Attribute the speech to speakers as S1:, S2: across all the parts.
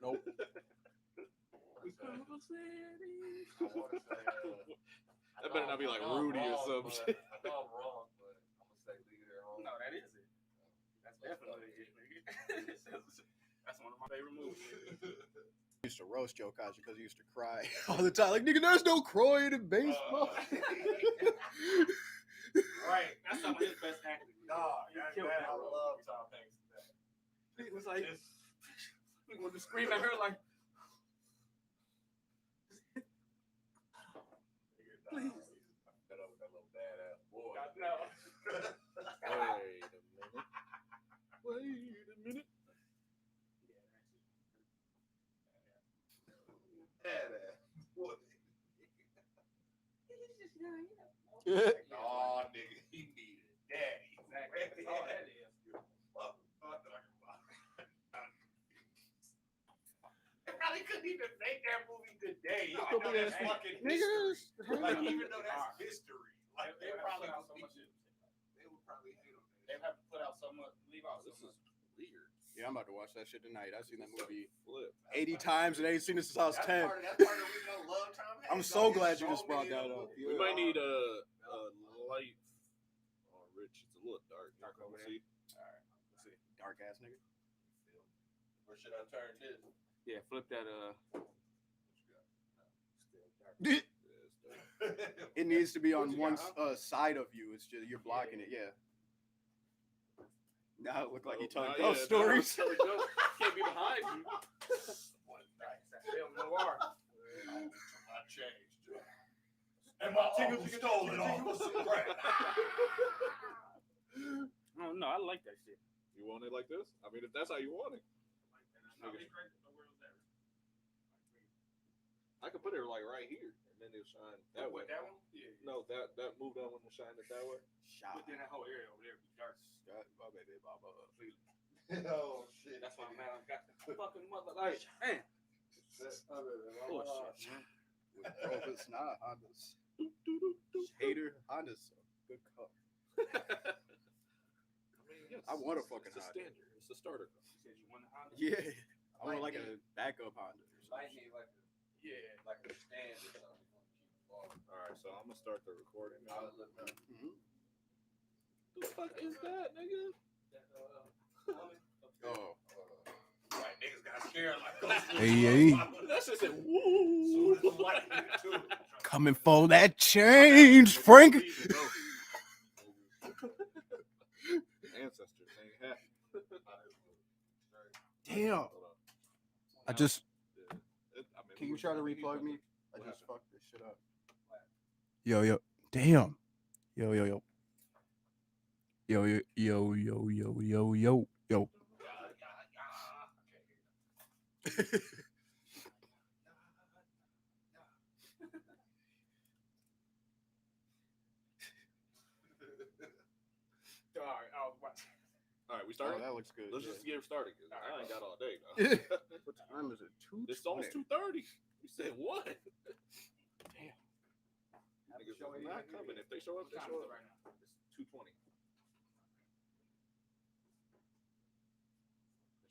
S1: Nope.
S2: That better not be like Rudy or some shit.
S3: I know I'm wrong, but I'm gonna say leave it at home.
S1: No, that is it. That's definitely it, nigga. That's one of my favorite movies.
S4: I used to roast Joe Kaji because he used to cry all the time. Like, nigga, there's no crying in baseball.
S1: Right. That's some of his best acting.
S3: Nah,
S1: He killed that
S3: I
S1: role.
S3: love Tom Hanks.
S1: He was like, he wanted to scream at her like, please.
S3: I'm fed up with that little badass boy.
S1: I know.
S2: Wait a minute.
S3: Badass boy.
S1: Oh,
S3: nigga, he needed daddy.
S1: exactly. That's all that is.
S3: They probably couldn't even make that movie today.
S1: No,
S3: Even though that's
S1: hey,
S3: fucking
S4: Niggas.
S3: history. Like, even though that's history. Like,
S1: They
S3: they
S1: would
S3: probably
S1: put out so much.
S3: they would probably hate on
S1: They
S3: that.
S1: have to put out so much. Leave out
S2: This
S1: so
S2: is
S1: much.
S2: weird.
S4: Yeah, I'm about to watch that shit tonight. I've seen that movie
S2: Flip.
S4: 80 times and I ain't seen it since I was 10.
S3: That's part of the reason I love Tom Hanks.
S4: I'm so glad you just brought that up.
S2: We might need a light. Oh, Rich, it's a little dark.
S1: Dark over
S2: See?
S1: All right. Let's see.
S4: Dark ass nigga.
S3: Where should I turn this?
S1: Yeah, flip that.
S3: What you got?
S1: Still dark.
S2: Yeah, it's dark.
S4: It needs to be on
S1: What you
S4: one
S1: got,
S4: side of you. It's just you're blocking it. Yeah. Now it looked like he telling
S2: Not
S4: ghost
S2: yet.
S4: stories.
S1: Can't be behind you. Noir.
S3: I changed. And my uncle stole it all for some crack.
S1: I don't know. I like that shit.
S2: You want it like this? I mean, if that's how you want it. I could put it like right here, and then it'll shine that way.
S1: That one? Yeah.
S2: No, that move that one to shine it that way.
S4: Shot.
S1: But then that whole area over there be dark.
S4: My baby, Baba.
S3: Oh shit.
S1: That's why man, I got the fucking mother like, man.
S4: Bullshit, man. With Rovers, not Hondas. Hater Hondas. Good car.
S2: I mean, yes,
S4: I want a
S2: it's
S4: fucking
S2: a
S4: Honda.
S2: standard. It's a starter car.
S1: You said you want a Honda?
S4: Yeah. I want like a backup Honda or
S3: Might
S4: something.
S3: need like
S1: Yeah.
S3: a stand or something.
S2: All right, so I'm gonna start the recording now.
S3: I'll look up.
S4: Mhm.
S2: The fuck is that, nigga?
S4: Oh.
S3: Right, niggas got scared like
S4: Hey.
S2: That shit said
S3: Soon
S2: woo.
S3: as the light hit it, too.
S4: Coming for that change, Frank.
S2: Ancestors ain't happy.
S4: Damn.
S2: Hold on.
S4: I just.
S2: Yeah. I mean,
S4: Can you
S2: we-
S4: try to
S2: I mean,
S4: replug me? I
S2: What
S4: just
S2: happened?
S4: fucked this shit up. Yo. Damn. Yo. Yo.
S2: All right, we
S4: Oh,
S2: started.
S4: that looks good.
S2: Let's just get started. 'Cause I ain't got all day. Now.
S4: What time is it? 2:20.
S2: It's almost 2:30. You said what?
S4: Damn.
S2: Niggas is not coming. If they show up, they show up.
S1: Right now.
S2: It's 2:20. I'm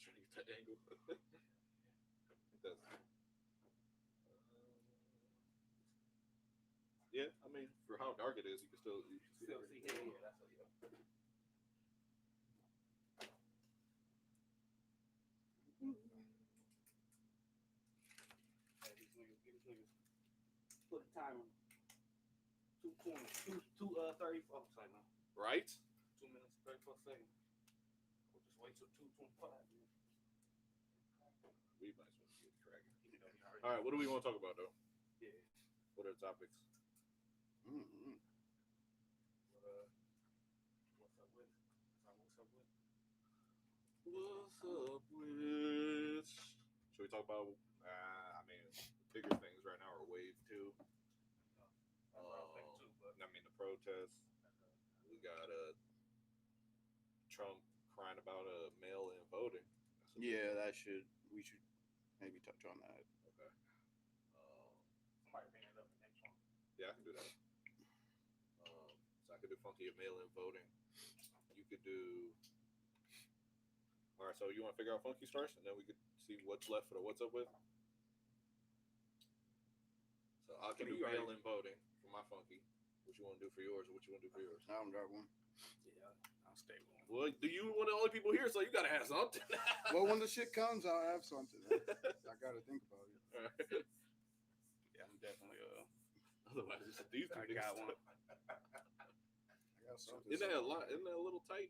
S2: trying to get that angle. Yeah, I mean, for how dark it is, you can still see
S1: Still
S2: everything.
S1: see, yeah, that's what you put a timer. 2:34 seconds.
S2: Right?
S1: 2 minutes 34 seconds. We'll just wait till 2:25.
S2: We might as well get cracking. All right, what do we want to talk about, though?
S1: Yeah.
S2: What are the topics?
S4: Mm-hmm.
S1: What's up with?
S2: What's up with? Should we talk about? I mean, bigger things right now are Wave 2. I mean, the protests. We got Trump crying about mail-in voting.
S4: Yeah, we should maybe touch on that.
S2: Okay.
S1: Somebody bring it up in the next one.
S2: Yeah, I can do that. So I could do funky mail-in voting. You could do. All right, so you want to figure out funky first, and then we could see what's left for the what's up with. So I can do mail-in voting for my funky. What you want to do for yours, or what you want to do for yours?
S4: I don't got one.
S1: Yeah, I'll stay with one.
S2: Well, do you one of the only people here, so you gotta have something.
S4: Well, when the shit comes, I'll have something. I gotta think about it.
S2: Right.
S1: Yeah, I'm definitely
S2: Otherwise, it's these two
S1: I
S2: niggas.
S1: got one.
S4: I got something.
S2: Isn't that a lot? Isn't that a little tight?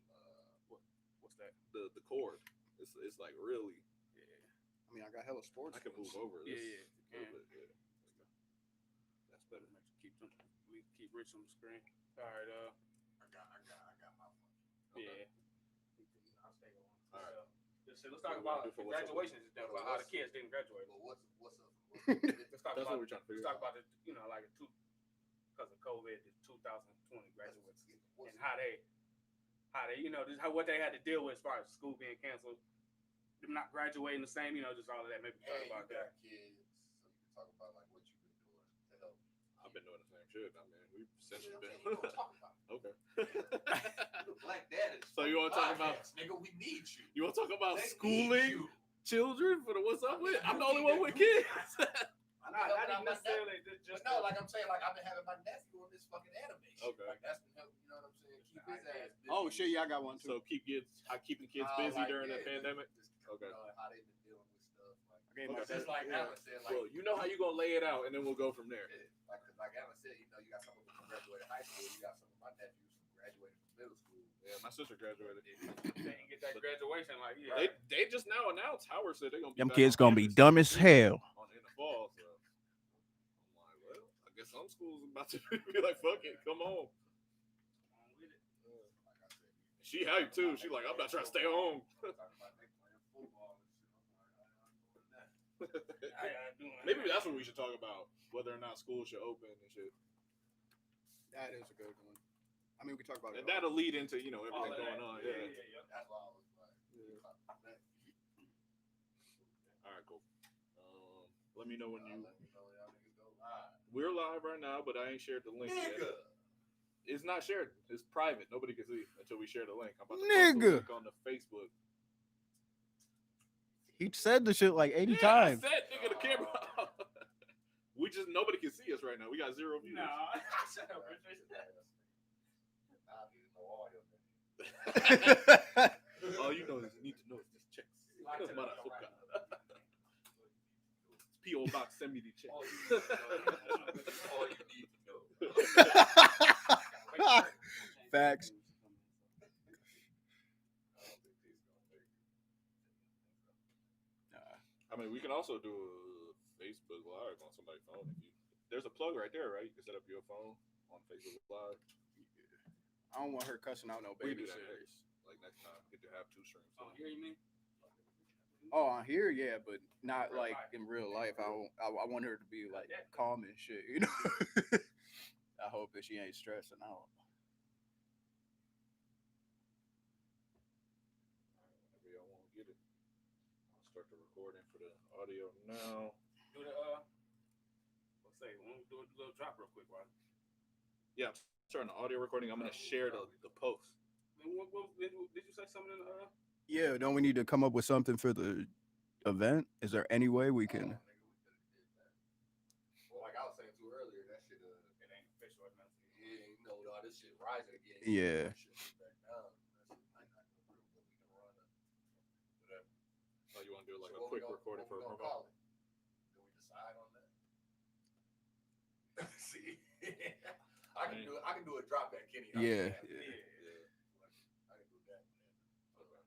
S1: What's that?
S2: The cord. It's like really.
S1: Yeah.
S4: I mean, I got hella sports.
S2: I can move
S4: ones.
S2: over this.
S1: Yeah.
S2: A little bit, yeah. That's better.
S1: We keep Rich on the screen. All right.
S3: I got my phone.
S1: Yeah. I'll stay with one.
S2: All right.
S1: So let's talk about graduations. About how the kids didn't graduate.
S3: But what's up?
S1: Let's talk
S2: That's
S1: about.
S2: what we're trying to figure
S1: Let's talk
S2: out.
S1: about the like because of COVID, the 2020 graduates and how they just what they had to deal with as far as school being canceled, them not graduating the same, just all of that. Maybe talk
S3: And
S1: about
S3: you got
S1: that.
S3: kids, so you can talk about like what you've been doing to help.
S2: I've been doing the same shit. I mean, we've since
S3: You know
S2: been.
S3: what I'm saying? You gonna talk about it.
S2: Okay.
S3: You're the Black Dad is
S2: So you wanna talk about-
S3: podcast, nigga? We need you.
S2: You want to talk about
S3: They need
S2: schooling
S3: you.
S2: children for the what's up with?
S3: Yeah,
S2: I'm the
S3: you
S2: only
S3: need
S2: one
S3: that.
S2: with
S3: You need
S2: kids.
S3: I'm
S1: Not
S3: helping
S1: even
S3: out my
S1: necessarily
S3: nephew.
S1: just
S3: But no, like I'm saying, like I've been having my nephew on this fucking anime shit.
S2: Okay.
S3: Like that's been helping. You know what I'm saying? Keep his ass busy.
S4: Oh shit, yeah, I got one too.
S2: So keeping kids busy
S3: Like,
S2: during the
S3: yeah,
S2: pandemic.
S3: just,
S2: Okay.
S3: You know, how they've been dealing with stuff. Like,
S4: I gave
S2: Okay.
S4: my
S3: just like
S4: yeah.
S3: Alan said, like
S2: Well, you know how you gonna lay it out, and then we'll go from there.
S3: yeah, like Alan said, you got some of them who graduated high school. You got some of my nephews who graduated from middle school.
S2: Yeah, my sister graduated.
S1: they didn't get that graduation. Like
S2: They just now announced. Howard said they're gonna be
S5: Them
S2: back
S5: kids
S2: on
S5: gonna be
S2: campus
S5: dumb as hell.
S2: in the fall. So I'm like, well, I guess some schools about to be like, fuck it, come on.
S3: Like I said,
S2: She hyped too. She like, I'm not trying to stay home.
S3: talking about they playing football and shit. I'm like, I'm doing that.
S2: Maybe that's what we should talk about. Whether or not schools should open and shit.
S4: That is a good one. I mean, we can talk about it.
S2: And that'll lead into, everything
S1: all of
S2: going
S1: that.
S2: on.
S1: Yeah.
S2: Yeah.
S3: That's why I was like,
S2: All right, cool. Let me know when you.
S3: let me know y'all niggas go live.
S2: We're live right now, but I ain't shared the link
S3: Nigga.
S2: yet. It's not shared. It's private. Nobody can see until we share the link. I'm about to
S5: Nigga.
S2: post the link on the Facebook.
S5: He said the shit like 80
S2: Yeah,
S5: times.
S2: I said, nigga, the camera. Nobody can see us right now. We got 0 views.
S1: No, shut up, Rich.
S3: I need to know all your niggas.
S2: All you know is need to know is this checks. Motherfucker. P.O. Box, send me the check.
S3: All you need to know.
S4: Facts.
S2: I mean, we can also do a Facebook Live on somebody's phone. There's a plug right there, right? You can set up your phone on Facebook Live.
S4: I don't want her cussing out no
S2: We can do that
S4: babysitters.
S2: next. Like next time, get to have 2 streams.
S1: Oh, here you mean?
S4: Oh, on here, yeah, but not like in real life. I want her to be like calm and shit, you know. I hope that she ain't stressing out.
S2: Whenever y'all want to get it, I'll start the recording for the audio now.
S1: Do the let's say we'll do a little drop real quick, right?
S2: Yeah, I'm starting the audio recording. I'm gonna share the post.
S1: Did you say something in the
S4: Yeah, don't we need to come up with something for the event? Is there any way we can?
S3: Well, like I was saying too earlier, that shit,
S1: it ain't official or nothing.
S3: yeah, you know, all this shit rising again.
S4: Yeah.
S3: That shit back down. That shit might not go through, but we can run it. Whatever.
S2: Oh, you want to do like
S3: So
S2: a
S3: what we
S2: quick
S3: gonna-
S2: recording
S3: what
S2: for
S3: we
S2: a
S3: gonna
S2: promo?
S3: call it? Do we decide on that? See, I can do a drop at Kenny.
S4: Yeah.
S3: I can do that. Okay.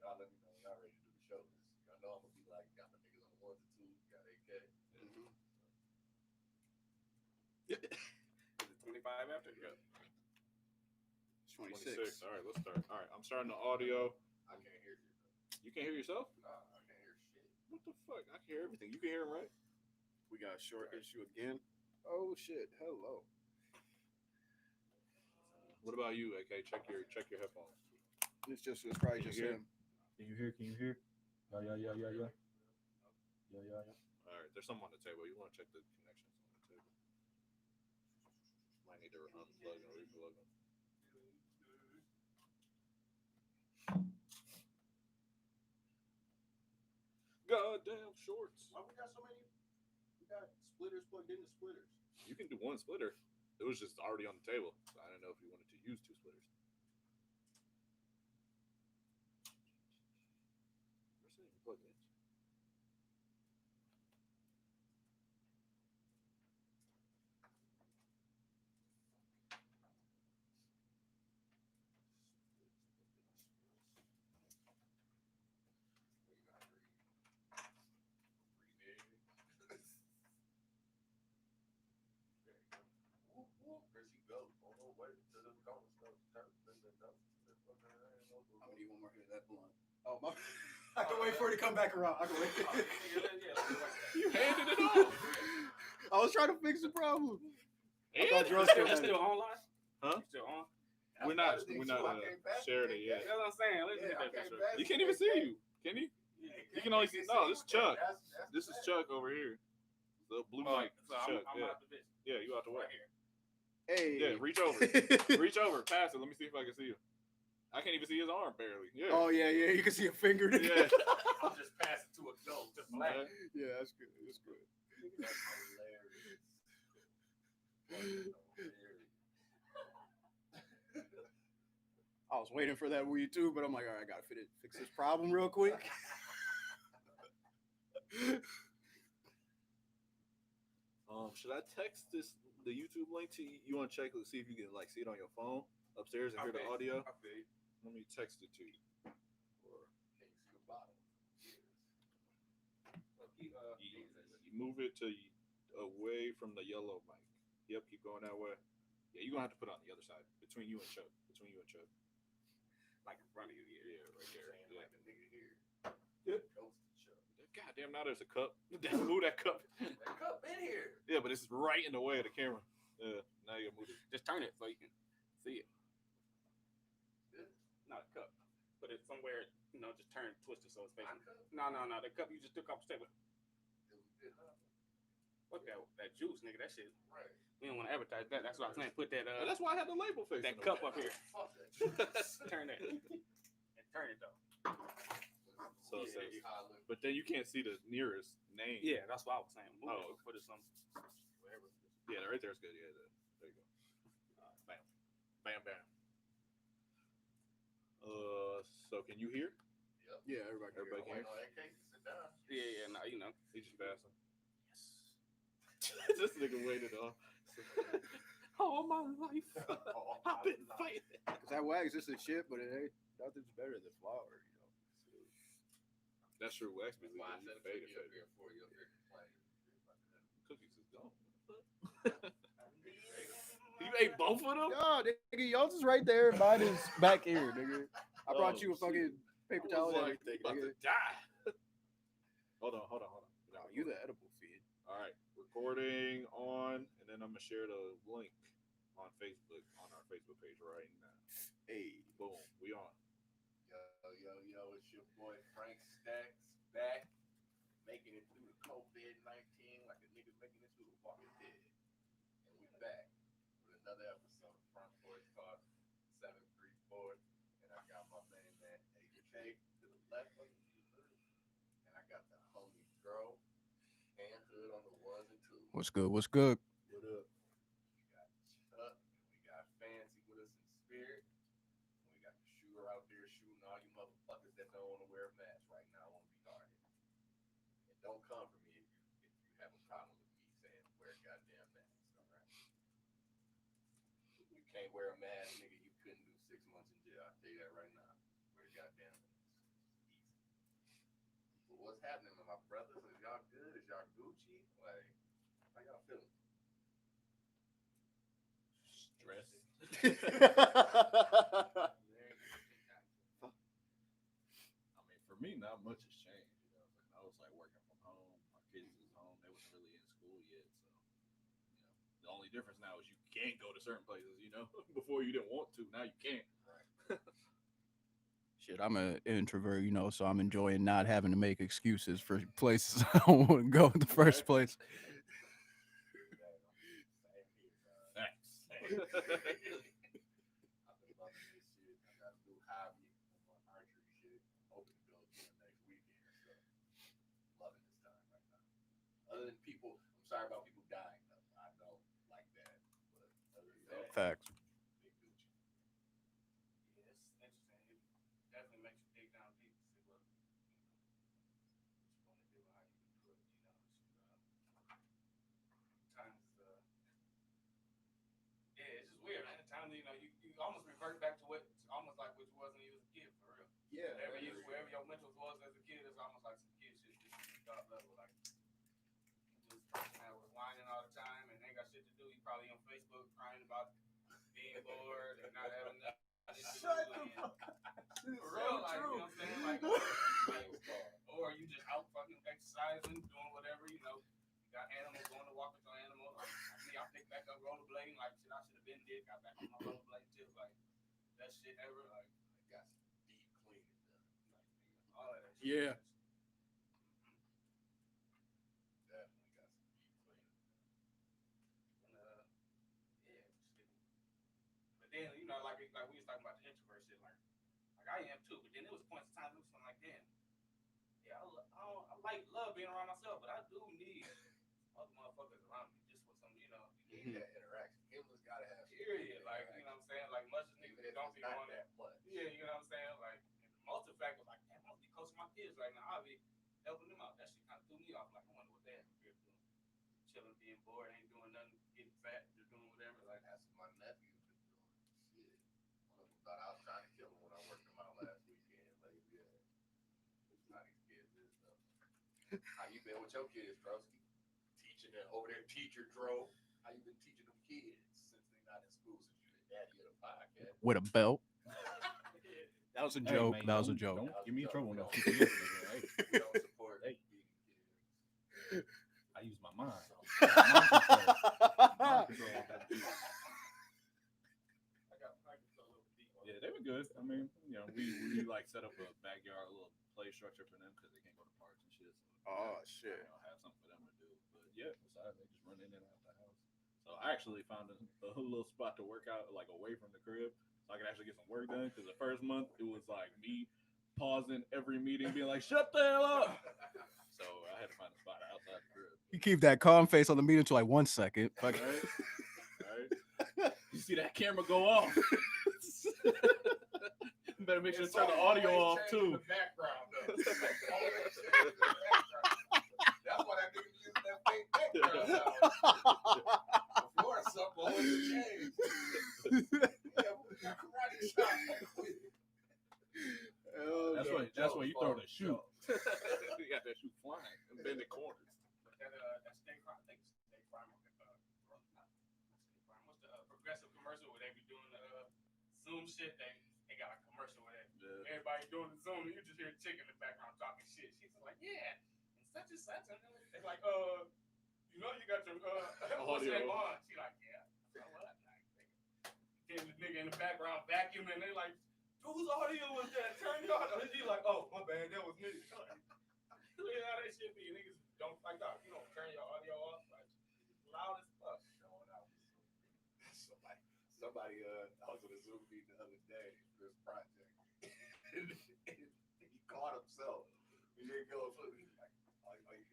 S3: Y'all let me know when y'all ready to do the show. 'Cause y'all know I'm gonna be like, got my niggas on the 1 to 2, got AK.
S1: Is it 25 after? Yeah.
S4: It's
S2: 26. All right, let's start. All right, I'm starting the audio.
S3: I can't hear you.
S2: You can't hear yourself?
S3: Nah, I can't hear shit.
S2: What the fuck? I can hear everything. You can hear him, right?
S4: We got a short issue again. Oh shit! Hello.
S2: What about you, AK? Check your headphones.
S4: It's probably
S2: Can you
S4: just
S2: hear?
S4: him.
S6: Can you hear? Can you hear? Yeah.
S2: All right, there's something on the table. You want to check the connections on the table. Might need to unplug and replug them. Go goddamn shorts.
S3: Why we got so many? We got splitters plugged into splitters.
S2: You can do one splitter. It was just already on the table, so I didn't know if you wanted to use 2 splitters. Where's that even plugged in?
S3: There she goes. On her way to the corner store.
S4: I'm gonna need one more hit of that blunt. Oh my! I can wait for it to come back around. I can wait.
S2: You handed it off.
S4: I was trying to fix the problem.
S2: And
S4: thought Joe
S1: That's
S4: still had
S1: still
S4: it.
S1: online?
S2: Huh?
S1: You still on?
S2: We're not shared it yet.
S1: That's what I'm saying. Let's get that picture.
S2: You can't even see you, can you? You can only see. No, this is Chuck. This is Chuck over here. The blue mic.
S1: So
S2: Chuck.
S1: I'm
S2: Yeah.
S1: out the bitch.
S2: Yeah, you out the way.
S1: Right here.
S4: Hey.
S2: Yeah, reach over. Reach over. Pass it. Let me see if I can see you. I can't even see his arm barely. Yeah.
S4: Oh yeah. You can see a finger.
S2: Yeah.
S3: I'm just passing to a goat. Just black.
S2: Okay.
S4: Yeah, that's good. That's good.
S3: That's hilarious.
S4: I was waiting for that weed too, but I'm like, all right, I gotta fix this problem real quick.
S2: Should I text the YouTube link to you? You want to check see if you can like see it on your phone upstairs and hear the audio?
S1: Okay.
S2: Let me text it to you. Or
S3: Can't see the bottom.
S2: you move it to away from the yellow mic. Yep, keep going that way. Yeah, you're gonna have to put it on the other side between you and Chuck.
S1: Like in front of you, yeah.
S2: Yeah, right there.
S3: Saying
S2: Yeah.
S3: like a nigga here.
S2: Yeah.
S3: Ghosted Chuck.
S2: Goddamn, now there's a cup. Move that cup.
S3: That cup in here.
S2: Yeah, but it's right in the way of the camera. Yeah, now you gotta move it.
S1: Just turn it so you can see it.
S3: This?
S1: Not a cup. Put it somewhere, just turn, twist it so it's
S3: My
S1: facing.
S3: cup?
S1: No. The cup you just took off the table.
S3: It huh?
S1: Fuck that juice, nigga. That shit.
S3: Right.
S1: We don't want to advertise that. That's what I'm saying. Put that
S2: And that's why I had the label facing
S1: that
S2: the
S1: cup
S2: way.
S1: up here.
S3: Fuck that.
S1: Turn that. And turn it though.
S2: So it
S1: Yeah,
S2: says,
S3: Holland.
S2: but then you can't see the nearest name.
S1: Yeah, that's what I was saying. Move
S2: Oh.
S1: it, put it some wherever.
S2: Yeah, right there's good. Yeah, there you go. Bam, bam, bam. So can you hear?
S3: Yep.
S4: Yeah, everybody.
S2: Everybody
S3: I'm waiting on AK to sit down.
S1: Yeah, no,
S2: He just fastened. This nigga waited on. All my life, I've been fighting.
S4: Cause that wax is a shit, but it ain't nothing's better than flour.
S2: That's true. Wax be
S3: Why I
S2: leaving
S3: said
S2: faded,
S3: it up
S2: faded.
S3: here for you up here complaining.
S2: Cookies is gone. You ate both of them?
S4: No, nigga, yours is right there. Mine is back here, nigga. I brought you a fucking paper
S2: I
S4: towel
S2: was
S4: and
S2: like,
S4: everything,
S2: about
S4: nigga.
S2: to die. Hold on.
S4: No, you the edible feed.
S2: All right, recording on, and then I'm gonna share the link on Facebook on our Facebook page right now.
S4: Hey,
S2: Boom, we on.
S3: Yo, it's your boy Frank Stacks back, making it through the COVID-19 like a nigga making it through the Walking Dead. And we back with another episode of Front Porch Talk 734. And I got my man AK to the left of me, and I got the homie Girl and Hood on the ones and twos.
S5: What's good? What's good?
S2: What up?
S3: We got Chuck, and we got Fancy with us in spirit. And we got the shooter out there shooting all you motherfuckers that don't want to wear a mask right now. I want to be hard. And don't come for me if you have a problem with me saying wear a goddamn mask, all right? If you can't wear a mask, nigga, you couldn't do 6 months in jail. I'll tell you that right now. Wear a goddamn mask. Easy. But what's happening with my brothers? Is y'all good? Is y'all Gucci? Like, how y'all feeling?
S2: Stress. I mean, for me, not much has changed. I was like working from home. My kids was home. They wasn't really in school yet. So, the only difference now is you can't go to certain places, Before you didn't want to. Now you can.
S5: Shit, I'm an introvert, so I'm enjoying not having to make excuses for places I don't want to go in the first place.
S2: Thanks.
S3: I've been loving this shit. I got a new hobby on my archery shit. Hoping to go to the next weekend. So, loving
S5: Facts.
S3: Big Gucci.
S1: Yeah, it's interesting. It definitely makes you dig down deep to see what you want to do, how you can do it. Times yeah, it's just weird, man. At times, you almost revert back to what almost like what you was when you was a kid, for real.
S3: Yeah.
S1: Wherever your mentals was as a kid, it's almost like some kid shit, just on the top level. Like you was a person that was whining all the time and ain't got shit to do. You probably on Facebook crying about being bored and not having nothing to do. For real, like, you know what I'm saying? Or you just out fucking exercising, doing whatever, you got animals, going to walk with your animal. Like me, I picked back up rollerblading, like shit I should have been did, got back on my rollerblade tip, like best shit ever, like
S3: Got some deep cleaning done.
S1: all of that shit.
S5: Yeah.
S3: Definitely got some deep cleaning done.
S1: And, yeah, shit. But then, like we was talking about the introvert shit, like I am too, but then there was points in time it was like, damn, yeah, I love being around myself, but I do need other motherfuckers around me just for some,
S3: You need that interaction. Humans gotta have some
S1: period. Like, you know what I'm saying? Like, much as
S3: even
S1: niggas
S3: if
S1: don't
S3: it's
S1: be
S3: not
S1: on it.
S3: that much.
S1: Yeah, you know what I'm saying? Like, and most of the fact was like, damn, I must be coaching my kids right now. I'll be helping them out. That shit kind of threw me off. Like, I wonder what they have here doing. Chilling, being bored, ain't doing nothing, getting fat, just doing whatever. Like,
S3: That's what my nephew's been doing. Shit. One of them thought I was trying to kill him when I worked him out last weekend. Like, yeah. How these kids is though. How you been with your kids, Drosky? Teaching them over there, teacher Dro. How you been teaching them kids since they not in school, since you the daddy of the podcast?
S5: With a belt. That was a
S2: Hey,
S5: joke.
S2: man,
S5: that was a
S2: don't-
S5: joke.
S2: Don't get me in trouble now.
S3: We don't support
S2: Hey.
S3: beating kids.
S2: I use my mind. Mind control. Mind control.
S1: I got a little deep on
S2: Yeah, they were good. I mean, we like set up a backyard, a little play structure for them because they can't go to parks and shit. So
S4: Oh shit.
S2: have something for them to do. But yeah, besides they just run in and out the house. So I actually found a little spot to work out like away from the crib, so I could actually get some work done. Because the first month it was like me pausing every meeting, being like, "Shut the hell up." So I had to find a spot outside the crib.
S5: You keep that calm face on the meeting until like 1 second. Fuck.
S2: Right? Right? You see that camera go off. Better make sure to turn the audio off too.
S3: The background, though. Always change the background. That's why that nigga using that fake background now. Before something always changed. Yeah, we got karate chop.
S2: That's why you throw the shoe. You got that shoe flying and bending corners.
S1: But that State Farm, I think it's State Farm, not State Farm. What's the progressive commercial where they be doing the Zoom shit? They got a commercial where everybody doing the Zoom, and you just hear a chick in the background talking shit. She's like, yeah, and such and such. And they're like, you got your what's that on? She like, yeah. So what? Like, getting the nigga in the background vacuuming, and they like, whose audio was that? Turn your audio. He's like, oh, my bad, that was me. Look at how that shit be. Niggas don't like that. You don't turn your audio off. Like, loud as fuck.
S3: Showing out. Somebody, I was in a Zoom meeting the other day for this project. And he caught himself. He didn't go and flip. He's like, oh, you hear?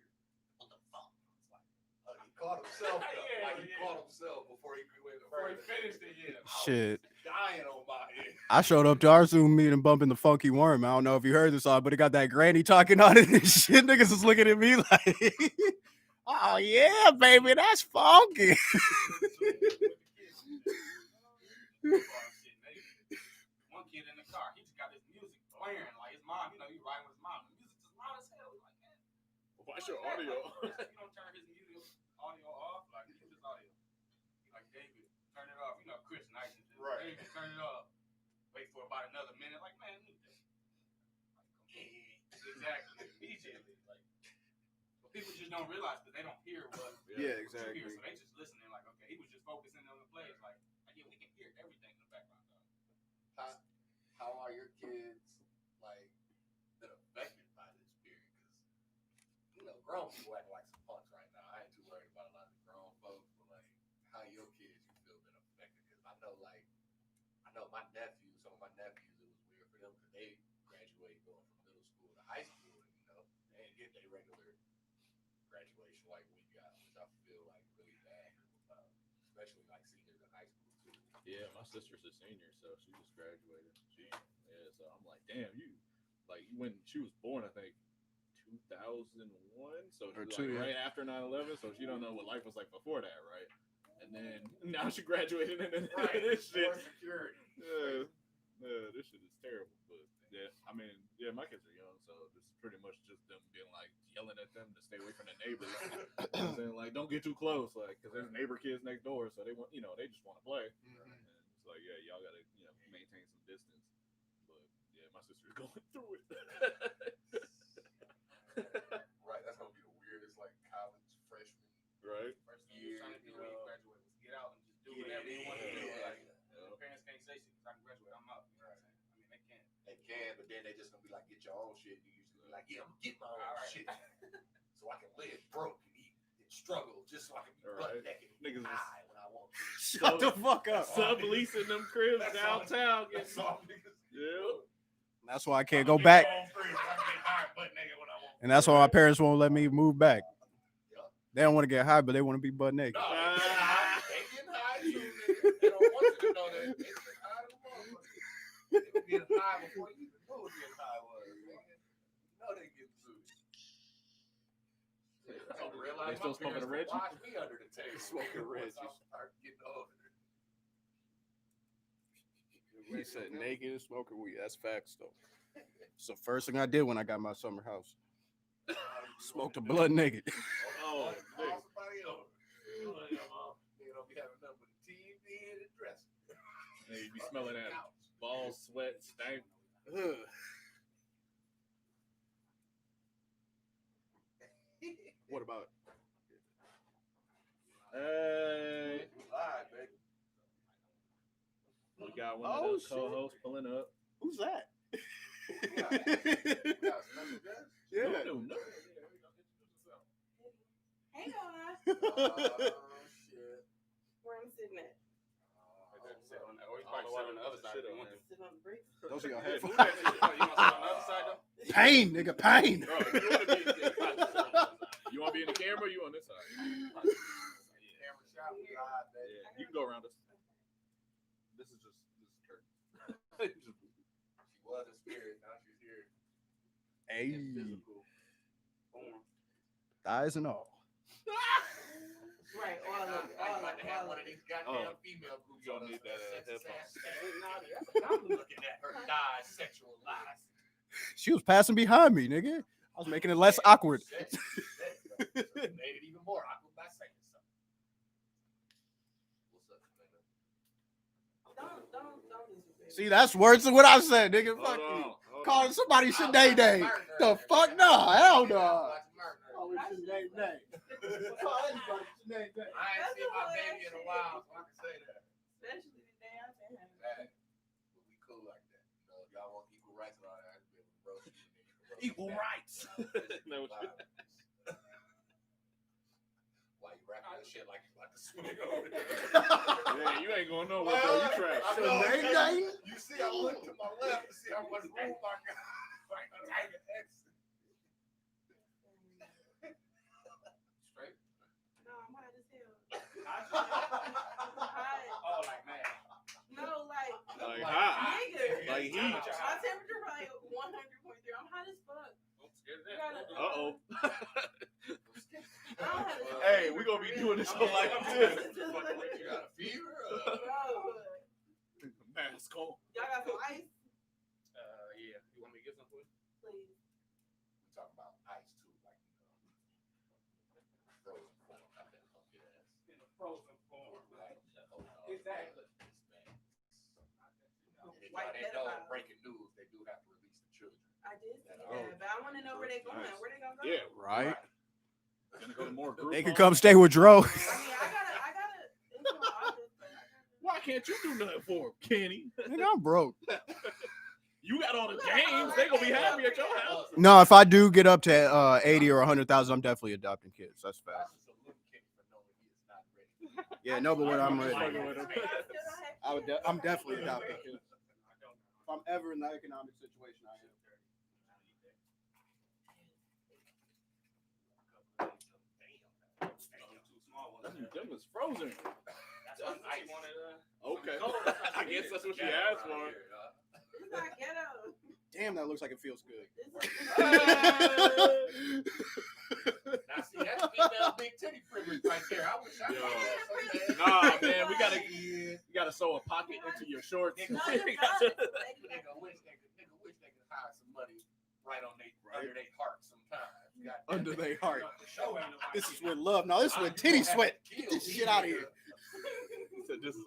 S3: What the fuck? It's like, he caught himself. He caught himself before he went
S1: Before he finished it, yeah.
S5: Shit.
S3: Dying on my end.
S5: I showed up to our Zoom meeting bumping the Funky Worm. I don't know if you heard the song, but it got that granny talking on it and shit. Niggas is looking at me like, oh yeah, baby, that's funky.
S1: One kid in the car, he just got his music blaring like his mom. He riding with his mom. The music just loud as hell. He's like, man,
S2: what's your audio?
S1: You don't turn his music audio off. Like, it's just audio. He's like, David, turn it off. Chris nice and just,
S3: Right.
S1: David, turn it off. Wait for about another minute. Like, man, exactly. Immediately. Like, but people just don't realize that they don't hear what
S4: Yeah,
S1: what
S4: exactly.
S1: you hear. So they just listening like, okay, he was just focusing on the plays. Like, yeah, we can hear everything in the background. Though.
S3: How are your kids like been affected by this period? Because grown people acting like some punks right now. I ain't too worried about a lot of the grown folks, but like, how your kids you feel been affected? Because I know my nephews, some of my nephews, it was weird for them because they graduated going from middle school to high school, and they didn't get their regular graduation like we got, which I feel like really bad, especially like seniors in high school too.
S2: Yeah, my sister's a senior, so she just graduated. So I'm like, damn, you when she was born, I think 2001, so
S5: Or
S2: like
S5: two, yeah.
S2: right after 9/11, so she don't know what life was like before that, right? And then now she graduated and then this shit.
S3: More security.
S2: Yeah, this shit is terrible. But yeah, I mean, yeah, my kids are young, so this is pretty much just them being like yelling at them to stay away from the neighbors. You know what I'm saying, like, don't get too close, like, because there's neighbor kids next door, so they want, they just want to play. And it's like, yeah, y'all gotta, maintain some distance. But yeah, my sister's going through it.
S3: Right, that's gonna be the weirdest, like, college freshman.
S2: Right.
S1: First thing you're trying to do when you graduate was get out and just do whatever you want to do. Like, parents can't say shit because I can graduate. I'm out. You know what I'm saying? I mean, they can.
S3: They can, but then they just gonna be like, get your own shit. You usually be like, yeah, I'm gonna get my own shit, so I can live broke and eat and struggle, just so I can be butt naked and
S2: Niggas
S3: high when I want to.
S5: Shut the fuck up.
S2: Subleasing them cribs
S3: That's all-
S2: downtown.
S3: That's all niggas
S2: Yeah.
S5: That's why I can't go back. And that's why my parents won't let me move back. They don't want to get high, but they want to be butt naked.
S3: No, they getting high too, nigga. They don't want you to know that. They getting high to the motherfucker. They were getting high before you even knew what getting high was, nigga. You know they getting through. I realize
S2: They still
S3: my
S2: smoking
S3: parents
S2: a Reggie?
S3: watch me under the table.
S4: Smoking
S3: Once
S4: Reggies.
S3: I start getting older.
S4: He said naked and smoking weed. That's facts, though. It's the first thing I did when I got my summer house. Smoked a blood naked.
S2: Oh,
S3: Call somebody over. They don't be having nothing but a TV and a dresser.
S2: hey, you be smelling that ball sweat stank.
S4: What about
S2: Hey,
S3: Live, baby.
S2: we got one
S4: Oh,
S2: of the co-hosts pulling up.
S4: who's that?
S3: We got a special guest.
S4: Yeah.
S2: No.
S7: Hey guys,
S3: Oh, shit.
S7: where I'm sitting at?
S1: Sit on that, or you probably sit on the other side. If you want to.
S7: Sit on the bricks.
S4: Those are your
S1: You
S4: headphones.
S1: want to sit on the other side though?
S5: Pain, nigga, pain.
S2: Bro, if you want to be, you want to be in the camera? Or you on this side?
S3: Camera shot, we live, baby.
S2: Yeah, you can go around us. This is Kurt.
S3: She was in spirit, now she's here
S5: Hey,
S3: in physical form.
S5: thighs and all.
S7: Right, all of it,
S3: I'm
S7: all of
S3: about
S7: it,
S3: to have
S7: all
S3: one
S7: of
S3: of
S7: it.
S3: these goddamn
S2: Oh.
S3: female groups
S2: You
S3: on
S2: don't
S3: us.
S2: need that,
S3: Sexist
S2: headphones.
S3: ass. I'm looking at her thighs, sexual lies.
S5: She was passing behind me, nigga. I was making it less awkward.
S3: Made it even more awkward by saying something. What's up, nigga?
S7: Don't disrespect.
S5: See, that's worse than what I said, nigga. Fuck you.
S2: Hold
S5: Calling
S2: on.
S5: somebody Sinead Day. The fuck? No, hell no. Oh, it's Sinead Day. Call anybody Sinead Day.
S3: I ain't seen my baby in a while, so I can say that.
S7: Especially the day I've been having.
S3: Hey, but we cool like that. You know, if y'all want equal rights and all that, I'd be able to roast you.
S2: Equal rights. No shit.
S3: Why you rapping that shit like you about to swing over there?
S2: Yeah, you ain't going nowhere, bro. You trash.
S3: I know,
S5: Sinead
S3: okay.
S5: Day?
S3: You see, I look to my left to see how much room I got. Like a tiger exit. Straight?
S7: No, I'm hot as hell.
S1: Oh,
S7: Hot.
S1: like man.
S7: No, like
S2: Like hot.
S7: nigga.
S2: Like heat.
S7: My temperature probably 100.3. I'm hot as fuck.
S1: I'm scared of
S7: You
S1: that.
S7: gotta-
S2: Uh-oh.
S7: I don't have a-
S2: Hey, we gonna be doing this shit like this.
S3: You got a fever?
S7: Bro,
S2: Mask on.
S7: y'all got some ice,
S1: Yeah. You want me to get some for you?
S7: please.
S3: We talking about ice too, like frozen form. I bet funky ass.
S1: In a frozen form.
S3: Like,
S1: Exactly.
S7: White
S3: They know
S7: pedophile.
S3: breaking news. They do have to release the children.
S7: I did see
S3: Oh.
S7: that, but I want to know where they going.
S2: Nice.
S7: Where they gonna go?
S2: Yeah,
S5: Right?
S2: gonna go to more group
S5: They could
S2: homes.
S5: come stay with Dro.
S7: I mean, I gotta into my office, but I gotta.
S2: Why can't you do nothing for him, Kenny?
S5: Nigga, I'm broke.
S2: You got all the games. They gonna be happy at your house.
S5: No, if I do get up to 80 or 100,000, I'm definitely adopting kids. That's fast.
S3: That's just a little kid for knowing he is not ready.
S5: Yeah, no, but when I'm
S2: Fucking
S5: ready,
S2: with him.
S5: I'm definitely adopting kids. If I'm ever in that economic situation, I am.
S1: Too small ones.
S2: Them was frozen.
S1: That's why I wanted
S2: Okay.
S1: Cold, that's what
S2: I
S1: she
S2: guess
S1: needed.
S2: that's what she
S3: Ghetto
S2: asked
S3: around
S2: for.
S3: here, dog.
S7: It's not ghetto.
S5: Damn, that looks like it feels good.
S3: Now see, that's female big titty privilege right there. I wish I
S2: Yo.
S3: could have some man.
S2: Nah, man, we gotta sew a pocket into your shorts.
S7: No,
S2: We
S7: you
S2: gotta-
S7: don't.
S3: Nigga wish they could hide some money right on under their heart sometimes. God damn
S5: Under
S3: it.
S5: their heart.
S1: Show ain't nobody
S5: This is
S1: getting
S5: with love. No, this is with titty sweat. Get this shit out of here.
S2: So just
S3: Niggas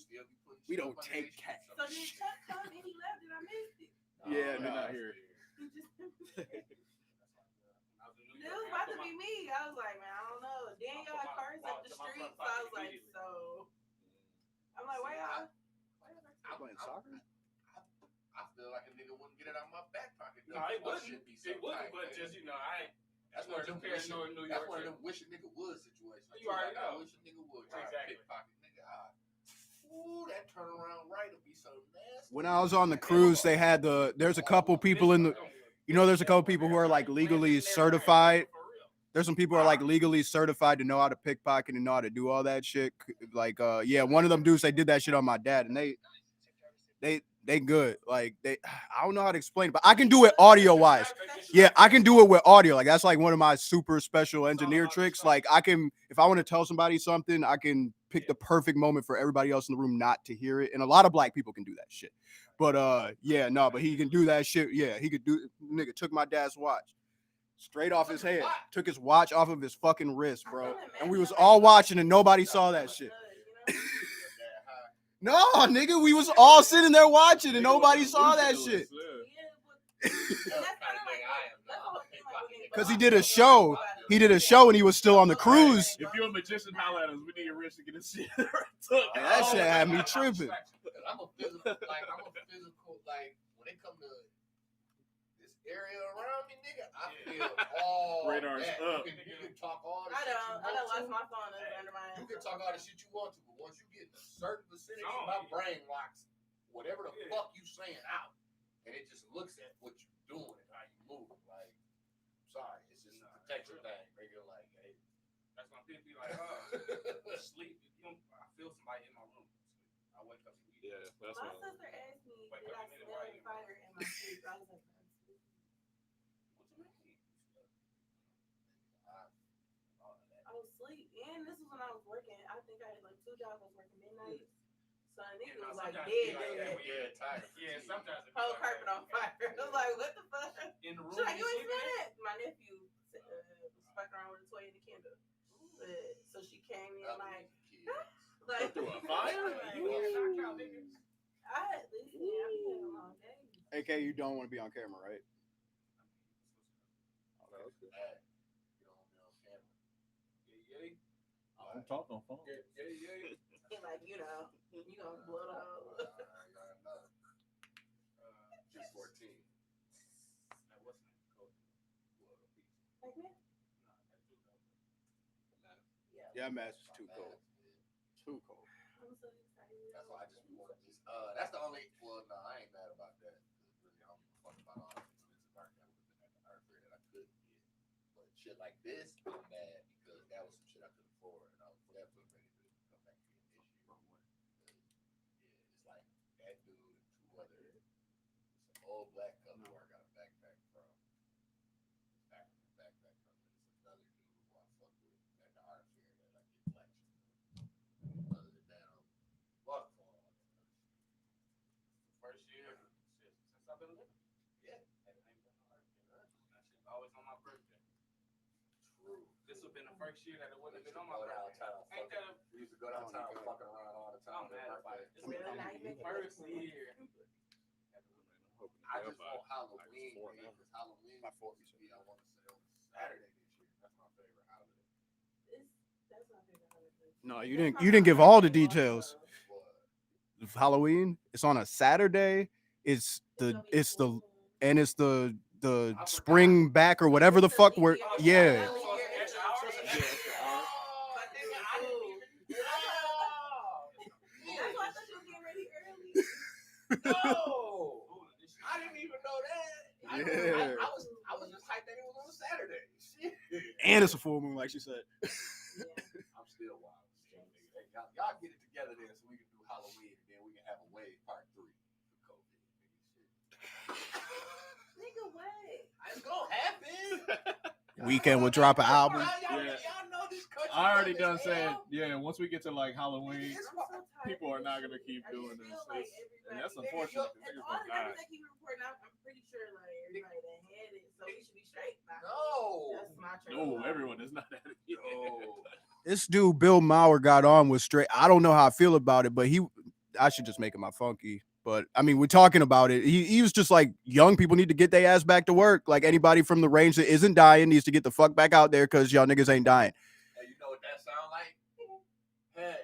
S3: still be putting
S5: We
S3: shit
S5: don't
S3: up under
S5: take
S3: their
S5: cash.
S3: sheets.
S7: So did Chuck come and he left and I missed it?
S5: Yeah,
S2: they're
S5: nah.
S2: not here.
S7: He just
S1: I was in New
S7: It
S1: York,
S7: was
S1: man,
S7: about
S1: I
S7: to
S1: put
S7: be
S1: my-
S7: me. I was like, man, I don't know. Then y'all had cars up the street, so I was like, so I'm like, why y'all?
S5: Playing soccer?
S3: I feel like a nigga wouldn't get it out of my back pocket.
S1: No, it wouldn't. It wouldn't, but just, you know, I ain't.
S3: That's one of them
S1: Japan,
S3: wishing,
S1: New
S3: that's
S1: York
S3: one of
S1: shit.
S3: them wish a nigga would situations.
S1: You already
S3: I
S1: know.
S3: wish a nigga would try
S1: Exactly.
S3: to pickpocket nigga. Ooh, that turnaround right will be so nasty.
S5: When I was on the cruise, they had there's a couple people in the, there's a couple people who are like legally certified. There's some people who are like legally certified to know how to pickpocket and know how to do all that shit. Like, yeah, one of them dudes, they did that shit on my dad, and they good. Like, I don't know how to explain it, but I can do it audio wise. Yeah, I can do it with audio. Like, that's like one of my super special engineer tricks. Like, I can, if I want to tell somebody something, I can pick the perfect moment for everybody else in the room not to hear it. And a lot of black people can do that shit. But yeah, no, but he can do that shit. Yeah, he could do. Nigga took my dad's watch straight off his head. Took his watch off of his fucking wrist, bro. And we was all watching and nobody saw that shit. No, nigga, we was all sitting there watching and nobody saw that shit. Cause he did a show. He did a show and he was still on the cruise.
S2: If you're a magician, holla at us. We need your wrist to get this shit.
S5: That shit had me tripping.
S3: I'm a physical, like when it come to this area around me, nigga, I feel all
S2: Radar's
S3: that.
S2: up.
S3: You can talk all the
S7: I
S3: shit you
S7: don't
S3: want
S7: lost
S3: to.
S7: my phone under my.
S3: You can talk all the shit you want to, but once you get in a certain vicinity, my brain locks whatever the fuck you saying out, and it just looks at what you doing and how you move. Like, sorry, it's just a protection thing. Nigga, like, hey,
S1: That's when people be like, sleep. I feel somebody in my room. I wake up.
S2: Yeah, that's
S7: My
S2: what.
S7: sister asked me, did I smell a fire in my sleep? I was like, I was asleep. And this was when I was working. I think I had like 2 jobs. I was working midnight. So a nigga was like dead doing that.
S3: yeah, tired.
S1: Yeah, sometimes. it be
S7: Whole
S1: like
S7: carpet
S1: that.
S7: on fire. I was like, what the fuck?
S1: In the room.
S7: She's like, you ain't
S1: sleeping
S7: smell
S1: in?
S7: that? My nephew was fucking around with a toy and a candle. But, so she came in like,
S2: Through a fire?
S1: You hear knockout niggas.
S7: I had a long day.
S5: AK, you don't want to be on camera, right?
S2: I'm talking on phone.
S7: He like, you know, you gonna blow the hole.
S3: 214.
S7: Like, man.
S5: Yeah, match is too cold. Too cold.
S7: I'm so excited.
S3: That's why I just want to just. That's the only. Well, no, I ain't mad about that. Really, I don't give a fuck about all the expensive art that would have been at the art fair that I couldn't get. But shit like this, I'm mad because that was some shit I couldn't afford, and I was definitely ready to come back to get this year. Yeah, it's like that dude and 2 other, some old black couple where I got a backpack from. Back from the backpack company. It's another dude who I fuck with at the art fair that I get collections. Other than that, I'm fuck for all that.
S1: First year since I've been living.
S3: Yeah.
S1: That shit's always on my birthday.
S3: True.
S1: This would have been the first year that it wouldn't have been on
S3: Go
S1: my birthday.
S3: downtown.
S1: Ain't that
S3: We used to go downtown fucking around all the time.
S1: I'm mad about it. This
S7: Really?
S1: is
S7: Now you
S1: the
S7: make it
S1: first
S7: look
S1: year.
S3: I just want Halloween, man, because Halloween
S5: My fault,
S3: supposed to be, I want to say, on Saturday this year. That's my favorite holiday.
S7: That's my favorite holiday.
S5: No, you
S7: That's
S5: didn't.
S7: my
S5: You didn't give all the
S7: holiday
S5: details.
S3: What?
S5: Halloween. It's on a Saturday. It's the spring back or whatever the fuck. Where yeah.
S7: That's why I thought you was getting ready early.
S3: No! I didn't even know that.
S5: Yeah.
S3: I was just hyped that it was on Saturday. Shit.
S5: And it's a full moon, like she said.
S3: I'm still wild. Y'all get it together then so we can do Halloween and then we can have a wave part 3 for COVID.
S7: Nigga, what?
S3: It's gonna happen.
S5: Weekend will drop an album.
S3: Y'all know this country.
S2: I already
S3: dumb
S2: done
S3: as
S2: said,
S3: hell.
S2: yeah, once we get to like Halloween,
S3: It's
S7: I'm so tired
S2: people
S7: of
S2: are
S7: this
S2: not gonna
S7: shit.
S2: keep
S7: I
S2: doing
S7: just
S2: this.
S7: feel like
S2: And that's
S7: everybody-
S2: unfortunate. 'cause
S7: And
S2: niggas
S7: all
S2: gonna
S7: the
S2: die.
S7: numbers that keep reporting out, I'm pretty sure like everybody that had it, so we should be straight now.
S3: No.
S7: That's my train.
S2: No,
S7: of thought.
S2: everyone is not at it.
S3: No.
S5: This dude Bill Maher got on with straight. I don't know how I feel about it, but I should just make it my funky. But I mean, we're talking about it. He was just like, young people need to get their ass back to work. Like anybody from the range that isn't dying needs to get the fuck back out there because y'all niggas ain't dying.
S3: Hey, you know what that sound like? Hey,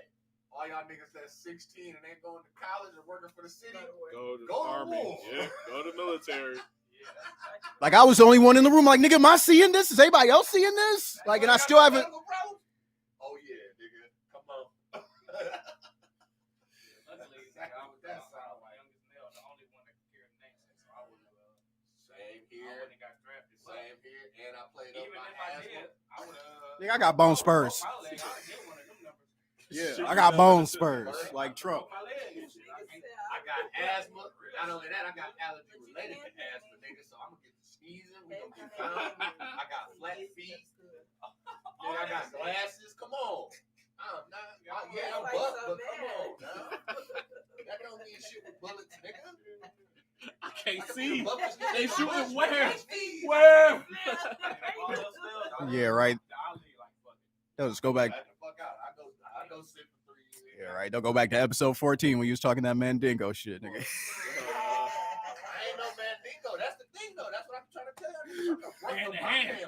S3: all y'all niggas that's 16 and ain't going to college or working for the city,
S2: Go to the
S3: Go to
S2: army.
S3: war.
S2: Yeah, go to the military.
S5: Like I was the only one in the room. Like, nigga, am I seeing this? Is anybody else seeing this? Like, and I still haven't.
S3: Oh yeah, nigga, come on.
S1: Luckily, I was that sound like youngest male, the only one that could carry the name, so I wouldn't have.
S3: Same
S1: I
S3: here,
S1: wouldn't have got drafted. But
S3: same here, and I played up
S1: even
S3: my
S1: if I
S3: asthma.
S1: did, I would have.
S5: Nigga, I got bone spurs.
S1: My leg, I would get one of them numbers.
S2: Yeah,
S5: I got bone spurs like Trump.
S1: My leg and shit.
S3: I got asthma. Not only that, I got allergy related to asthma, nigga. So I'm gonna get the sneezing. We gonna be fine. I got flat feet. Nigga, I got glasses. Come on. I'm not. Yeah, I'm buff, but come on. Now. That don't mean shit with bullets, nigga.
S2: I can't
S3: I can
S2: see.
S3: be the buffest nigga
S2: They
S3: in the
S2: shooting
S3: bush,
S2: where?
S3: nigga.
S2: Where?
S5: Yeah, right. They'll just go back.
S3: Back the fuck out. I go sit for 3 years.
S5: Yeah, right. They'll go back to episode 14 when you was talking that Mandingo shit, nigga.
S3: I ain't no Mandingo. That's the thing, though. That's what I'm trying to tell you. I'm the run of my family.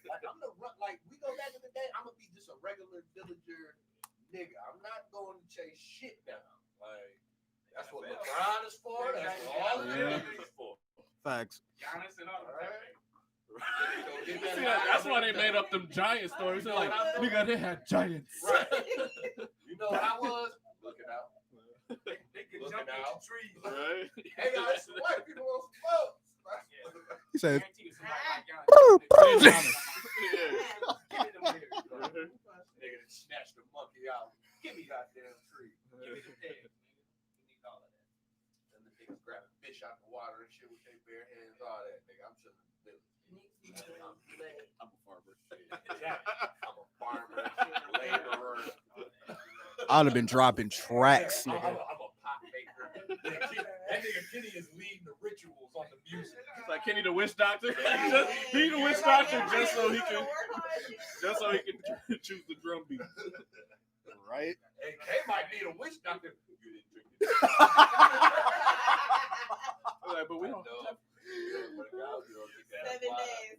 S3: Like I'm the run. Like we go back in the day, I'm gonna be just a regular villager nigga. I'm not going to chase shit down. Like that's what LeBron is for. That's what all of
S2: Yeah.
S3: it is for.
S5: Facts.
S1: Giannis and all that.
S2: See, that's why they made up them giant stories. They're like, nigga, they had giants.
S3: Right. You know what I was? Looking out.
S1: They can
S3: Looking
S1: jump in
S3: out.
S1: the trees.
S2: Right?
S3: Hey guys, some white people on some boats.
S5: He said,
S1: Guarantee you somebody like Giannis. Give me them here.
S3: Nigga that snatched the monkey out. Give me goddamn tree.
S1: Give me the eggs, nigga. We need all of that.
S3: And the niggas grabbing fish out the water and shit with their bare hands, all that. Nigga, I'm chilling in the village.
S2: I'm a farmer.
S3: I'm a farmer, laborer.
S5: I'd have been dropping tracks,
S3: I'm
S5: nigga.
S3: a pot maker. That nigga Kenny is leading the rituals on the music.
S2: It's like Kenny the witch doctor. He the witch doctor just so he can choose the drum beat.
S5: Right?
S3: Hey, K might need a witch doctor. You didn't drink it.
S2: Like, but we don't.
S3: No.
S7: 7 days.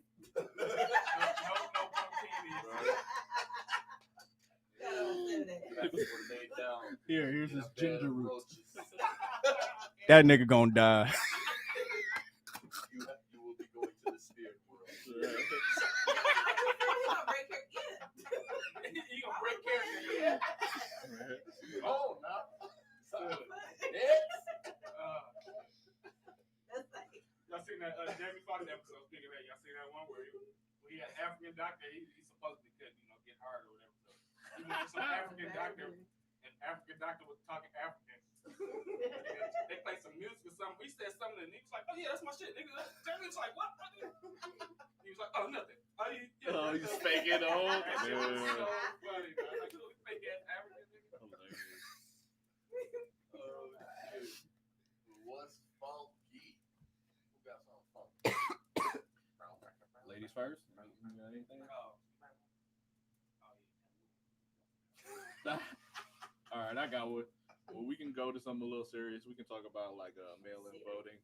S1: No
S2: Here's his ginger root.
S5: That nigga gonna die.
S3: You will be going to the spirit world.
S1: He gonna break character.
S3: Oh, no.
S1: Y'all seen that Jamie Foxx episode? Speaking of that, y'all seen that one where he had an African doctor. He's supposedly could, get hard or whatever. So he went to some African doctor, and African doctor was talking African. They played some music or something. We said something, and he was like, "Oh yeah, that's my shit, nigga." Jamie was like, "What?" He was like, "Oh, nothing." Oh,
S2: Oh, you fake it all.
S1: That shit was so funny, man. Like, you fake ass African nigga.
S3: Oh, shit. What's funky? Who got something funky?
S2: Ladies first. You got anything? All right, I got one. Well, we can go to something a little serious. We can talk about like mail-in voting,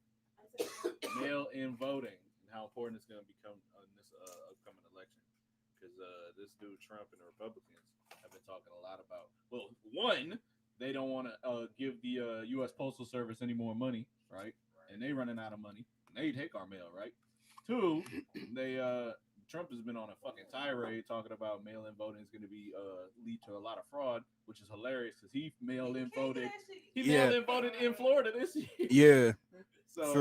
S2: mail-in voting, and how important it's going to become in this upcoming election. Because this dude Trump and the Republicans have been talking a lot about. Well, one, they don't want to give the U.S. Postal Service any more money, right? And they running out of money. And they take our mail, right? Two, they Trump has been on a fucking tirade talking about mail-in voting is going to be lead to a lot of fraud, which is hilarious because he mail-in voted. He mail-in voted in Florida this year.
S5: Yeah.
S2: So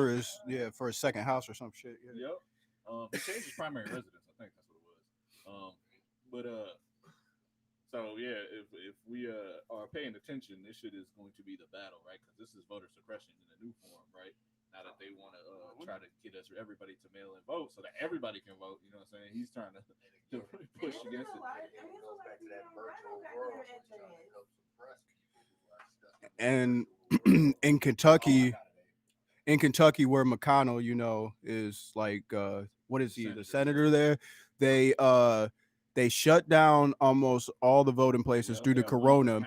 S5: For his second house or some shit. Yeah.
S2: Yep. He changed his primary residence. I think that's what it was. So So yeah, if we are paying attention, this shit is going to be the battle, right? Because this is voter suppression in a new form, right? Now that they want to try to get everybody to mail in vote so that everybody can vote, you know what I'm saying? He's trying to push against it.
S3: It goes back to that virtual world. He's trying to help suppress people who are stuck in the
S5: And
S3: virtual world.
S5: in Kentucky, where McConnell, is like what is he, the senator there? They shut down almost all the voting places due to corona,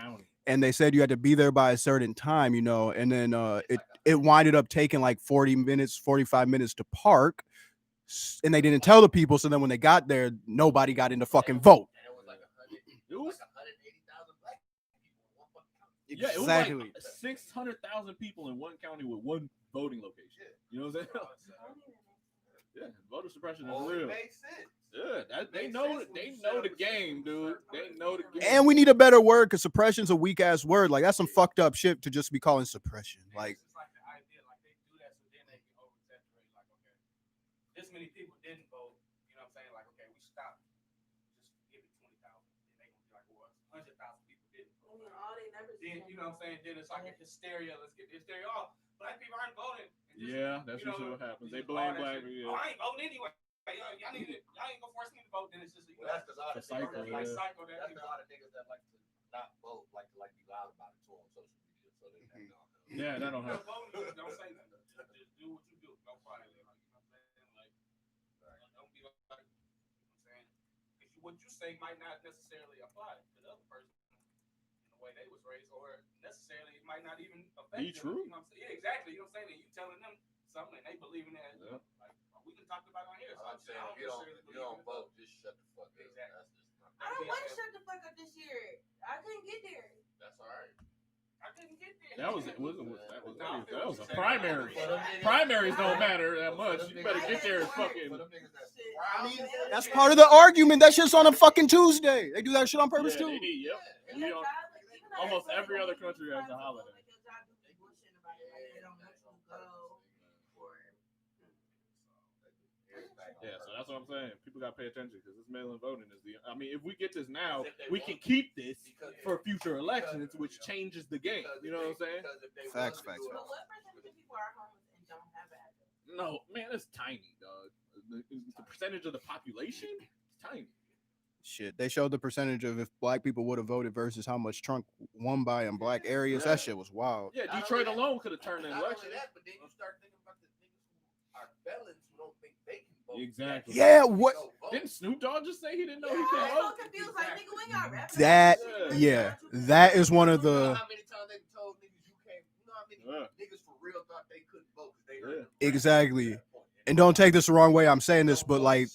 S5: and they said you had to be there by a certain time, and then it winded up taking like 40 minutes, 45 minutes to park, and they didn't tell the people, so then when they got there, nobody got in to fucking vote.
S3: And it was like 180,000 black people.
S2: Yeah, it was like 600,000 people in one county with one voting location. You know what I'm saying? Yeah, voter suppression is real.
S3: Makes sense.
S2: Yeah, they know the game, dude. They know the game.
S5: And we need a better word, because suppression's a weak ass word. Like, that's some fucked up shit to just be calling suppression. Like,
S1: it's like the idea, like they do that so then they can over-exaggerate. Like, okay, this many people didn't vote. You know what I'm saying? Like, okay, we stopped. Just give it 20,000. Then they gonna be like, well, 100,000 people didn't vote.
S7: All they never
S1: Then you know what I'm saying? Then it's like a hysteria. Let's get the hysteria off. Black people aren't voting.
S2: Yeah, that's usually what happens. They blame black people.
S1: Oh, I ain't voting anyway. Y'all ain't gonna force me to vote. Then it's just
S3: Well, that's because all the
S2: cycle,
S3: niggas,
S2: yeah.
S1: cycle that
S3: that's a lot of niggas that like to not vote, like to be loud about it too on social media, so they have no.
S2: Yeah, that don't help.
S1: Don't say nothing. Just do what you do. Don't fight it. Like, you know what I'm saying? Like, don't be like, you know what I'm saying? Because what you say might not necessarily apply to the other person in the way they was raised, or necessarily it might not even affect
S2: Be
S1: them.
S2: true.
S1: You know what I'm saying? Yeah, exactly. You know what I'm saying? And you telling them something and they believe in that.
S2: Yeah.
S1: Like, we can talk about it on here. So
S3: I'm saying if you don't vote, just shut the fuck up.
S1: Exactly.
S3: That's just not.
S7: I don't want to shut the fuck up this year. I couldn't get there.
S3: That's all right.
S1: I couldn't get there.
S2: That was a primary. Primaries don't matter that much. You better get there and fucking.
S5: that's part of the argument. That shit's on a fucking Tuesday. They do that shit on purpose too.
S2: Yep. Almost every other country has a holiday. Yeah, so that's what I'm saying. People gotta pay attention because this mail-in voting is the. I mean, if we get this now, we can keep this for future elections, which changes the game. You know what I'm saying?
S5: Facts.
S7: But what percentage of people are homeless and don't have an address?
S2: No, man, it's tiny, dog. The percentage of the population is tiny.
S5: Shit, they showed the percentage of if black people would have voted versus how much Trump won by in black areas. That shit was wild.
S2: Yeah, Detroit alone could have turned an election.
S3: But then you start thinking about the niggas who are felons who don't think they can vote.
S2: Exactly.
S5: Yeah, what?
S2: Didn't Snoop Dogg just say he didn't know he
S7: I'm
S2: could
S7: so
S2: vote?
S7: confused. Like, nigga, we got rappers.
S5: That is one of
S3: You know
S5: the
S3: how many times they told niggas you can't? You know how many niggas for real thought they couldn't vote because they heard them
S5: exactly.
S3: at that point.
S5: And don't take this the wrong way. I'm saying this, but like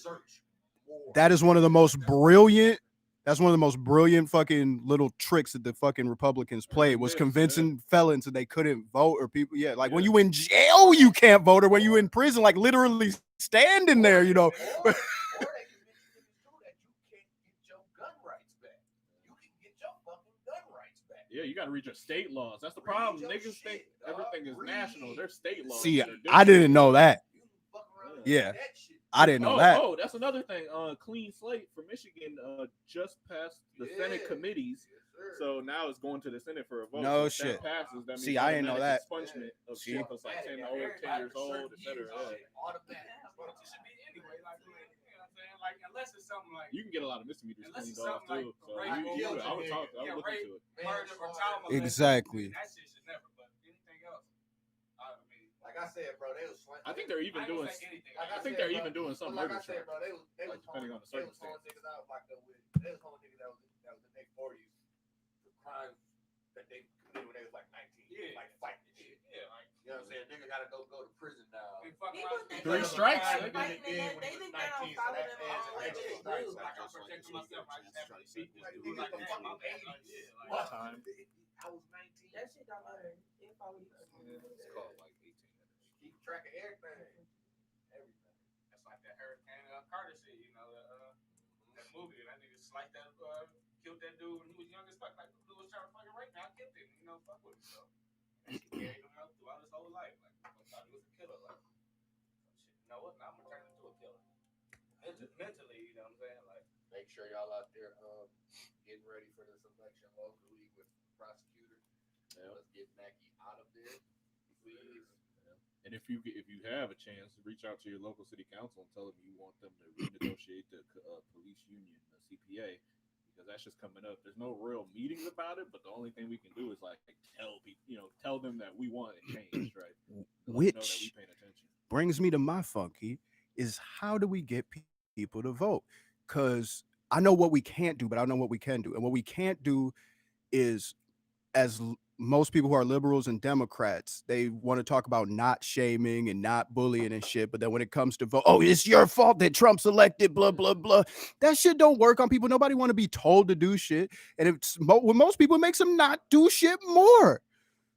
S5: that is one of the most brilliant. That's one of the most brilliant fucking little tricks that the fucking Republicans played was convincing felons that they couldn't vote or people. Yeah, like when you in jail, you can't vote, or when you in prison, like literally standing there, you know.
S3: Or they convince niggas too that you can't get your gun rights back. You can get your fucking gun rights back.
S2: Yeah, you got to read your state laws. That's the problem. Niggas think everything is national. They're state laws.
S5: See, I didn't know that.
S3: You can fuck around
S5: Yeah.
S3: with that shit.
S5: I didn't know that.
S2: Oh, that's another thing. Clean slate for Michigan just passed the Senate committees.
S3: Yes,
S2: So now it's going to the Senate for a vote.
S5: No
S2: So if
S5: shit.
S2: that passes, that means
S5: See, I didn't know that.
S2: Expungement of
S5: See.
S2: shit that's like 10 years old, et cetera. Yeah.
S3: Automatic.
S1: It should be anyway. Like, you know what I'm saying? Like, unless it's something like
S2: You can get a lot of misdemeanors
S1: Unless
S2: cleaned
S1: it's
S2: off
S1: something
S2: too.
S1: like
S2: So
S1: rape,
S2: I would
S1: yeah,
S2: look
S1: rape,
S2: into it.
S1: murder or child molestation,
S5: Exactly.
S1: that shit should never. But anything else, I mean,
S3: Like I said, bro, they was.
S2: I think they're even
S1: I ain't
S2: doing.
S1: gonna say anything.
S3: Like
S2: I think they're even doing some
S3: like
S2: murder
S3: I said,
S2: charges.
S3: bro, they was
S2: Like, depending on the
S3: they was
S2: circumstance.
S3: niggas out like with they was calling niggas that was in their 40s for crimes that they committed when they was like 19,
S1: Yeah.
S3: like fighting shit.
S1: Yeah, like,
S3: You know what I'm saying? Nigga gotta go to prison now.
S1: we fuck
S7: People
S1: around.
S7: think
S2: Three
S7: that
S2: strikes.
S7: fighting
S3: They
S7: and
S3: did
S7: that-
S3: when
S7: they
S3: he was
S7: think that don't
S3: 19, so
S7: follow
S3: that
S7: them
S3: adds
S7: all the way
S3: extra
S7: to the
S3: strikes.
S7: blue.
S1: Like, I'm protecting myself. I just have to beat this dude
S3: Like,
S1: like that.
S3: I'm 80.
S1: Yeah,
S3: What?
S1: like,
S2: Time.
S3: I was 19.
S7: That shit don't matter. It follow you.
S2: It's called like 18 minutes.
S3: Keep track of everything. Everything.
S1: that's like that Hurricane Carter shit, you know, that movie. That nigga sliced that, killed that dude when he was young as fuck. Like, the dude was trying to fucking rape me. I killed him, you know, fuck with him. So, he carried him out throughout his whole life. Like, I thought he was a killer. Like, shit, you know what? Now I'm gonna turn into a killer. Mentally, you know what I'm saying? Like,
S3: Make sure y'all out there getting ready for this election locally with the prosecutor. Let's get Mackey out of there, please.
S2: And if you have a chance, reach out to your local city council and tell them you want them to renegotiate the police union, the CPA, because that's just coming up. There's no real meetings about it, but the only thing we can do is like tell people, tell them that we want it changed, right?
S5: Which
S2: know that we paying attention.
S5: brings me to my funky is how do we get people to vote? Because I know what we can't do, but I know what we can do. And what we can't do is, as most people who are liberals and Democrats, they want to talk about not shaming and not bullying and shit. But then when it comes to vote, oh, it's your fault that Trump's elected, blah, blah, blah. That shit don't work on people. Nobody want to be told to do shit. And with most people, it makes them not do shit more.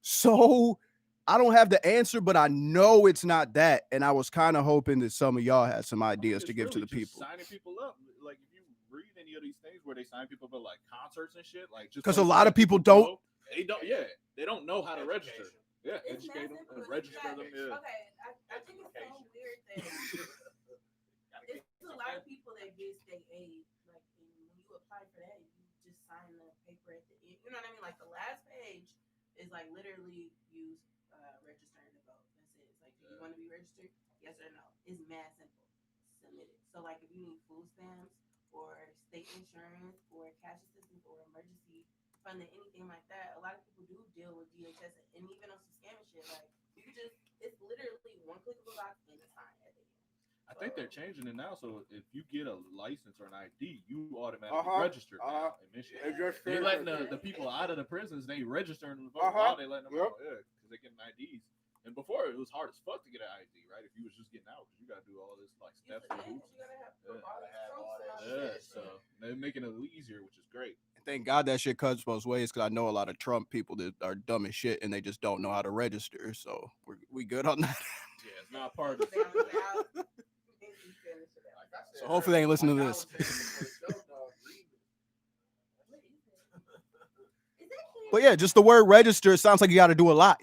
S5: So I don't have the answer, but I know it's not that. And I was kind of hoping that some of y'all had some ideas to give to the people.
S2: Signing people up. Like if you read any of these things where they sign people up at like concerts and shit, like just
S5: because a lot of people don't.
S2: They don't. Yeah, they don't know how to register. Yeah,
S7: It's
S2: educate them,
S7: massive, but
S2: register
S7: you
S2: them.
S7: got-
S2: Yeah.
S7: Okay, I think it's so weird that it's a lot of people that get state aid. Like when you apply for that, you just sign the paper at the end. You know what I mean? Like the last page is like literally you registering to vote. That's it. It's like, do you want to be registered? Yes or no? It's mad simple. Submit it. So like if you need food stamps or state insurance or cash assistance or emergency funding, anything like that, a lot of people do deal with DHS and even on some scammy shit. Like you can just, it's literally one click of a box and a sign at the end.
S2: I think they're changing it now. So if you get a license or an ID, you automatically register now in Michigan. They're letting the people out of the prisons. They registering to vote while they letting them out. Yeah, because they getting IDs. And before it was hard as fuck to get an ID, right? If you was just getting out, because you got to do all this like steps and hoops. So they're making it easier, which is great.
S5: Thank God that shit cuts both ways, because I know a lot of Trump people that are dumb as shit and they just don't know how to register. So we good on that.
S2: Yeah, it's not part of it.
S5: So hopefully they ain't listening to this. But yeah, just the word register, it sounds like you got to do a lot,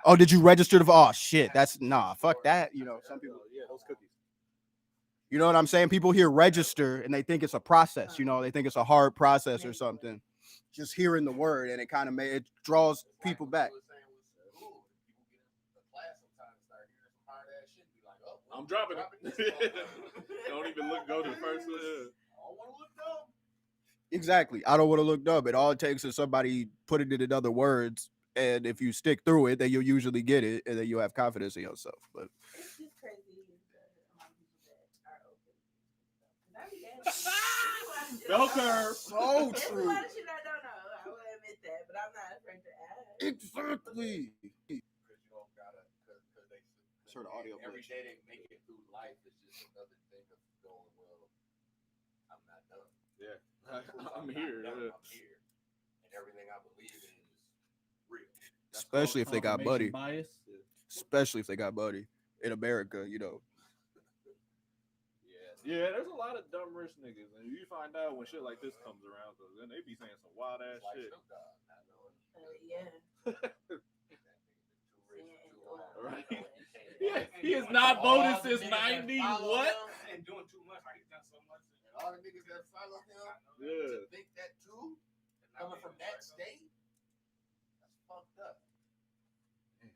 S5: Oh, did you register to? Oh shit, that's fuck that. Some people.
S2: Yeah, those cookies.
S5: You know what I'm saying? People hear register and they think it's a process. They think it's a hard process or something. Just hearing the word and it draws people back.
S2: I'm dropping it. Don't even go to the first one.
S3: I don't want to look dumb.
S5: Exactly. I don't want to look dumb. All it takes is somebody putting it in other words. And if you stick through it, then you'll usually get it, and then you'll have confidence in yourself. But
S7: it's just crazy that
S2: Bell curve.
S5: So
S7: There's a
S5: true.
S7: lot of shit I don't know. I will admit that, but I'm not afraid to ask.
S5: Exactly.
S3: Because you don't gotta, because they
S5: Sort of audio
S3: every
S5: glitch.
S3: day they make it through life. It's just another thing of going, well, I'm not done.
S2: Yeah,
S3: not
S2: I'm here.
S3: done, I'm here, and everything I believe in is real.
S5: Especially if they got buddy.
S2: Bias.
S5: Especially if they got buddy in America,
S2: Yeah, there's a lot of dumb rich niggas, and you find out when shit like this comes around, because then they be saying some wild ass
S3: Like
S2: shit.
S3: Snoop Dogg, not knowing
S7: Yeah.
S3: that nigga too rich for too long.
S2: Right. Yeah, he has not voted since '90. What?
S1: And doing too much. Like he's done so much.
S3: And all the niggas that follow him
S2: Yeah.
S3: to think that too, coming from that state, that's fucked up. I'm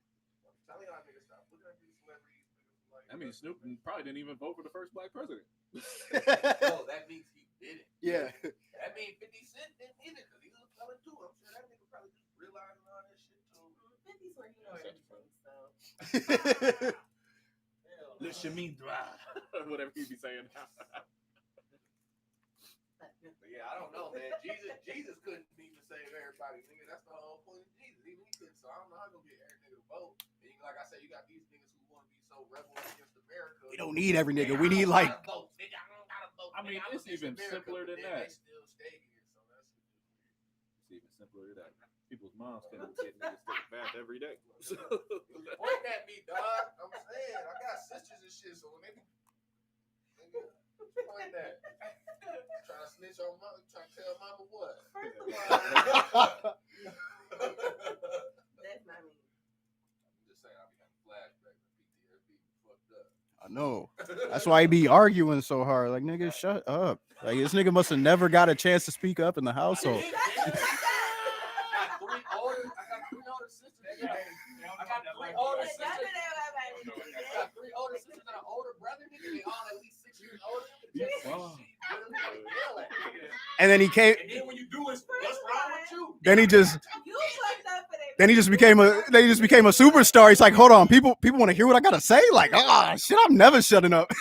S3: telling y'all niggas, stop looking at these celebrities. Like,
S2: I mean, Snoop probably didn't even vote for the first black president.
S3: no, that means he didn't.
S5: Yeah.
S3: That means 50 Cent didn't either, because he was a fella too. I'm sure that nigga probably just realizing all that shit too.
S7: 50's where you know everything, so.
S2: Listen me dry. Whatever he be saying.
S3: But yeah, I don't know, man. Jesus couldn't even save everybody, nigga. That's the whole point of Jesus. Even he couldn't. So I don't know how to get every nigga to vote. And you, like I said, you got these niggas who want to be so rebel against America.
S5: We don't need every nigga. We
S3: I
S5: need
S3: don't
S5: like
S3: gotta vote, nigga. I don't gotta vote.
S2: I mean,
S3: nigga. I'm
S2: it's
S3: against
S2: even
S3: America,
S2: simpler
S3: but
S2: than
S3: then
S2: that.
S3: They still stay here, so that's
S2: It's even simpler than that. People's moms can't get niggas to take a bath every day.
S3: point at me, dog. I'm saying I got sisters and shit, so when they be nigga, point that. Trying to snitch on mama, trying to tell mama what?
S7: First of all, that's not me.
S3: I'm just saying I be having flashbacks to PTSD, fucked up.
S5: I know. That's why he be arguing so hard. Like, nigga, shut up. Like this nigga must have never got a chance to speak up in the household.
S3: I got three older sisters. I got three older sisters. I got three older sisters and an older brother. Nigga, they all at least 6 years older.
S2: Wow.
S5: And then he came.
S3: And then when you do it, what's wrong with you?
S5: Then he just.
S7: You fucked up for that.
S5: Then he just became a. Then he just became a superstar. He's like, hold on, people want to hear what I gotta say. Like, shit, I'm never shutting up.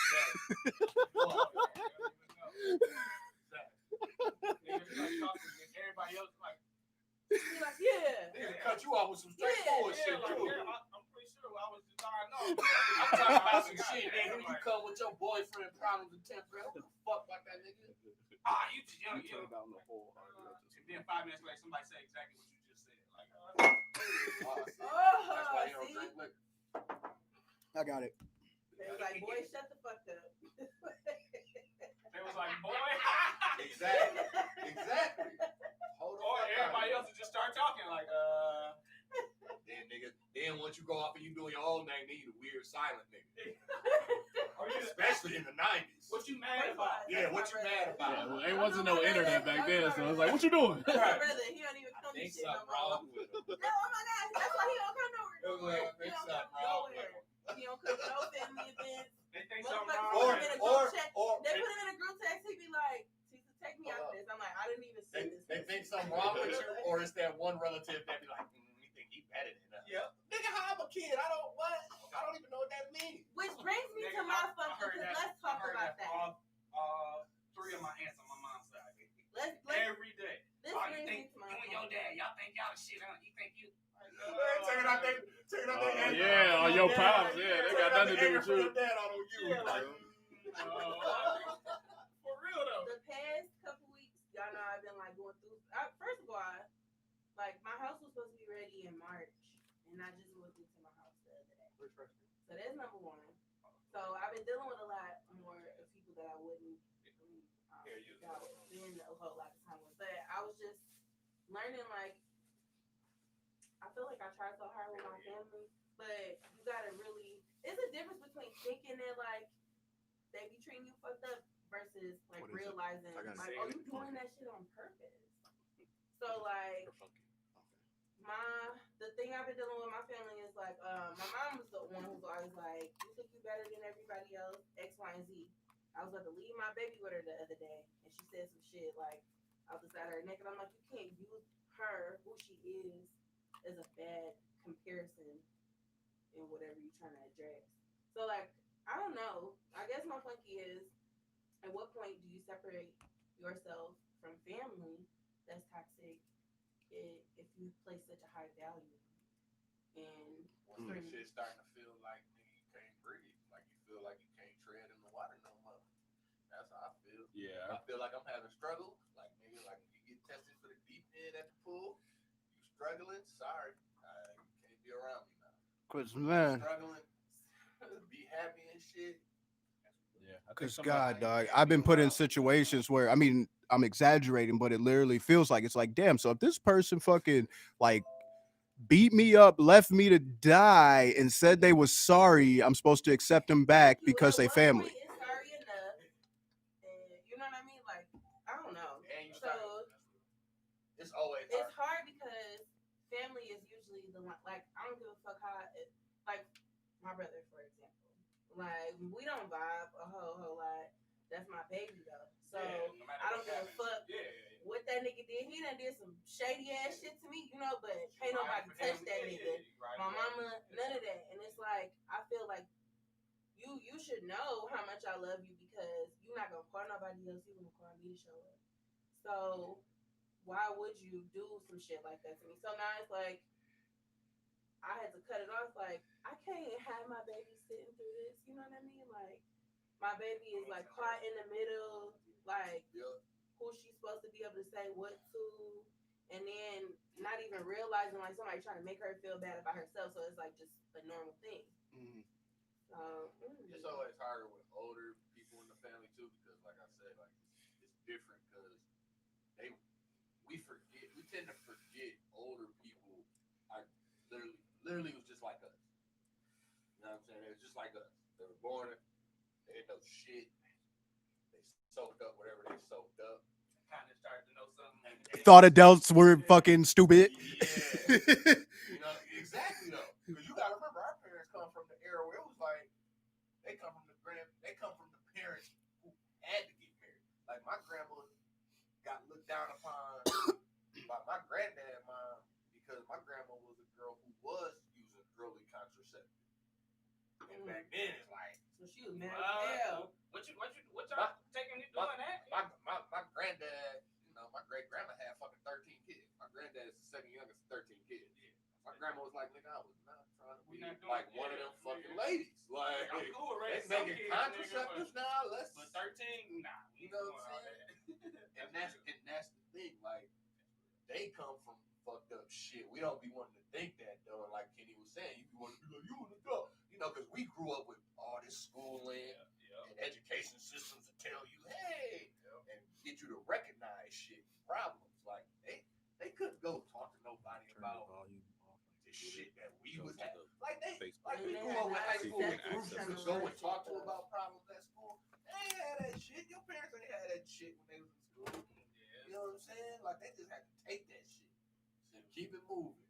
S1: Everybody else like,
S7: Like, yeah.
S3: Nigga cut you off with some straightforward shit
S1: like,
S3: too.
S1: I'm pretty sure I was just I know.
S3: I'm talking about some shit. Then when you come with your boyfriend problems and temper, what the fuck about that nigga?
S1: You just young. And then 5 minutes later, somebody say exactly what you just said. Like,
S3: That's why you don't
S7: See?
S3: drink liquor.
S5: I got it.
S7: They was like, boy, shut the fuck up.
S1: they was like, boy.
S3: Exactly. Hold
S1: Or
S3: on.
S1: everybody else would just start talking like,
S3: Then nigga, then once you go off and you doing your own thing, then you the weird silent nigga. Especially in the 90s.
S1: What you mad about?
S3: Yeah, what you mad about?
S2: Yeah, well, there wasn't no internet back then, so I was like, "What you doing?"
S7: My brother, he don't even
S3: I
S7: come to
S3: think
S7: shit no
S3: something
S7: more.
S3: wrong with him.
S7: No, oh my God, that's why he don't come nowhere.
S3: It was like, I think something wrong with him.
S7: He don't come to no family events.
S1: They think something
S7: Motherfuckers
S1: wrong.
S7: put him in a group chat.
S3: Or
S7: They put him in a group text. He be like, "Tisa, take me out of this." I'm like, I didn't even see this.
S3: they think something wrong with you, or it's that one relative that be like, we think he better than us.
S1: Yep.
S3: Nigga, how I'm a kid? I don't even know what that means.
S7: Which brings me to my fucking. Let's talk about that.
S1: All 3 of my aunts on my mom's side.
S7: Let's
S1: Every day.
S7: this
S1: Oh,
S7: brings me to my
S1: you and your dad, y'all think y'all the shit, huh? You think you.
S3: Check it out,
S2: Oh, yeah, on your pops, yeah, they got nothing to do with you.
S3: Dad on you.
S1: Yeah, like, for real though.
S7: The past couple weeks, y'all know I've been like going through. First of all, like my house was supposed to be ready in March, and I just moved into my house the other day. So that's number one. So I've been dealing with a lot more of people that I wouldn't spend a whole lot of time with. But I was just learning, like, I feel like I try so hard with my family, but you gotta really. It's a difference between thinking that like they be treating you fucked up versus like
S4: What is it?
S7: realizing
S4: I gotta
S7: like,
S4: see
S7: oh,
S4: it.
S7: you doing that shit on purpose. So like the thing I've been dealing with my family is like my mom was the one who's always like, you think you better than everybody else, X, Y, and Z. I was about to leave my baby with her the other day, and she said some shit like out the side of her neck, and I'm like, you can't use her, who she is, as a bad comparison in whatever you're trying to address. So like, I don't know. I guess my funky is, at what point do you separate yourself from family that's toxic if you place such a high value? And
S3: Once that shit starting to feel like nigga, you can't breathe, like you feel like you can't tread in the water no more. That's how I feel.
S2: Yeah.
S3: I feel like I'm having struggle. Like nigga, like you get tested for the deep end at the pool, you struggling. Sorry, you can't be around me now.
S5: Cause man,
S3: Struggling to be happy and shit.
S2: Yeah.
S5: cause God, dog, I've been put in situations where I mean I'm exaggerating, but it literally feels like it's like, damn. So if this person fucking like beat me up, left me to die, and said they was sorry, I'm supposed to accept them back because they family.
S7: It's sorry enough, and you know what I mean? Like, I don't know.
S3: And you
S7: So
S3: it's always
S7: it's hard because family is usually the one. Like, I don't give a fuck how. Like my brother, for example. Like we don't vibe a whole lot. That's my baby though. So I don't give a fuck what that nigga did. He done did some shady ass shit to me, you know, but can't nobody touch that nigga. My mama, none of that. And it's like, I feel like you should know how much I love you because you're not gonna call nobody else, you're gonna call me to show up. So why would you do some shit like that to me? So now it's like I had to cut it off. Like, I can't have my baby sitting through this, you know what I mean? Like, my baby is like caught in the middle, like who she's supposed to be able to say what to, and then not even realizing like somebody trying to make her feel bad about herself. So it's like just a normal thing.
S4: Mm-hmm.
S3: It's always harder with older people in the family too, because like I said, like it's different because we tend to forget older people are literally was just like us. You know what I'm saying? They was just like us. They were born, they didn't know shit. They soaked up whatever they soaked up.
S1: Kind of started to know something.
S5: Thought adults were fucking stupid.
S3: Yeah. You know, exactly though. Because you gotta remember, our parents come from the era where it was like they come from the parents who had to get married. Like my grandma got looked down upon by my granddad and mom because my grandma was a girl who was using early contraception. And back then it's like,
S7: so she was mad as hell.
S1: What y'all taking you doing that?
S3: My granddad, you know, my great grandma had fucking 13 kids. My granddad is the second youngest of 13 kids. Yeah. My grandma was like, nigga, I was not trying to be like one of them fucking ladies. Like,
S1: I'm cool, right?
S3: they making contraceptives now. Let's.
S1: But 13, nah.
S3: You know what I'm saying? and that's the thing. Like, they come from fucked up shit. We don't be wanting to think that though. Like Kenny was saying, you be wanting to be like, you an adult. You know, because we grew up with all this schooling and education systems to tell you, hey, and get you to recognize shit, problems. Like they couldn't go talk to nobody about the shit that we was having. Like we grew up with high school groups to go and talk to about problems at school. They ain't had that shit. Your parents ain't had that shit when they was in school. You know what I'm saying? Like they just had to take that shit and keep it moving.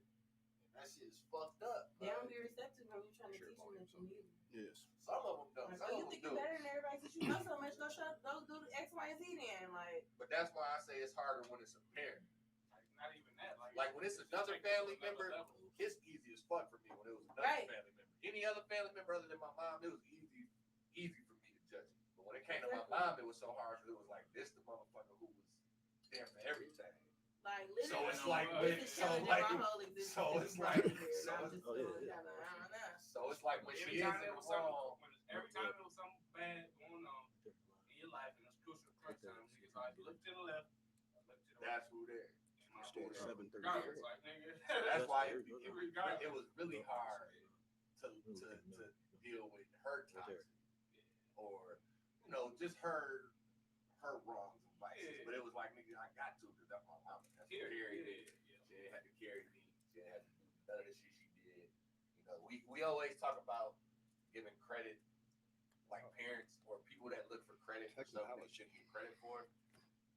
S3: And that shit is fucked up.
S7: They don't be receptive when you're trying to teach them that you need.
S5: Yes.
S3: Some of them don't.
S7: Like, you think you're better than everybody since you know so much. Go do the X, Y, and Z then. Like,
S3: but that's why I say it's harder when it's a parent.
S1: Like, not even that.
S3: Like when it's another family member, it's easy as fuck for me when it was another family member. Any other family member other than my mom, it was easy for me to judge it. But when it came to my mom, it was so hard because it was like this the motherfucker who was there for everything.
S7: Like literally,
S3: so it's like when she is in the wrong.
S1: Every time there was something bad going on in your life and it's crucial crunch time, niggas like look to the left, look to the right.
S3: That's who there.
S1: That's
S3: why it was really hard to deal with her toxicity or just her wrongs and vices. But it was like, nigga, I got to because that's my mama. That's who carried me. She had to carry me. She had to do none of the shit she did. You know, we always talk about giving credit, like parents or people that look for credit for something they shouldn't get credit for.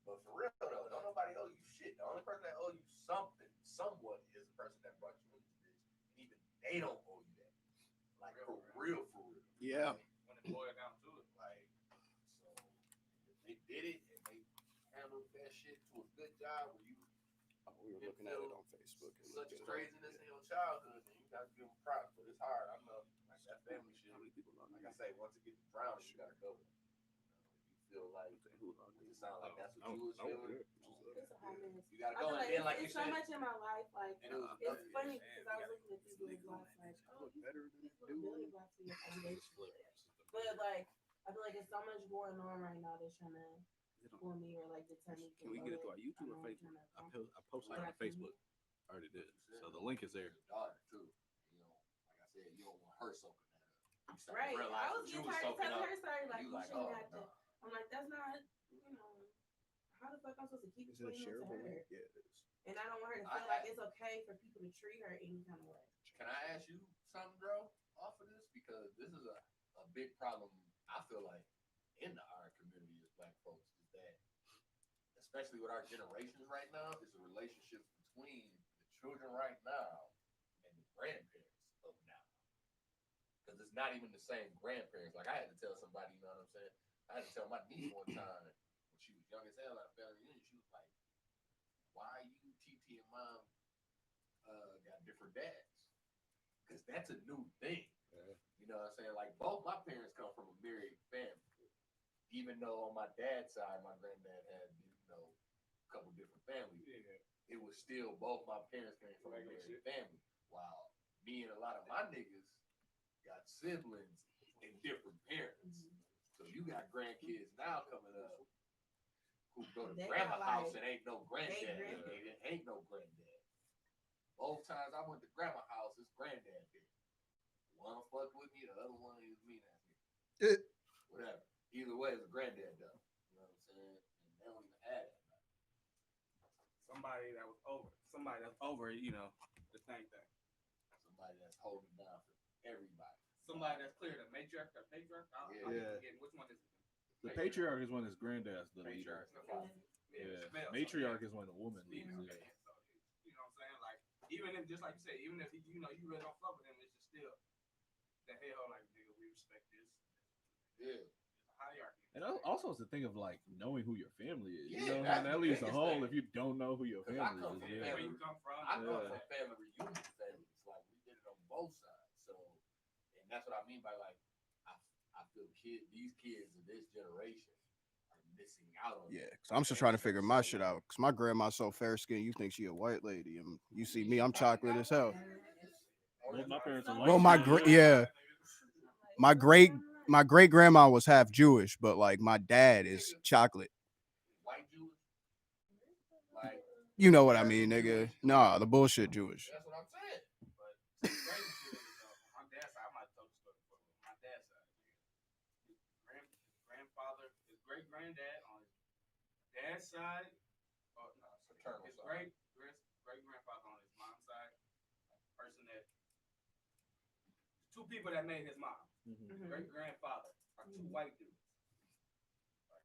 S3: But for real though, don't nobody owe you shit. The only person that owe you something, somewhat, is the person that brought you into this. And even they don't owe you that. Like for real.
S5: Yeah.
S1: When it boils down to it,
S3: like, so if they did it and they handled that shit to a good job, where you
S5: we were looking at it on Facebook.
S3: Such craziness in your childhood, and you gotta give them props. But it's hard. I know, like that family shit. Like I say, once it gets drowning, you gotta go. If you feel like it sounds like that's what you was feeling. You gotta go, and then like you said,
S7: so much in my life. Like it's funny because I was looking at these little blocks, like, oh, you building blocks for your foundation. But like, I feel like there's so much going on right now that's trying to for me or like deter me.
S2: Can we get it through our YouTube or Facebook? I posted it on Facebook. I already did. So the link is there.
S3: Daughter too. You know, like I said, you don't want her soaking that up.
S7: Right. I was getting tired of telling her story. Like, you
S3: like,
S7: shouldn't have to. I'm like, that's not. How the fuck I'm supposed to keep explaining it to her?
S5: Yeah, it is.
S7: And I don't want her to feel like it's okay for people to treat her any kind of way.
S3: Can I ask you something, bro, off of this? Because this is a big problem, I feel like, in our community as Black folks, is that, especially with our generations right now, is the relationships between the children right now and the grandparents of now. Because it's not even the same grandparents. Like, I had to tell somebody, you know what I'm saying? I had to tell my niece one time, when she was young as hell at a family reunion, she was like, why you, TT, and mom got different dads? Because that's a new thing. You know what I'm saying? Like, both my parents come from a married family. Even though on my dad's side, my granddad had, a couple different families. Yeah. It was still both my parents came from a married family. While me and a lot of my niggas got siblings and different parents. Mm-hmm. So you got grandkids now coming up who go to grandma's house and ain't no granddad. Ain't no granddad. Both times I went to grandma's house, it's granddad there. One fuck with me, the other one is me that nigga. Whatever. Either way, it's a granddad though. You know what I'm saying? And they don't even have that.
S1: Somebody that's over, the same thing.
S3: Somebody that's holding down for everybody.
S1: Somebody that's clear, the matriarch or patriarch. I'm forgetting which one is it.
S2: The patriarch is when his granddad's the leader.
S3: Patriarch's the father.
S2: Yeah,
S1: Male, so
S2: matriarch
S1: yeah.
S2: is when the woman leads.
S1: Leader,
S2: Yeah.
S1: man. So, you know what I'm saying? Like, even if, just like you said, even if you know you really don't fuck with him, it's just still the hell, like, nigga, we respect this.
S3: Yeah.
S1: It's a hierarchy.
S2: And also it's the thing of like knowing who your family is.
S3: Yeah,
S2: You know,
S3: that's
S2: and that
S3: the
S2: leaves a
S3: biggest
S2: hole
S3: thing.
S2: if you don't know who your
S3: 'Cause I
S2: family
S3: come
S2: is.
S3: from
S2: Yeah.
S1: Where
S3: family.
S1: you come from.
S3: I come
S2: Yeah.
S3: from family reunion families. Like we did it on both sides. So, and that's what I mean by like, I feel these kids of this generation are missing out on.
S5: Yeah,
S3: that.
S5: because I'm still trying to figure my shit out. Because my grandma's so fair skinned, you think she a white lady, and you see me, I'm chocolate as hell.
S2: Both my parents are
S5: Well,
S2: white.
S5: yeah, my great grandma was half Jewish, but like my dad is chocolate.
S3: White Jewish. Like
S5: You know what I mean, nigga? Nah, the bullshit Jewish.
S3: that's what I'm saying.
S1: But the crazy shit is, on my dad's side, I might tell the story before. On my dad's side, his grandfather, his great granddad on his dad's side, oh no,
S3: Paternal
S1: his
S3: side.
S1: great grandfather on his mom's side, person that two people that made his mom.
S2: Mhm.
S1: Great grandfather are two white dudes. Like,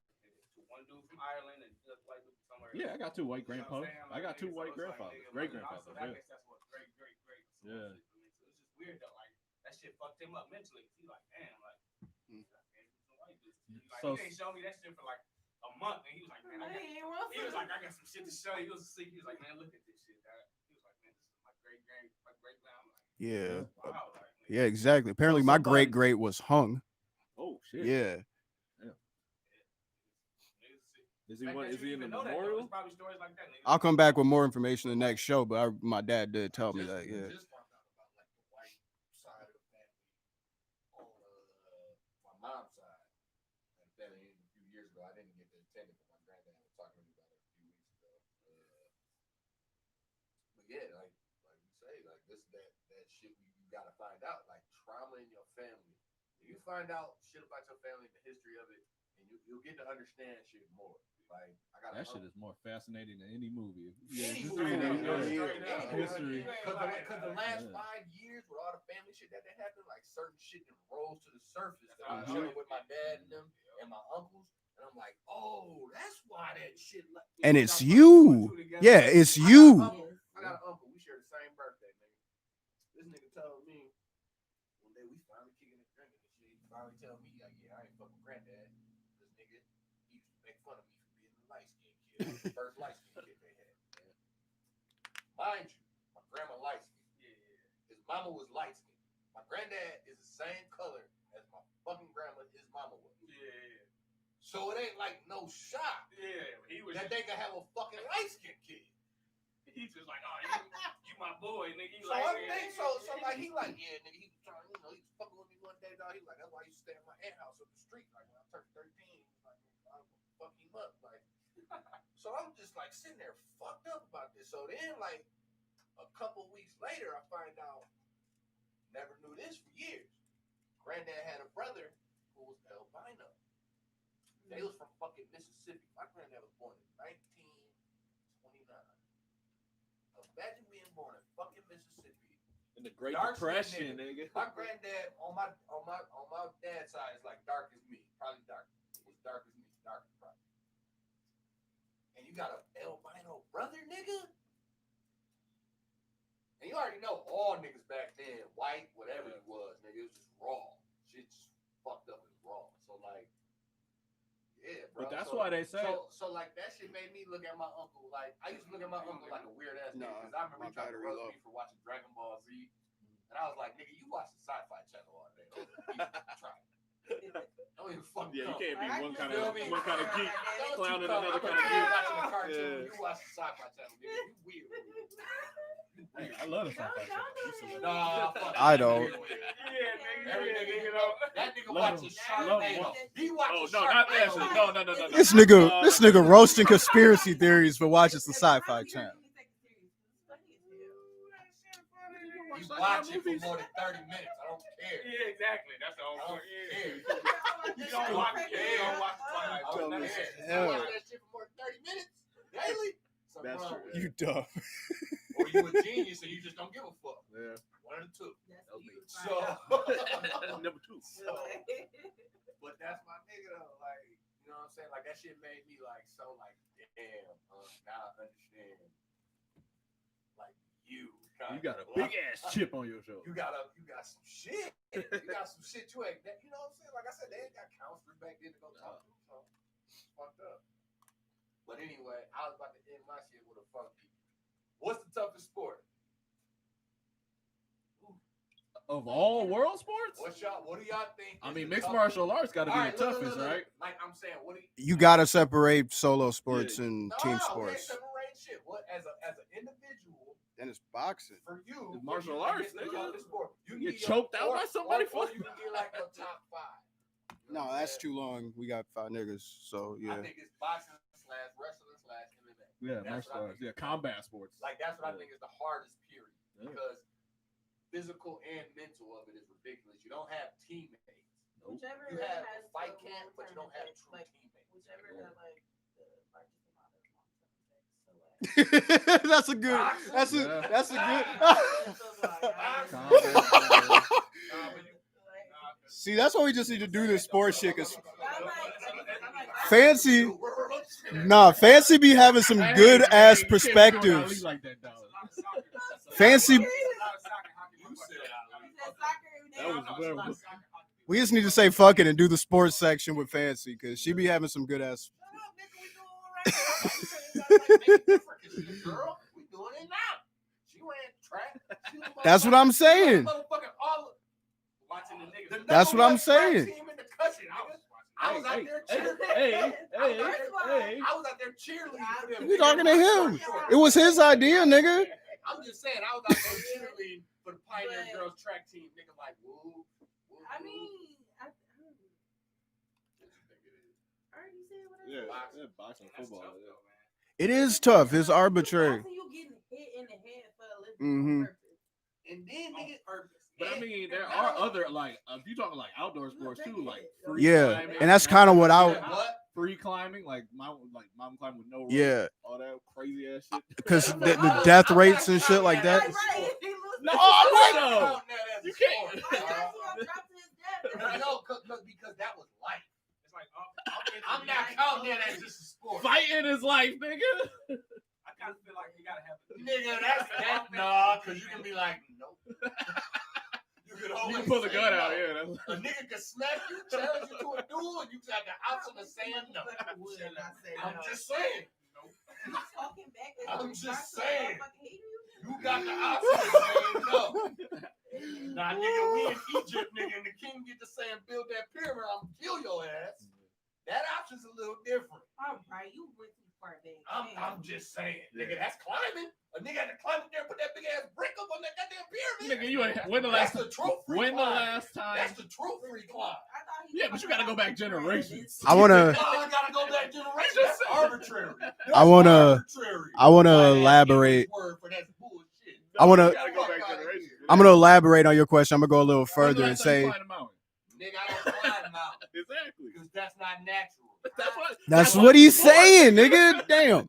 S1: one dude from Ireland and the white dude from somewhere.
S2: Yeah, I got two white
S1: You know
S2: grandpas.
S1: what I'm saying?
S2: I got
S1: Like,
S2: two
S1: nigga,
S2: white
S1: so it's like,
S2: grandfathers,
S1: nigga,
S2: great
S1: like,
S2: grandfathers.
S1: so I
S2: Yeah.
S1: guess that's what great. So
S2: Yeah.
S1: it's just weird though. Like that shit fucked him up mentally. He like, damn, like,
S5: Mm.
S1: some white dudes. Like,
S2: So-
S1: he didn't show me that shit for like a month, and he was like, man, he was like, I got some shit to show you. He was asleep. He was like, man, look at this shit. He was like, man, this is my great grand. I'm like,
S5: Yeah,
S1: wow, like,
S5: yeah, exactly. Apparently, my great was hung.
S2: Oh shit.
S5: Yeah,
S2: Is he in the memorial?
S5: I'll come back with more information in the next show. But my dad did tell me that. Yeah.
S3: Just found out about like the white side of the family on my mom's side. And then a few years ago, I didn't get to attend it, but my granddad was talking to me about it a few weeks ago. But yeah, like you say, like that shit you gotta find out. Like trauma in your family. You find out shit about your family, the history of it, and you'll get to understand shit more. Like I got
S2: That shit is more fascinating than any movie. Yeah,
S3: Any
S2: just
S3: movie.
S2: reading
S3: Yeah.
S2: history.
S3: Because the last
S2: Yeah.
S3: 5 years with all the family shit that happened, like certain shit that rose to the surface that I was
S1: Mhm.
S3: sharing with my dad and them and my uncles, and I'm like, oh, that's why that shit.
S5: And it's you. Yeah, it's you.
S3: I got an uncle. We share the same birthday, nigga. This nigga told me one day we finally kicking and drinking and shit. He finally tell me like, yeah, I ain't fucking granddad. This nigga, he used to make fun of me for being the light skinned kid. I was the first light skinned kid they had. Man. Mind you, my grandma light skinned. His mama was light skinned. My granddad is the same color as my fucking grandma, his mama was.
S1: Yeah.
S3: So it ain't like no shock
S1: Yeah. He was
S3: that they can have a fucking light skinned kid.
S1: He's just like, oh, you my boy, nigga. He
S3: So
S1: like,
S3: I think so like he like, yeah, nigga, he was trying, he was fucking with me one day, dog. He was like, that's why I used to stay at my aunt's house up the street. Like when I turned 13, he was like, I'm gonna fuck him up. Like so I'm just like sitting there fucked up about this. So then like a couple weeks later I find out, never knew this for years. Granddad had a brother who was albino. They was from fucking Mississippi. My granddad was born in 1929. Imagine being born in fucking Mississippi.
S2: In the Great
S3: Dark skinned
S2: Depression, nigga.
S3: My granddad on my dad's side is like dark as me, probably dark. It's dark as me, dark probably. And you got an albino brother, nigga. And you already know all niggas back then, white, whatever he was, nigga, it was just raw. Shit just fucked up and raw. So like, yeah, bro.
S2: But that's
S3: so,
S2: why they say.
S3: So like that shit made me look at my uncle like I used to look at my uncle like a weird ass nigga because I remember he tried to roast me for watching Dragon Ball Z, and I was like, nigga, you watch the Sci-Fi Channel all day. Try it. Don't even fucking
S2: Yeah, you
S3: come.
S2: can't be one kind
S3: Feel
S2: of
S3: me?
S2: geek
S3: Don't
S2: clowning
S3: you come.
S2: another
S3: I'm
S2: kind of geek.
S3: watching a cartoon.
S2: Yeah.
S3: You watch the Sci-Fi Channel, nigga. You weird.
S2: Hey, I love the Sci-Fi Channel.
S3: Nah, fuck
S5: I
S3: that.
S5: don't.
S3: Every nigga, you know, that nigga watches
S2: Love
S3: Sharknado.
S2: him.
S3: He watches
S2: Oh no, not that shit. No.
S5: This nigga roasting conspiracy theories for watching the Sci-Fi Channel.
S3: You watch it for more than 30 minutes. I don't care.
S1: Yeah, exactly. That's the
S3: I
S1: whole
S3: don't
S1: point.
S3: care.
S1: You don't watch it. You don't watch Twilight.
S3: I don't care.
S5: Yeah.
S3: You watch that shit for more than 30 minutes daily. Something
S2: That's
S3: wrong
S2: true.
S3: with
S5: You
S3: it.
S5: dumb.
S3: Or you a genius and you just don't give a fuck.
S2: Yeah.
S3: One of the two.
S2: So number two.
S3: So, but that's my nigga though. Like know what I'm saying? Like that shit made me like so like damn. Now I understand. Like you
S2: got a big ass chip on your shoulder.
S3: You got some shit. You got some shit you ain't. You know what I'm saying? Like I said, they ain't got counselors back then to go talk to. So it's fucked up. But anyway, I was about to end my shit with a funky. What's the toughest sport?
S2: Of all world sports?
S3: What do y'all think?
S2: I mean, mixed martial arts got to be the toughest, right?
S3: Like I'm saying, what do
S5: You gotta separate solo sports and team
S3: we ain't
S5: sports.
S3: separate shit. What as an individual?
S5: Then it's boxing.
S3: For you,
S2: It's martial arts,
S3: nigga.
S2: nigga.
S3: Sport. You
S2: get
S3: need
S2: choked out by somebody
S3: or
S2: for
S3: you can get like your top 5. You know
S5: No,
S3: what I'm
S5: that's
S3: saying?
S5: too long. We got 5 niggas, so
S3: I
S5: yeah.
S3: think it's boxing / wrestling / MMA.
S2: Yeah,
S3: That's
S2: martial
S3: what I
S2: arts.
S3: think.
S2: Yeah, combat sports.
S3: Like that's what I think is the hardest period
S2: Yeah.
S3: because physical and mental of it is ridiculous. You don't have teammates.
S7: Whichever
S3: You have
S7: has
S3: a fight
S7: the
S3: camp, but you don't have true
S7: like,
S3: teammates.
S7: whichever has like the largest amount of long-term effects. So like,
S5: That's a good.
S3: Boxing?
S5: That's a.
S2: Yeah.
S5: That's a good.
S2: Combat sports.
S5: See, that's why we just need to do this sports shit. Cause
S7: I'm like,
S5: Fancy, Fancy be having some good ass perspectives.
S2: Like that, dog.
S5: Fancy,
S2: That was very-
S5: we just need to say fuck it and do the sports section with Fancy, cause she be having some good ass.
S3: Girl, we doing it now. She ran track.
S5: That's what I'm saying. That's what I'm saying.
S3: I was out there cheerleading.
S2: Hey.
S3: I was out there cheerleading for them.
S5: We talking to him. It was his idea, nigga.
S3: I'm just saying, I was out there cheerleading for the Pioneer Girls track team. Nigga, like, woo.
S7: I mean, I already said what I
S2: Yeah, boxing, football.
S5: It is tough. It's arbitrary.
S7: You getting hit in the head for a living
S5: Mhm.
S7: purpose.
S3: And then, nigga,
S2: But I mean, there are other like if you talking like outdoor sports too, like free
S5: Yeah,
S2: climbing,
S5: and that's kind of what I.
S3: what?
S2: free climbing, like mountain climbing with no rope,
S5: Yeah,
S2: all that crazy ass shit.
S5: because the death rates and shit like that.
S7: Right.
S2: No,
S3: Oh,
S2: you can't.
S3: No, because that was life. It's like, I'm not counting that as just a sport.
S2: Fighting is life, nigga.
S1: I kind of feel like you gotta have
S3: Nigga, that's nah, because you can be like, nope. You could
S2: You
S3: always
S2: can pull the
S3: say
S2: gun
S3: no.
S2: out, yeah. That's...
S3: A nigga can smack you, challenge you to a duel, and you got the option of saying no. I'm just saying. I'm just saying. You got the option of saying no. Nah, nigga, we in Egypt, nigga, and the king get to say and build that pyramid, I'm gonna kill your ass. That option's a little different.
S7: All right, you went too far, baby.
S3: I'm just saying, nigga, that's climbing. A nigga had to climb up there and put that big ass brick up on that goddamn pyramid.
S2: Nigga, you ain't. When the last?
S3: That's the trophy
S2: When the
S3: climb.
S2: last time?
S3: That's the trophy climb.
S2: Yeah, but you gotta go back generations.
S5: I wanna.
S3: Oh, I gotta go back generations. That's arbitrary.
S5: I wanna.
S3: Arbitrary.
S5: I wanna
S3: Like, that's
S5: elaborate.
S3: English word for that's bullshit.
S5: I wanna.
S2: You gotta go back generations.
S5: I'm gonna elaborate on your question. I'm gonna go a little
S2: When the
S5: further and
S2: last time you
S5: say
S2: climbed a mountain?
S3: Nigga, I don't climb mountains
S2: Exactly.
S3: because that's not natural.
S5: that's what he's saying, nigga. Damn.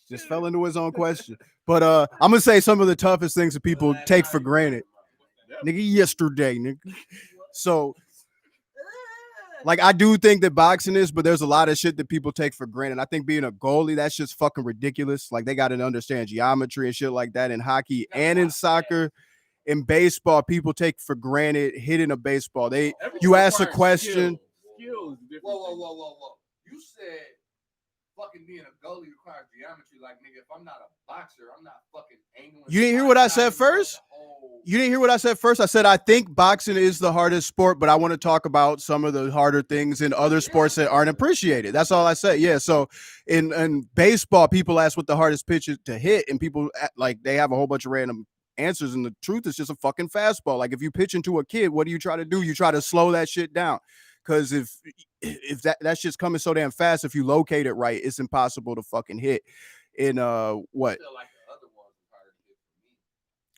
S5: Just fell into his own question. But I'm gonna say some of the toughest things that people take for granted. Nigga, yesterday, nigga. So like I do think that boxing is, but there's a lot of shit that people take for granted. I think being a goalie, that's just fucking ridiculous. Like they gotta understand geometry and shit like that in hockey and in soccer. In baseball, people take for granted hitting a baseball. You ask a question.
S2: Skills.
S3: Whoa. You said fucking being a goalie requires geometry. Like, nigga, if I'm not a boxer, I'm not fucking angling.
S5: You didn't hear what I said first? You didn't hear what I said first? I said I think boxing is the hardest sport, but I want to talk about some of the harder things in other sports that aren't appreciated. That's all I said. Yeah. So in baseball, people ask what the hardest pitch is to hit, and people like they have a whole bunch of random answers, and the truth is just a fucking fastball. Like if you pitch into a kid, what do you try to do? You try to slow that shit down. Because if that shit's coming so damn fast, if you locate it right, it's impossible to fucking hit. In what?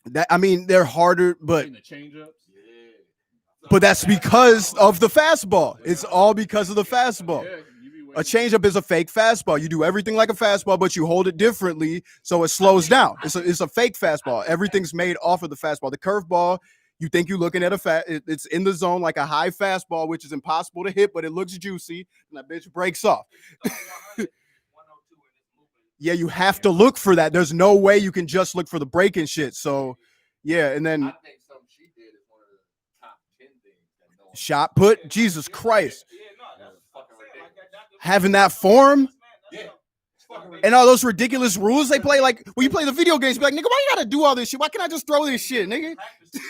S5: That I mean, they're harder, but
S2: The change-ups.
S5: but that's because of the fastball. It's all because of the fastball.
S2: Yeah, you be
S5: A
S2: waiting.
S5: changeup is a fake fastball. You do everything like a fastball, but you hold it differently, so it slows down. It's a fake fastball. Everything's made off of the fastball. The curveball, You think you're looking at it's in the zone like a high fastball, which is impossible to hit, but it looks juicy, and that bitch breaks off. Yeah, you have to look for that. There's no way you can just look for the breaking shit. So, yeah, and then
S3: I think something she did is one of the top 10 things that no one
S5: shot put. Jesus Christ,
S3: that's fucking ridiculous.
S5: having that form
S3: Yeah. It's fucking ridiculous.
S5: and all those ridiculous rules they play. Like when you play the video games, you be like, nigga, why you gotta do all this shit? Why can't I just throw this shit, nigga?
S1: The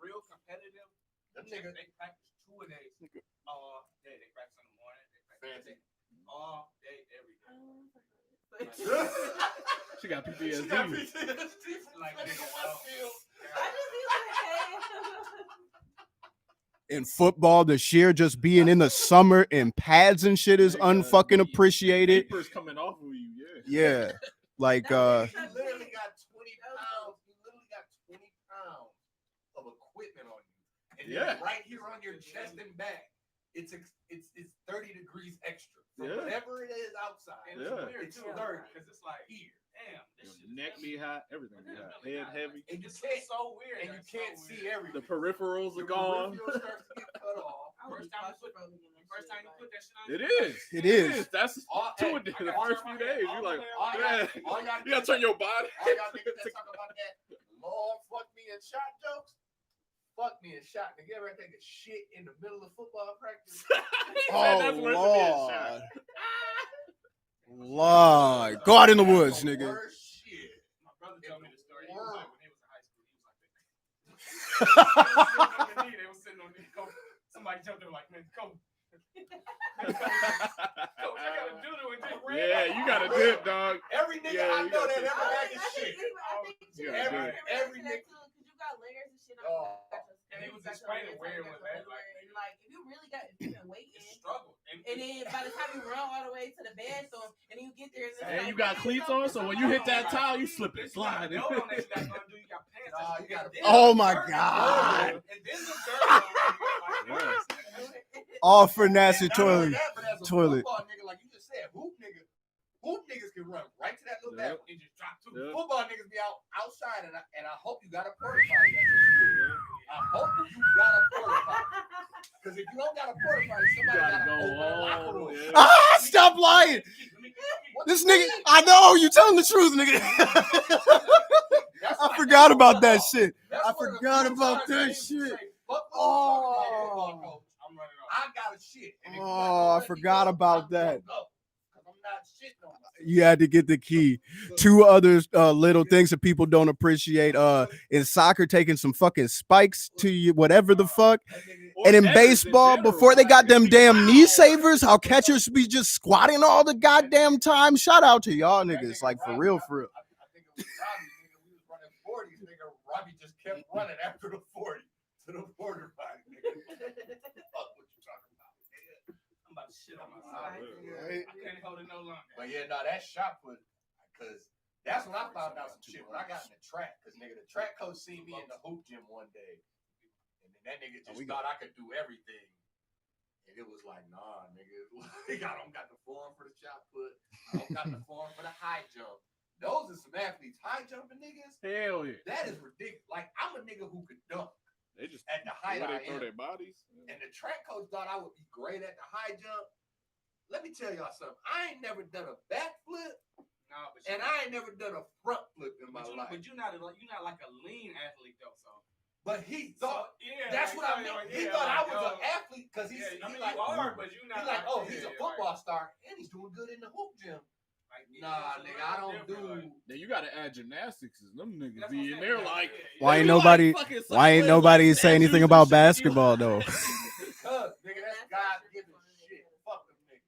S1: real competitive, them niggas, they practice 2 a day all day. They practice in the morning, they practice all day, every day.
S2: She got PTSD.
S1: Like, nigga,
S5: In football, the sheer just being in the summer in pads and shit is unfucking appreciated.
S2: Papers coming off of you,
S5: Yeah, like
S3: You literally got 20 pounds. You literally got 20 pounds of equipment on you, and then right here on your chest and back, it's 30 degrees extra from whatever it is outside.
S1: and it's weird
S3: It's
S1: too,
S3: 30
S1: because it's like, damn, this shit
S2: neck be hot, everything be hot, head heavy.
S3: and you
S1: It's
S3: can't
S1: so weird,
S3: and you
S1: it's so
S3: can't
S1: weird.
S3: see everything.
S2: The peripherals
S3: Your
S2: are gone.
S3: peripheral starts to get cut off.
S1: First time you put that shit on,
S2: It is.
S5: It is.
S2: That's
S3: All-
S2: two
S3: hey,
S2: of the
S1: I got
S2: first
S1: to
S2: few
S1: turn my
S2: days.
S1: head
S2: You
S1: all
S2: like,
S1: the way
S3: all
S2: man,
S3: all y'all
S2: you gotta turn your body.
S3: all y'all niggas that talk about that Lord fuck me and shot jokes. Fuck me and shot. Nigga, ever take a shit in the middle of football practice?
S5: oh Lord, Lord, go out in the woods,
S3: That's the
S5: nigga.
S3: worst shit.
S1: my brother told me the story. He was
S3: World.
S1: like, when he was in high school, he was like, they was sitting on the knee. Coach, somebody jumped in like, man, coach. Coach, I gotta do it.
S2: Yeah, you gotta dip, dog.
S3: Every nigga
S2: Yeah,
S3: I
S2: you
S3: know
S2: gotta
S3: that
S2: take-
S3: ever had this shit.
S7: Every
S3: nigga-
S7: because you got layers and shit on
S3: Oh.
S1: And he was explaining where it was at, like,
S7: like if you really got if you've been waiting
S1: struggle.
S7: and then by the time you run all the way to the bathroom and then you get there and,
S2: And you got cleats on, so when you hit that tile, you slip and slide.
S1: You got pants
S3: Nah, you gotta-
S5: Oh my God.
S1: And then the girl.
S5: All for nasty
S3: Not only
S5: toilet.
S3: that, but as a
S5: Toilet.
S3: football nigga, like you just said, hoop niggas can run right to that little
S2: Yep.
S3: bathroom.
S1: And just drop two.
S2: Yep.
S3: Football niggas be outside, and I hope you got a porta potty at your school. I hope you got a porta potty. Because if you don't got a porta potty, somebody
S2: Gotta
S3: gotta
S2: go
S3: open the locker
S2: all
S3: room.
S2: the way.
S5: Ah, stop lying.
S3: What
S5: This
S3: you
S5: nigga,
S3: mean?
S5: I know you telling the truth, nigga.
S3: That's
S5: I
S3: like
S5: forgot about
S3: football.
S5: that shit.
S3: That's
S5: I
S3: one of the
S5: forgot
S3: few
S5: about
S3: times
S5: that
S3: niggas
S5: shit.
S3: say, "Fuck
S5: Oh.
S3: football coach.
S1: I'm running off.
S3: I got a shit." And if you
S5: Oh,
S3: not gonna
S5: I
S3: let me
S5: forgot
S3: go,
S5: about
S3: I'm
S5: that.
S3: gonna go. 'Cause I'm not shitting on myself.
S5: You had to get the key. Two other little things that people don't appreciate. In soccer, taking some fucking spikes to you, whatever the fuck.
S3: That nigga-
S5: And in
S2: Or
S5: baseball,
S2: general,
S5: before they got them
S2: like,
S5: damn knee savers, how catchers be just squatting all the goddamn time. Shout out to y'all
S3: that
S5: niggas,
S3: nigga
S5: like for
S3: Robbie,
S5: real,
S3: I think it was Robbie, nigga. We was running 40s, nigga. Robbie just kept running after the 40 to the border body, nigga. Fuck what you talking about, nigga.
S1: I'm about to shit on myself.
S5: Right.
S1: I can't hold it no longer.
S3: But yeah, no, that shot put, because that's when I found out some shit when I got in the track. Because nigga, the track coach seen me in the hoop gym one day, and then that nigga just thought I could do everything. And it was like, nah, nigga, I don't got the form for the shot put. I don't got the form for the high jump. Those are some athletes. High jumping niggas,
S2: Hell yeah.
S3: that is ridiculous. Like, I'm a nigga who could dunk
S2: They just
S3: at the
S2: the
S3: height
S2: way
S3: I
S2: they throw
S3: am.
S2: their bodies.
S3: And the track coach thought I would be great at the high jump. Let me tell y'all something. I ain't never done a backflip,
S1: No, but
S3: and I ain't never done a front flip in my life.
S1: but you're not like a lean athlete though. So
S3: But he thought
S1: yeah,
S3: that's what I mean. He thought I was an athlete because he's
S1: Yeah, I mean,
S3: like,
S1: you are, but you're not.
S3: he's like, oh,
S1: yeah,
S3: he's a
S1: yeah,
S3: football star and he's doing good in the hoop gym.
S1: Like, yeah,
S3: Nah,
S1: it's a
S3: nigga, I
S1: little
S3: don't
S1: different, like,
S3: do.
S2: Then you gotta add gymnastics, cause them niggas
S1: that's
S2: be
S1: what I'm
S2: in there
S1: saying,
S2: like.
S1: yeah,
S5: Why
S2: they
S5: ain't
S2: be like
S5: nobody-
S2: fucking
S5: Why ain't
S2: sideways,
S5: nobody
S2: like
S5: say anything
S2: statues and
S5: about
S2: shit, you
S5: basketball
S2: like-
S5: though?
S3: Cause nigga, that's God given shit. Fuck them niggas.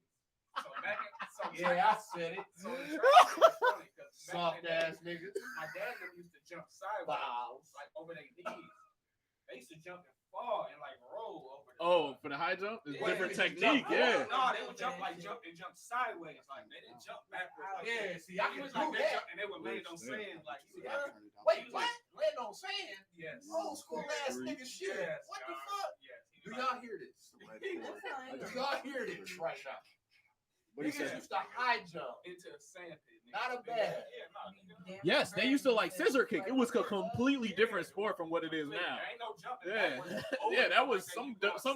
S1: So back in, so
S3: Yeah, I said it.
S1: So the track was funny 'cause back
S3: Soft
S1: in the day,
S3: ass niggas.
S1: my dad and them used to jump sideways,
S3: Wow.
S1: like over their knees. They used to jump and fall and like roll over.
S2: Oh, for the high jump, it's
S1: Yeah,
S2: different
S3: they just
S2: technique.
S3: jump.
S2: Yeah.
S1: No, they would jump sideways. Like they didn't jump backwards.
S3: Yeah, see, I
S1: He
S3: can
S1: was
S3: do
S1: like they
S3: that.
S1: jump, and they would land on sand. Like he was
S3: Yeah.
S1: like,
S3: Wait, what? Land on sand?
S1: yes,
S3: Old school ass nigga shit.
S1: Yes,
S3: What the
S1: dog.
S3: fuck?
S1: Yes. He
S3: Do
S1: was
S3: y'all
S1: like,
S3: hear this?
S7: That's
S3: Do y'all hear this right now?
S2: What he
S3: Niggas
S2: said?
S3: used to high jump
S1: into a sand pit.
S3: Not a bad.
S2: Yes, they used to like scissor kick. It was a completely different sport from what it is now.
S1: Ain't no jumping.
S2: Yeah,
S1: backwards.
S2: yeah, that was some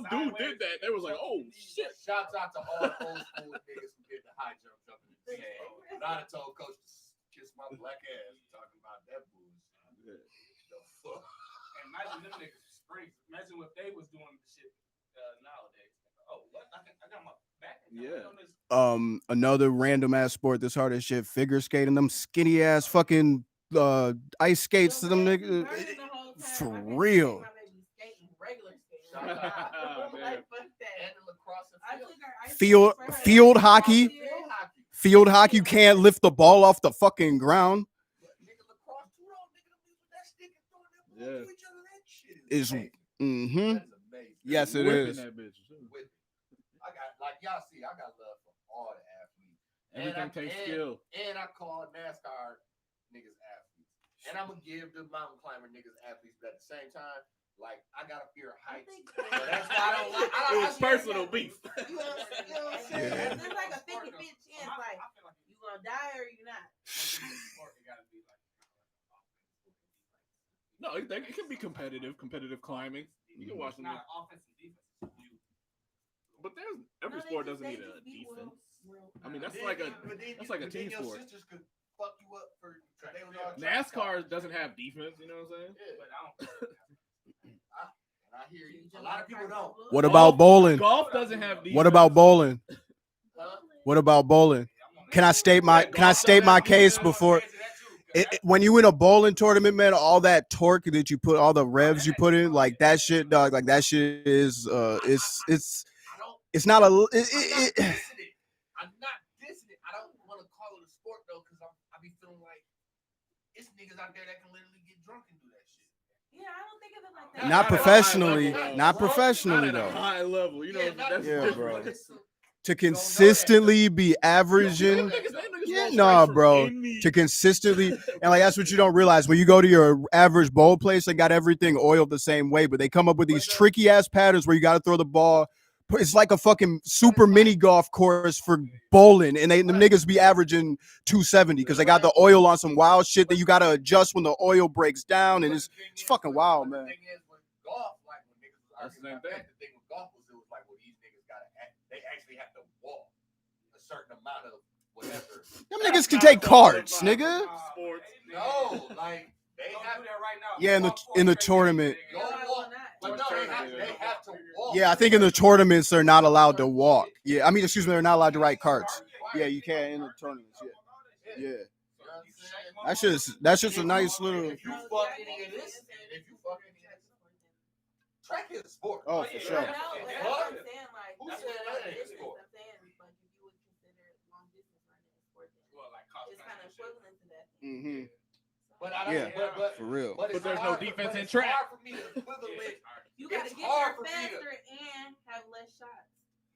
S2: dude did that. They was like, oh shit.
S3: Shouts out to all the old school niggas who did the high jump jumping in the game. And I told coach to kiss my black ass talking about that bullshit. The fuck.
S1: And imagine them niggas springs. Imagine what they was doing the shit nowadays. Oh, what? I got my back.
S2: Yeah.
S5: Another random ass sport that's hard as shit. Figure skating. Them skinny ass fucking ice skates to them niggas. For real. Field hockey. Field hockey. You can't lift the ball off the fucking ground.
S2: Yeah.
S5: Is yes, it
S2: Whipping
S5: is.
S2: that bitch.
S3: I got, like y'all see, I got love for all the athletes.
S2: Everything takes skill.
S3: And I call NASCAR niggas athletes. And I'm gonna give the mountain climber niggas athletes, but at the same time, like I got a fear of heights. So that's why I don't like.
S2: It was personal beef.
S3: You know what I'm saying?
S7: Yeah. It's like a 50-50 chance, like you gonna die or you not.
S2: No, it can be competitive climbing. You can watch them.
S1: Not offense and defense.
S2: But every sport doesn't need a defense. I mean, that's like a team sport.
S3: Your sisters could fuck you up for they was all
S2: NASCAR doesn't have defense. You know what I'm saying?
S3: Yeah.
S1: But I don't.
S3: I hear you. A lot of people don't.
S5: What about bowling?
S2: Golf doesn't have defense.
S5: What about bowling?
S3: Huh?
S5: What about bowling? Can I state my case before? When you in a bowling tournament, man, all that torque that you put, all the revs you put in, like that shit, dog, like that shit is, it's not a.
S3: I'm not dissing it. I don't want to call it a sport though, because I be feeling like it's niggas out there that can literally get drunk and do that shit.
S7: Yeah, I don't think of it like that.
S5: Not professionally, not professionally
S2: Not at a
S5: though.
S2: high level, you know. That's
S5: Yeah,
S2: different.
S5: bro. To consistently be averaging. Yeah, nah, bro. To consistently, and like that's what you don't realize when you go to your average bowl place. They got everything oiled the same way, but they come up with these tricky ass patterns where you got to throw the ball. It's like a fucking super mini golf course for bowling, and the niggas be averaging 270 because they got the oil on some wild shit that you got to adjust when the oil breaks down, and it's fucking wild, man.
S3: The thing is with golf, like when niggas was
S2: That's the
S3: arguing
S2: same
S3: about
S2: thing.
S3: that, the thing with golf was it was like, well, these niggas they actually have to walk a certain amount of whatever.
S5: Them niggas can take cards, nigga.
S2: Sports.
S3: No, like they
S1: Don't
S3: have
S1: do that right now.
S5: Yeah, in the tournament.
S3: Don't walk. But no, they have to walk.
S5: Yeah, I think in the tournaments they're not allowed to walk. Yeah, I mean, excuse me, they're not allowed to ride carts. Yeah, you can in the tournaments. Yeah, yeah. That's just a nice little.
S3: If you fuck any of this, if you fuck any of this, track is a sport.
S5: Oh, for sure.
S3: Who said that ain't a sport?
S5: Mm-hmm.
S3: But I don't,
S5: Yeah,
S3: but
S5: for real.
S3: But
S2: there's no
S3: hard-
S2: defense
S3: but
S2: in
S3: it's
S2: track.
S3: hard for me to equivalent.
S7: You gotta
S3: It's
S7: get
S3: hard
S7: there
S3: for me to-
S7: faster and have less shots.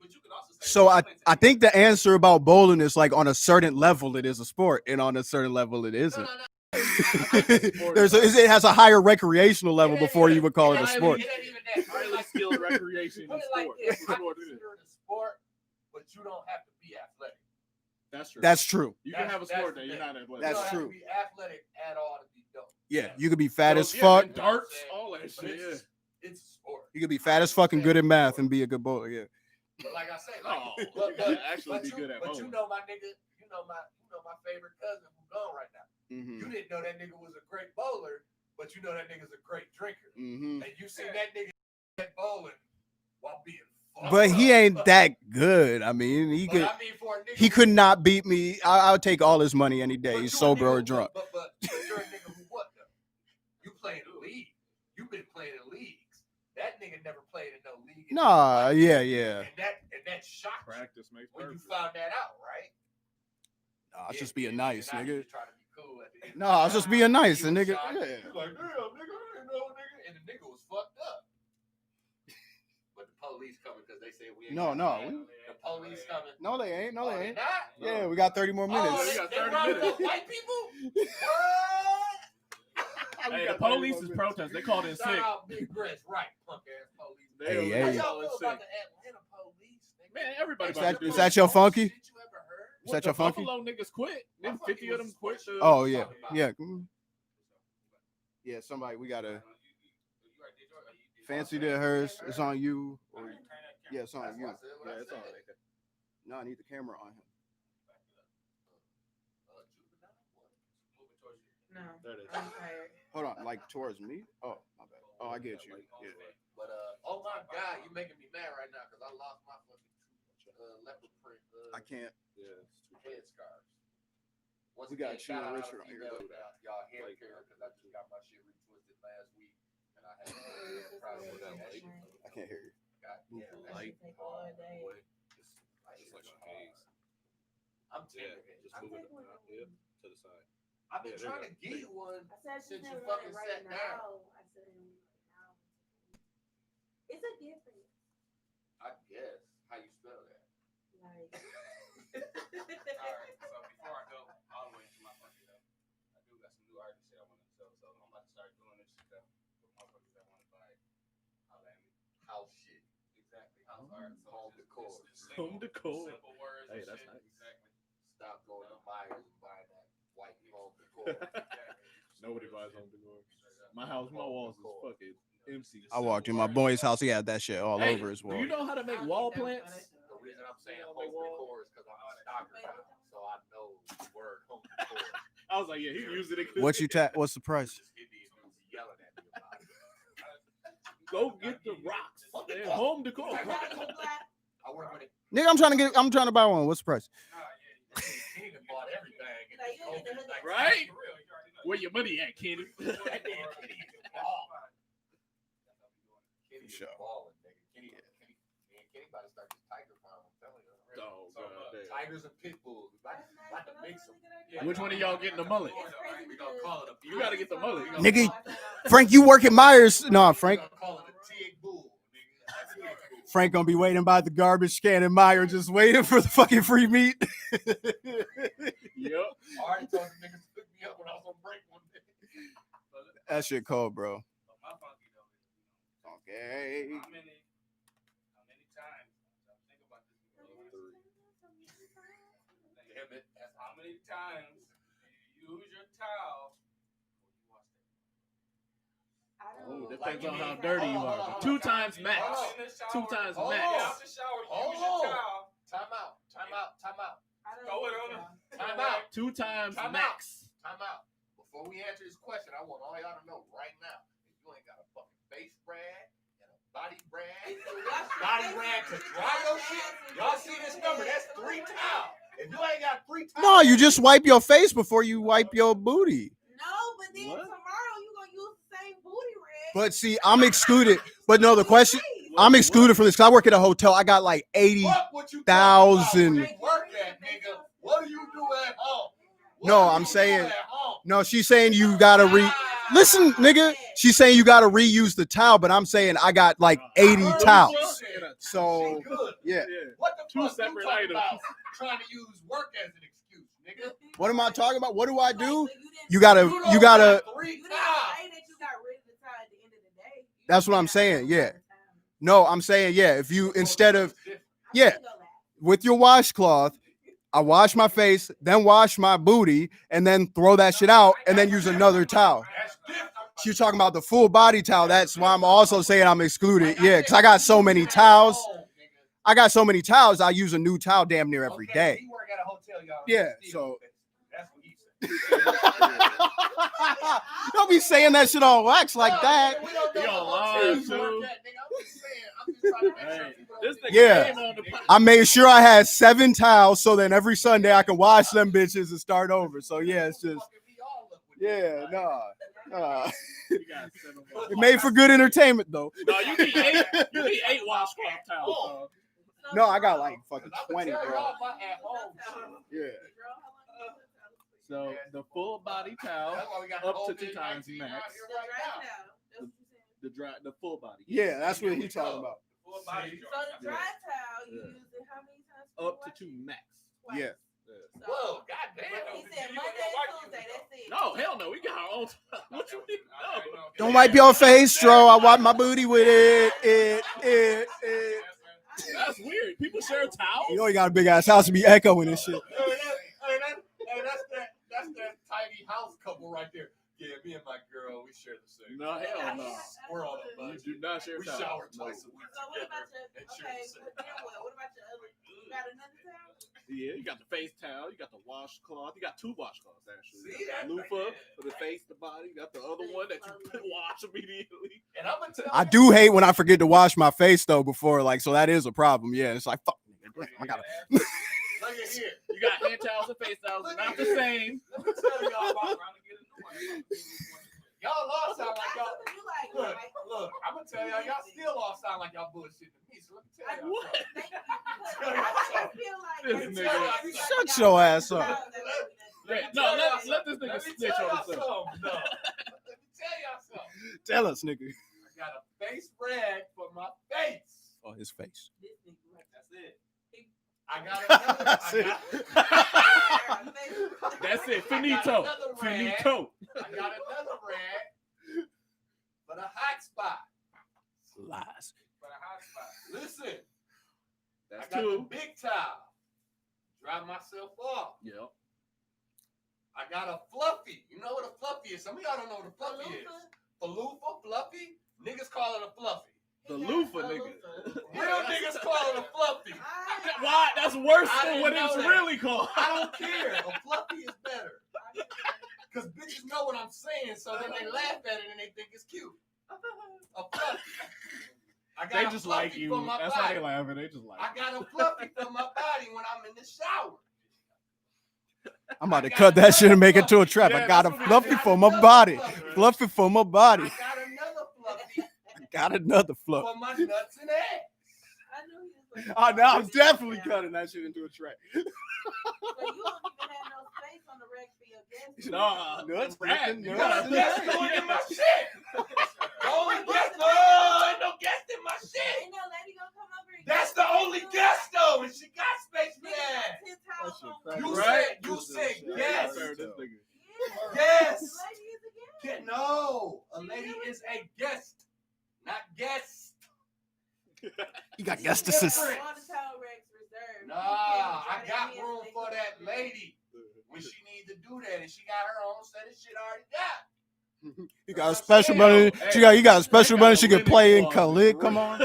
S1: But you could also say
S5: So I think the answer about bowling is like on a certain level it is a sport, and on a certain level it isn't.
S3: No.
S5: It has a higher recreational level before you would call it a sport.
S3: It ain't even that. Put it
S2: Highly
S3: like-
S2: skilled recreation
S3: Put
S2: and
S3: it like
S2: sport.
S3: this.
S2: That's
S3: I
S2: what it is.
S3: consider it a sport, but you don't have to be athletic.
S2: That's true.
S5: That's true.
S2: You can have a sport that
S3: that's
S2: you're
S3: the
S2: not athletic.
S5: That's
S3: you don't
S5: true.
S3: have to be athletic at all to be dope.
S5: Yeah, you could be fat as
S2: Yeah,
S5: fuck.
S2: man, darts, all that
S3: But
S2: shit. Yeah.
S3: it's a sport.
S5: You could be fat as fuck and good at math and be a good bowler. Yeah.
S3: But like I say,
S2: Oh,
S3: but
S2: actually be good at
S3: but
S2: bowling.
S3: you know my nigga, you know my favorite cousin who's gone right now.
S5: Mm-hmm.
S3: You didn't know that nigga was a great bowler, but you know that nigga's a great drinker.
S5: Mm-hmm.
S3: And you seen that nigga at bowling while being fucked
S5: But he
S3: up.
S5: ain't that good. I mean, he
S3: But
S5: could.
S3: I mean, for a nigga
S5: He could not beat me. I'll take all his money any day,
S3: but
S5: he's
S3: you a
S5: sober or
S3: nigga-
S5: drunk.
S3: But you're a nigga who what though? You play in the league. You've been playing in leagues. That nigga never played in no league. in his
S5: Nah,
S3: life.
S5: yeah.
S3: And that shocked you
S2: Practice makes
S3: when you
S2: perfect.
S3: found that out, right?
S5: Nah, I was just being nice,
S3: and now you
S5: nigga.
S3: just trying to be cool at the end.
S5: No, I was just being nice, and nigga.
S3: Shocked.
S5: Yeah.
S3: You like, damn, nigga, I didn't know, nigga. And the nigga was fucked up. But the police coming because they say we ain't
S5: No,
S3: got
S5: no,
S3: that.
S5: we-
S3: The police coming.
S5: No, they ain't. No,
S3: Oh,
S5: they ain't.
S3: not?
S5: Yeah, we got 30 more
S3: Oh,
S5: minutes.
S3: they,
S2: got
S3: they
S2: 30
S3: rounded
S2: minutes.
S3: up white people? What?
S2: Hey, the police is protest. They called in
S3: Shout
S2: sick.
S3: out Big Breast, right? Punk ass police.
S2: They
S5: Hey,
S3: How
S5: hey.
S3: y'all
S2: calling
S3: feel
S2: sick.
S3: about the Atlanta police? Nigga?
S2: Man, everybody
S5: Is
S2: about to
S5: that-
S2: do
S5: is
S2: it.
S5: that your funky?
S3: Shit you ever heard?
S5: Is that your
S2: the
S5: funky?
S2: Buffalo niggas quit. Then 50 of them quit.
S5: Oh yeah, yeah, yeah. Somebody we gotta. Fancy did hers. It's on you. Or, yeah, it's on you.
S2: Yeah, it's on there.
S5: No, I need the camera on him.
S7: No,
S2: There it is.
S7: I'm tired.
S5: Hold on, like towards me. Oh, my bad. Oh, I get you. Yeah.
S3: But oh my God, you making me mad right now because I lost my fucking leopard print
S5: I can't.
S2: Yeah.
S3: head scarves. Once
S5: We got
S3: again, shout
S5: you
S3: out
S5: and
S3: to
S5: Richard on here.
S3: y'all hair care because I just got my shit retwisted last week and I had
S5: I can't hear you.
S3: God damn, that
S2: Light.
S3: shit
S7: Take all day.
S2: Just like some haze.
S3: I'm
S2: Yeah,
S3: tender.
S2: just move it yep, to the side.
S3: I've been
S2: Yeah, there
S3: trying
S2: you
S3: to get you one.
S7: I said
S3: Since
S7: she's
S3: you
S7: never
S3: fucking
S7: right
S3: sat down.
S7: now. I said right now. It's a difference.
S3: I guess. How you spell that?
S7: Like
S1: Alright, so before I go all the way into my funky though, I do got some new artist shit I want to sell, so I'm about to start doing this shit though for motherfuckers that want to buy holla at me.
S3: House shit.
S1: Exactly, house art, so
S3: Home
S1: it's
S3: decor.
S1: just
S2: Home decor.
S1: simple words.
S2: Hey,
S1: and
S2: that's
S1: shit.
S2: nice.
S1: Exactly.
S3: Stop going to Myers and buying that white home decor.
S2: Nobody buys home decor. My house, my walls is fucking empty.
S5: I walked in my boy's house. He had that shit all
S2: Hey,
S5: over his
S2: do
S5: wall.
S2: you know how to make wall plants?
S3: The reason I'm saying home decor is because I'm a stalker now, so I know the word home decor.
S2: I was like, yeah, he used it.
S5: What's the price?
S3: Just Indian dudes yelling at me about it.
S2: Go get the rocks. They're home decor.
S3: I work with it.
S5: Nigga, I'm trying to buy one. What's the price?
S3: He done bought everything. in
S7: Like,
S3: this
S7: you need to
S3: COVID,
S7: hook up-
S2: Right? Where your money at, Kenny?
S3: That nigga Kenny is balling. Kenny is
S5: Sure.
S3: balling, nigga. Kenny about to start this tiger farm. I'm telling you.
S2: Oh, God damn.
S3: Tigers and pit bulls. We about to mix them.
S2: Which one of y'all getting the mullet?
S3: We gonna call it a.
S2: You gotta get the mullet.
S5: Nigga, Frank, you work at Myers? No, Frank.
S3: We gonna call it a Tig bull, nigga. A Tig bull.
S5: Frank gonna be waiting by the garbage can and Meyer just waiting for the fucking free meat.
S2: Yep.
S3: I already told the niggas to pick me up when I was on break one day.
S5: That shit cold, bro.
S1: But my funky though is,
S5: Okay.
S1: how many times? Think about this.
S3: Damn it.
S1: That's how many times you use your towel before you wash that.
S7: I
S2: Oh,
S7: don't
S2: depends
S7: like
S2: on how
S7: it.
S2: dirty you are. But 2 times max.
S3: Hold on.
S1: In the shower,
S2: 2 times
S3: Hold
S2: max.
S3: on.
S1: Get out the shower, use
S3: Hold
S1: your
S3: on.
S1: towel.
S3: Time out.
S7: I don't
S1: Throw it
S7: like
S1: on
S7: it.
S1: the
S3: Time out.
S2: 2 times
S3: Time
S2: max.
S3: Time out. Before we answer this question, I want all y'all to know right now, if you ain't got a fucking face rag and a body rag, body rag to dry your shit, y'all see this number? That's 3 towels. If you ain't got 3 towels,
S5: No, you just wipe your face before you wipe your booty.
S7: No, but then
S2: What?
S7: tomorrow you gonna use the same booty rag.
S5: But see, I'm excluded. But no, the question, I'm excluded from this because I work at a hotel. I got like 80.
S3: Fuck what you talking about.
S5: 1,000.
S3: Where you work at, nigga? What do you do at home? What
S5: No,
S3: do
S5: I'm
S3: you do
S5: saying-
S3: at home?
S5: No, she's saying you gotta listen, nigga. She's saying you gotta reuse the towel, but I'm saying I got like 80
S3: I heard
S5: towels.
S3: what you said.
S5: So
S3: She good.
S5: yeah.
S3: What the
S2: 2
S3: fuck you
S2: separate
S3: talking
S2: items.
S3: about? Trying to use work as an excuse, nigga.
S5: What am I talking about? What do I do? You
S3: You
S5: gotta
S3: don't
S5: you gotta
S3: got 3
S7: You didn't
S3: towels.
S7: say that you got rid of the towel at the end of the day. You
S5: That's what
S7: just
S5: I'm
S7: got
S5: saying,
S7: rid of
S5: yeah.
S7: the towel.
S5: no, I'm saying, yeah, if you instead of
S7: I
S5: Yeah.
S7: can go last.
S5: with your washcloth, I wash my face, then wash my booty, and then throw that shit out, and then use another towel.
S3: That's different.
S5: You're talking about the full body towel. That's why I'm also saying I'm excluded. Yeah, because I got so many towels. I got so many towels. I use a new towel damn near every day.
S3: He work at a hotel, y'all.
S5: Yeah,
S3: Steve.
S5: so-
S3: That's what he said.
S5: Don't be saying that shit on wax like that.
S3: We don't know
S2: You
S3: what
S2: on
S3: hotel
S2: live,
S3: you work
S2: too.
S3: at, nigga. I'm just saying. I'm just trying to make sure
S2: Hey,
S3: people
S2: this
S3: don't
S2: nigga
S3: think-
S5: Yeah.
S2: came on the podcast.
S5: I made sure I had 7 towels, so then every Sunday I can wash them bitches and start over. So yeah, it's just yeah, nah.
S2: You got 7 more.
S5: It made for good entertainment though.
S2: No, you need 8. You need 8 washcloth towels. dog.
S7: So,
S5: No, I got
S7: girl,
S5: like fucking
S3: I'm
S5: 20,
S3: gonna tell
S5: bro.
S3: y'all about at home shit.
S5: Yeah.
S7: Girl, how long you been
S2: So the full body towel,
S3: That's why we got
S2: Up
S3: the
S2: to 2
S3: COVID-19
S2: times
S3: out
S2: max.
S3: here
S7: The
S3: right
S7: dry
S3: now.
S7: towel. That's what you said.
S2: the full body.
S5: Yeah, that's what he talking about.
S1: Full body
S7: So the dry towel, you
S2: Yeah.
S7: use it how many times? before
S2: Up to
S7: you
S2: 2 max.
S7: wash?
S5: Yeah.
S7: So,
S3: Whoa, goddamn.
S7: he said Monday and Tuesday. That's it.
S2: No, hell no. We got our own time. What you mean? No.
S5: Don't wipe your face, Stro. I wipe my booty with it.
S2: That's weird. People share towels.
S5: You know you got a big ass house to be echoing and shit.
S3: Hey, house couple right there. Yeah, me and my girl, we share the same.
S2: No, hell no.
S3: We're on a
S2: You
S3: budget.
S2: do not share
S3: We
S2: towels.
S3: shower
S2: No.
S3: twice a week
S7: So what about
S3: together
S7: your
S3: and share
S7: okay?
S3: the same.
S7: What about your other? You got another towel?
S2: Yeah, you got the face towel, you got the washcloth, you got 2 washcloths actually.
S3: See,
S2: You got
S3: that-
S2: the loofah
S3: yeah.
S2: for the face, the body. You got the other one that you wash immediately.
S3: And I'm gonna tell
S5: I
S3: you,
S5: do hate when I forget to wash my face though before, like, so that is a problem. Yeah, it's like fuck. I gotta.
S3: look at here.
S2: You got hand towels and face towels,
S3: Look
S2: not
S3: at
S2: the
S3: here.
S2: same.
S3: Let me tell y'all about y'all all sound like y'all.
S7: You like,
S3: Look, I'm gonna tell y'all still all sound like y'all bullshitting me. So let me tell y'all
S2: What?
S7: Thank you. I feel like
S2: This
S7: every
S2: nigga.
S7: time you
S5: Shut
S7: got
S5: your
S7: a
S5: ass up.
S7: towel that way,
S2: No, let this nigga
S3: Let me
S2: snitch
S3: tell
S2: on
S3: y'all
S2: himself.
S3: something. No. Let me tell y'all something.
S5: Tell us, nigga.
S3: I got a face rag for my face.
S5: Oh, his face.
S7: this nigga like
S3: That's it. I got another.
S5: That's it.
S2: That's it.
S3: I got
S2: Finito.
S3: another rag.
S2: Finito.
S3: I got another rag for the hot spot.
S5: Lies.
S3: For the hot spot. Listen,
S2: That's
S3: I got the
S2: 2.
S3: big towel. Dry myself off.
S2: Yep.
S3: I got a fluffy. You know what a fluffy is? Some of y'all don't know what a fluffy is. Faloofa, fluffy. Niggas call it a fluffy.
S2: The loofah, nigga.
S3: Real niggas call it a fluffy.
S2: Why? That's worse
S3: I
S2: than
S3: didn't
S2: what
S3: know
S2: it's
S3: that.
S2: really called.
S3: I don't care. A fluffy is better. Because bitches know what I'm saying, so then they laugh at it and they think it's cute. A fluffy. I got
S2: They
S3: a
S2: just
S3: fluffy
S2: like you.
S3: for my
S2: That's why they
S3: body.
S2: laughing. They just like
S3: I got a fluffy for my body when I'm in the shower.
S5: I'm about to cut that shit and make it to a trap. I
S2: Yeah,
S5: got a
S2: that's what
S5: fluffy
S3: I got
S5: for my
S3: another
S5: body.
S3: fluffy.
S5: Fluffy for my body.
S3: I got another fluffy
S5: Got another fluff.
S3: for my nuts and ass.
S7: I knew he was like,
S5: Oh, now I'm definitely cutting that shit into a track.
S7: So you don't even have no space on the rack for your guests.
S2: Nah,
S5: Nuts,
S2: rat.
S5: flipping
S2: You
S5: nuts.
S2: gotta-
S3: Guest going in my shit. The only guest, ain't no guest in my shit.
S7: Ain't no lady gonna come over and
S3: That's
S7: get
S3: the
S7: you.
S3: only guest though, and she got space for
S7: Nigga got
S3: that.
S7: 10 towels on
S3: You
S7: one.
S3: said- you said yes.
S7: Yeah.
S3: Yes.
S7: The lady is a guest.
S3: No, a lady is a guest, not guest.
S5: You got
S3: It's
S5: guest assist.
S3: different.
S7: All the towel racks reserved.
S3: Nah, I got room for that lady when she needs to do that, and she got her own set of shit already got.
S5: You got a special money. You got a special money. She can play in Khalid. Come on.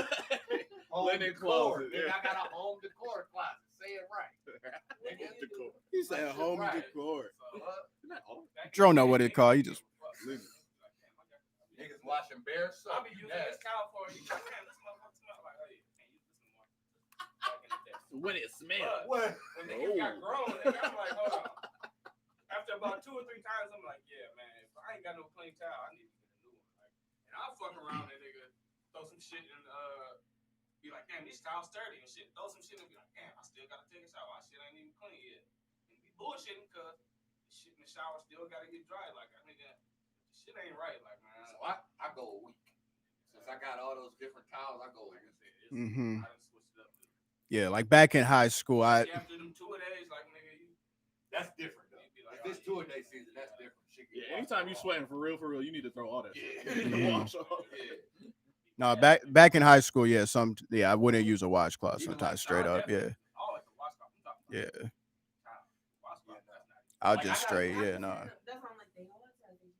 S3: Home
S2: Linen
S3: decor.
S2: closet,
S3: Nigga,
S2: yeah.
S3: I got a home decor closet. Say it right.
S7: What do you do?
S5: He said
S3: That shit
S5: home
S3: right.
S5: decor.
S3: So,
S5: Dro know what it called. You just
S3: niggas watching bear
S1: I
S3: suck.
S1: be using
S3: Yes.
S1: this cow for you. Like, man, this motherfucker smell like, oh, yeah, can't use this no more. Back in the day.
S2: When it smells.
S3: What?
S1: When niggas got grown, nigga, I'm like, hold on. After about 2 or 3 times, I'm like, yeah, man, if I ain't got no clean towel, I need to get a new one. Like, and I'll fuck around and nigga throw some shit in, be like, damn, these towels sturdy and shit. Throw some shit and be like, damn, I still gotta take a shower. My shit ain't even clean yet. And be bullshitting because the shit in the shower still gotta get dry. Like, I think that shit ain't right. Like, man.
S3: So I go a week. Since I got all those different towels, I go a
S1: Like I
S3: week.
S1: said,
S5: Mhm.
S1: I done switched it up.
S5: yeah, like back in high school,
S1: After them 2 days, like, nigga, you
S3: That's different though.
S1: you'd be like,
S3: If it's 2 a day season, that's different. Shit get
S2: Yeah,
S3: washed
S2: anytime you
S3: off.
S2: sweating for real, you need to throw all that shit.
S3: Yeah.
S2: Wash off.
S3: Yeah.
S5: no back in high school. Yeah, I wouldn't use a washcloth
S3: Even
S5: sometimes
S3: like
S5: straight up. Yeah,
S1: oh, it's a washcloth. I'm talking about
S5: yeah.
S1: washcloth. That's not even-
S5: I'll
S3: Like,
S5: just
S3: I gotta-
S5: straight. Yeah, no.
S7: That's why I'm like, they all tell you.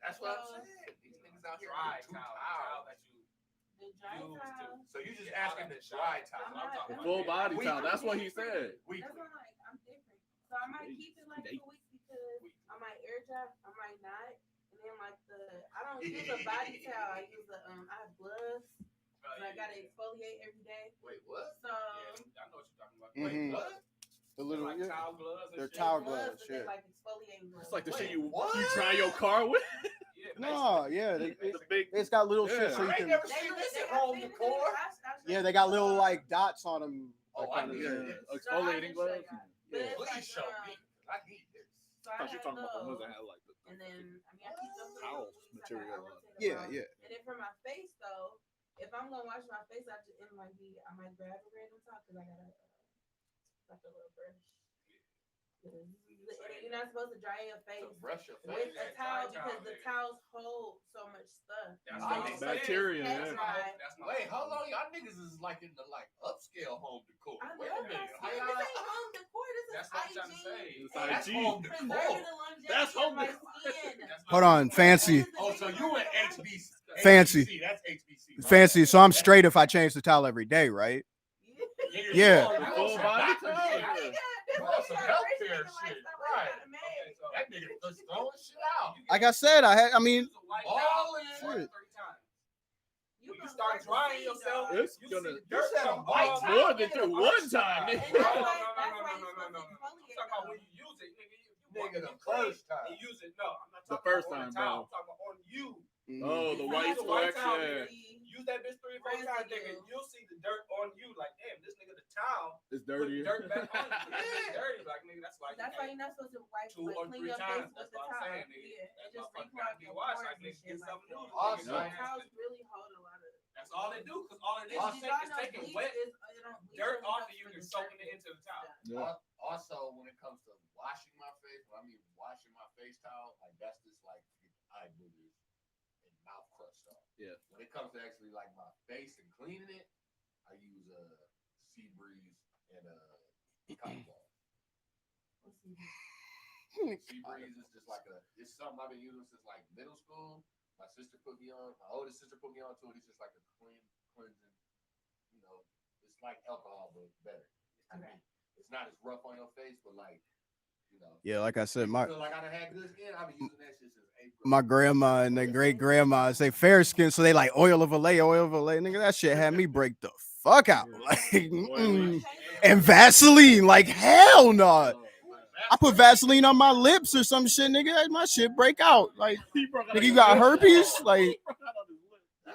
S3: That's what I'm saying. These niggas out here
S1: dry
S3: with 2
S1: towel
S3: towels.
S1: that you
S7: The dry
S1: Use
S7: towel.
S1: to-
S3: So you just
S1: Yeah,
S3: asking
S1: I
S3: the
S1: like
S3: dry
S1: the
S3: towel.
S7: I'm not-
S2: Full body
S3: We-
S2: towel. That's what he said.
S3: Weekly.
S7: That's why I'm like, I'm different. So I might keep it like 2 weeks because I might air dry, I might not. And then like I don't use a body towel. I use I have gloves. And I gotta exfoliate every day.
S3: Wait, what?
S7: So
S1: Yeah, I know what you're talking about.
S5: Mhm.
S3: Wait, what?
S5: The little
S1: like
S5: yeah.
S1: towel gloves and
S5: They're
S1: shit.
S5: towel
S7: gloves,
S5: gloves.
S7: but they
S5: Yeah.
S7: like exfoliating gloves.
S2: It's like the
S3: Wait,
S2: shit you
S3: what?
S2: dry your car with.
S1: Yeah,
S5: No, yeah,
S2: The big.
S5: it's got little
S2: Yeah.
S5: shit so you
S3: I ain't
S5: can.
S3: never
S7: They
S3: seen
S7: look-
S3: this
S7: they
S3: at
S7: got
S3: home
S7: fitted
S3: decor.
S7: in it. I'll
S5: Yeah,
S7: show
S5: they
S7: you.
S5: got little like dots on them.
S3: Oh, I need
S2: Yeah,
S3: this.
S2: exfoliating gloves.
S7: But
S5: Yeah.
S7: it's
S3: Please
S7: like,
S3: show me. I need this.
S7: So I
S2: I thought you were
S7: have
S2: talking about the ones
S7: those.
S2: that had like the.
S7: And then, I mean, I keep them
S2: Towel
S7: little weeks,
S2: material
S7: I
S2: on
S7: rotate them
S5: Yeah,
S7: out.
S5: yeah.
S7: And then for my face though, if I'm gonna wash my face, I might grab a random top because I got like a little brush. You're not supposed to dry your face
S3: To brush your
S7: with
S3: face.
S7: a towel because the towels hold so much stuff.
S1: That's
S3: Oh,
S1: what I'm saying.
S2: bacteria,
S7: That's
S2: yeah.
S7: right.
S1: That's my
S3: Wait, how long y'all niggas is like in the like upscale home decor?
S7: I
S3: Wait
S7: love
S3: a minute.
S7: this. This ain't home decor. This is
S1: That's what I'm trying to say.
S7: hygiene.
S2: It's
S7: and
S3: That's
S2: hygiene.
S3: home decor.
S7: preserving the
S2: That's
S7: on my
S2: home.
S7: skin.
S5: Hold on, fancy,
S3: Oh, so you in HBC?
S5: Fancy.
S3: HBC, that's HBC. my
S5: fancy.
S3: bad.
S5: So I'm straight if I change the towel every day, right?
S3: Nigga,
S5: Yeah.
S3: you on
S2: Full
S3: some
S2: body
S3: doctor
S2: time?
S3: shit.
S2: Yeah.
S3: You on some healthcare shit, right? That nigga just throwing shit out.
S5: Like I said, I mean,
S3: All in.
S5: shit.
S3: When you start drying yourself,
S2: It's
S3: you
S2: gonna-
S3: see the dirt
S2: said
S3: come
S2: white
S3: off.
S2: more than through one time,
S7: And
S2: nigga.
S7: that's
S1: No,
S7: why-
S1: no,
S7: that's
S1: no,
S7: why
S1: no,
S7: you're
S1: no, no, no.
S7: supposed to
S1: I'm talking about when you use it, nigga.
S3: Nigga, the
S1: you clean,
S3: first time.
S1: you use it. No, I'm not
S2: The
S1: talking
S2: first
S1: about on
S2: time,
S1: the towel.
S2: bro.
S1: I'm talking about on you.
S2: Oh, the
S1: You
S2: white
S1: use a white
S2: flex,
S1: towel,
S2: yeah.
S1: nigga. Use that bitch 3 or 4 times, nigga. You'll see the dirt on you. Like, damn, this nigga, the towel
S2: It's
S1: put
S2: dirtier.
S1: dirt back on you. It's dirty. Like, nigga, that's why
S7: That's why you're not supposed to wipe
S1: 2
S7: like,
S1: or
S7: clean
S1: 3
S7: your
S1: times.
S7: face with
S1: That's
S7: the
S1: what I'm
S7: towel.
S1: saying, nigga.
S7: Yeah,
S1: That
S7: and just
S1: motherfucker
S7: reclog
S1: gotta be
S7: your
S1: washed.
S7: pores
S1: Like,
S7: and
S1: nigga,
S7: shit
S1: get
S7: like
S1: something
S7: that.
S1: new.
S3: Also-
S1: Nigga.
S7: Towels really hold a lot of.
S1: That's all they do, because all it is
S3: Also-
S1: is taking wet dirt off of you and soaking it into the towel.
S2: Yeah.
S3: Also, when it comes to washing my face, when I mean washing my face towel, like that's just like eye boogers and mouth crust stuff.
S2: Yeah.
S3: When it comes to actually like my face and cleaning it, I use Sea Breeze and cotton ball. Sea Breeze is just like it's something I've been using since like middle school. My sister put me on. My oldest sister put me on to it. It's just like a cleansing. You know, it's like alcohol, but better. To me. It's not as rough on your face, but like, you know.
S5: yeah, like I said,
S3: I feel like I done had good skin. I've been using that shit since April.
S5: my grandma and their great grandmas, they fair skin, so they like oil of Olay. Nigga, that shit had me break the fuck out. Like, and Vaseline, like hell no. I put Vaseline on my lips or some shit, nigga. My shit break out. Like, nigga, you got herpes? Like,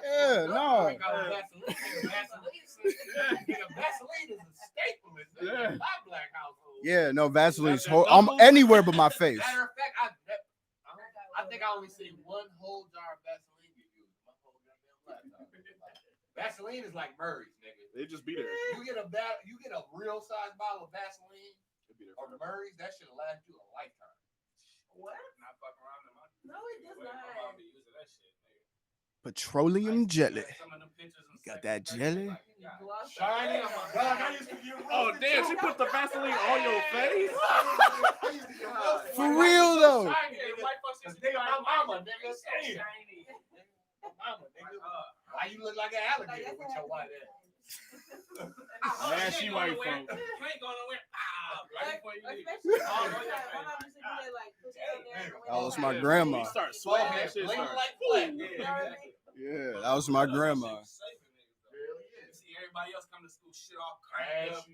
S5: yeah, no.
S3: Vaseline is a staple in my black household.
S5: Yeah, no, Vaseline's I'm anywhere but my face.
S3: Matter of fact, I think I only seen one whole jar of Vaseline get used. My whole goddamn lifetime. Vaseline is like Murray's, nigga.
S2: They just be there.
S3: You get a real size bottle of Vaseline or Murray's, that should last you a lifetime.
S7: What?
S1: Not fucking around in my.
S7: No, it does
S1: My
S7: not.
S1: mom be using that shit, nigga.
S5: Petroleum jelly.
S1: Some of them pictures and
S5: Got
S1: stuff,
S5: that
S1: like,
S5: jelly?
S1: like, yeah.
S7: Gloss
S3: Shiny,
S7: up.
S3: oh my God, I used to get
S2: Oh,
S3: roasted
S2: damn,
S3: too.
S2: she put the Vaseline on your face?
S3: I used to get roasted.
S5: For
S3: Like,
S5: real,
S3: so
S5: though.
S3: shiny,
S1: Yeah,
S3: nigga.
S1: white folks
S3: Cause
S1: used to be
S3: nigga,
S1: like,
S3: my mama,
S1: "Why
S3: nigga,
S1: you so
S3: damn.
S1: shiny?"
S3: My mama, nigga.
S1: Like,
S3: Why you look like an alligator with your white ass?
S2: Man, she white folk.
S1: You ain't going nowhere. Right before you leave.
S7: Especially
S1: Oh,
S7: my
S1: yeah.
S7: mom used to do that, like, put it on there. and
S5: That was
S7: when
S5: my
S7: it's
S5: grandma.
S2: You
S7: like-
S2: start sweating, that shit
S3: Bling
S2: start.
S3: like black.
S5: Yeah, that was my grandma.
S1: You see everybody else come to school, shit all cracked up,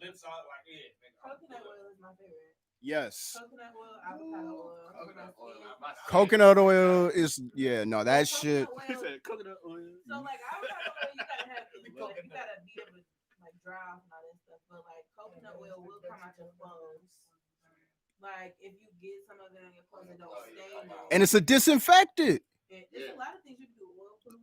S1: lips all like, yeah, nigga.
S7: Coconut oil is my favorite.
S5: Yes.
S7: Coconut oil, avocado oil.
S3: Coconut oil.
S5: Coconut oil is, yeah, no, that shit.
S2: He said coconut oil.
S7: So like avocado oil, you gotta have like, you gotta be able to like dry off and all that stuff. But like coconut oil will come out your clothes. Like if you get some of it on your clothes, it don't stain it.
S5: And it's a disinfectant.
S7: It's a lot of things you can do with oil.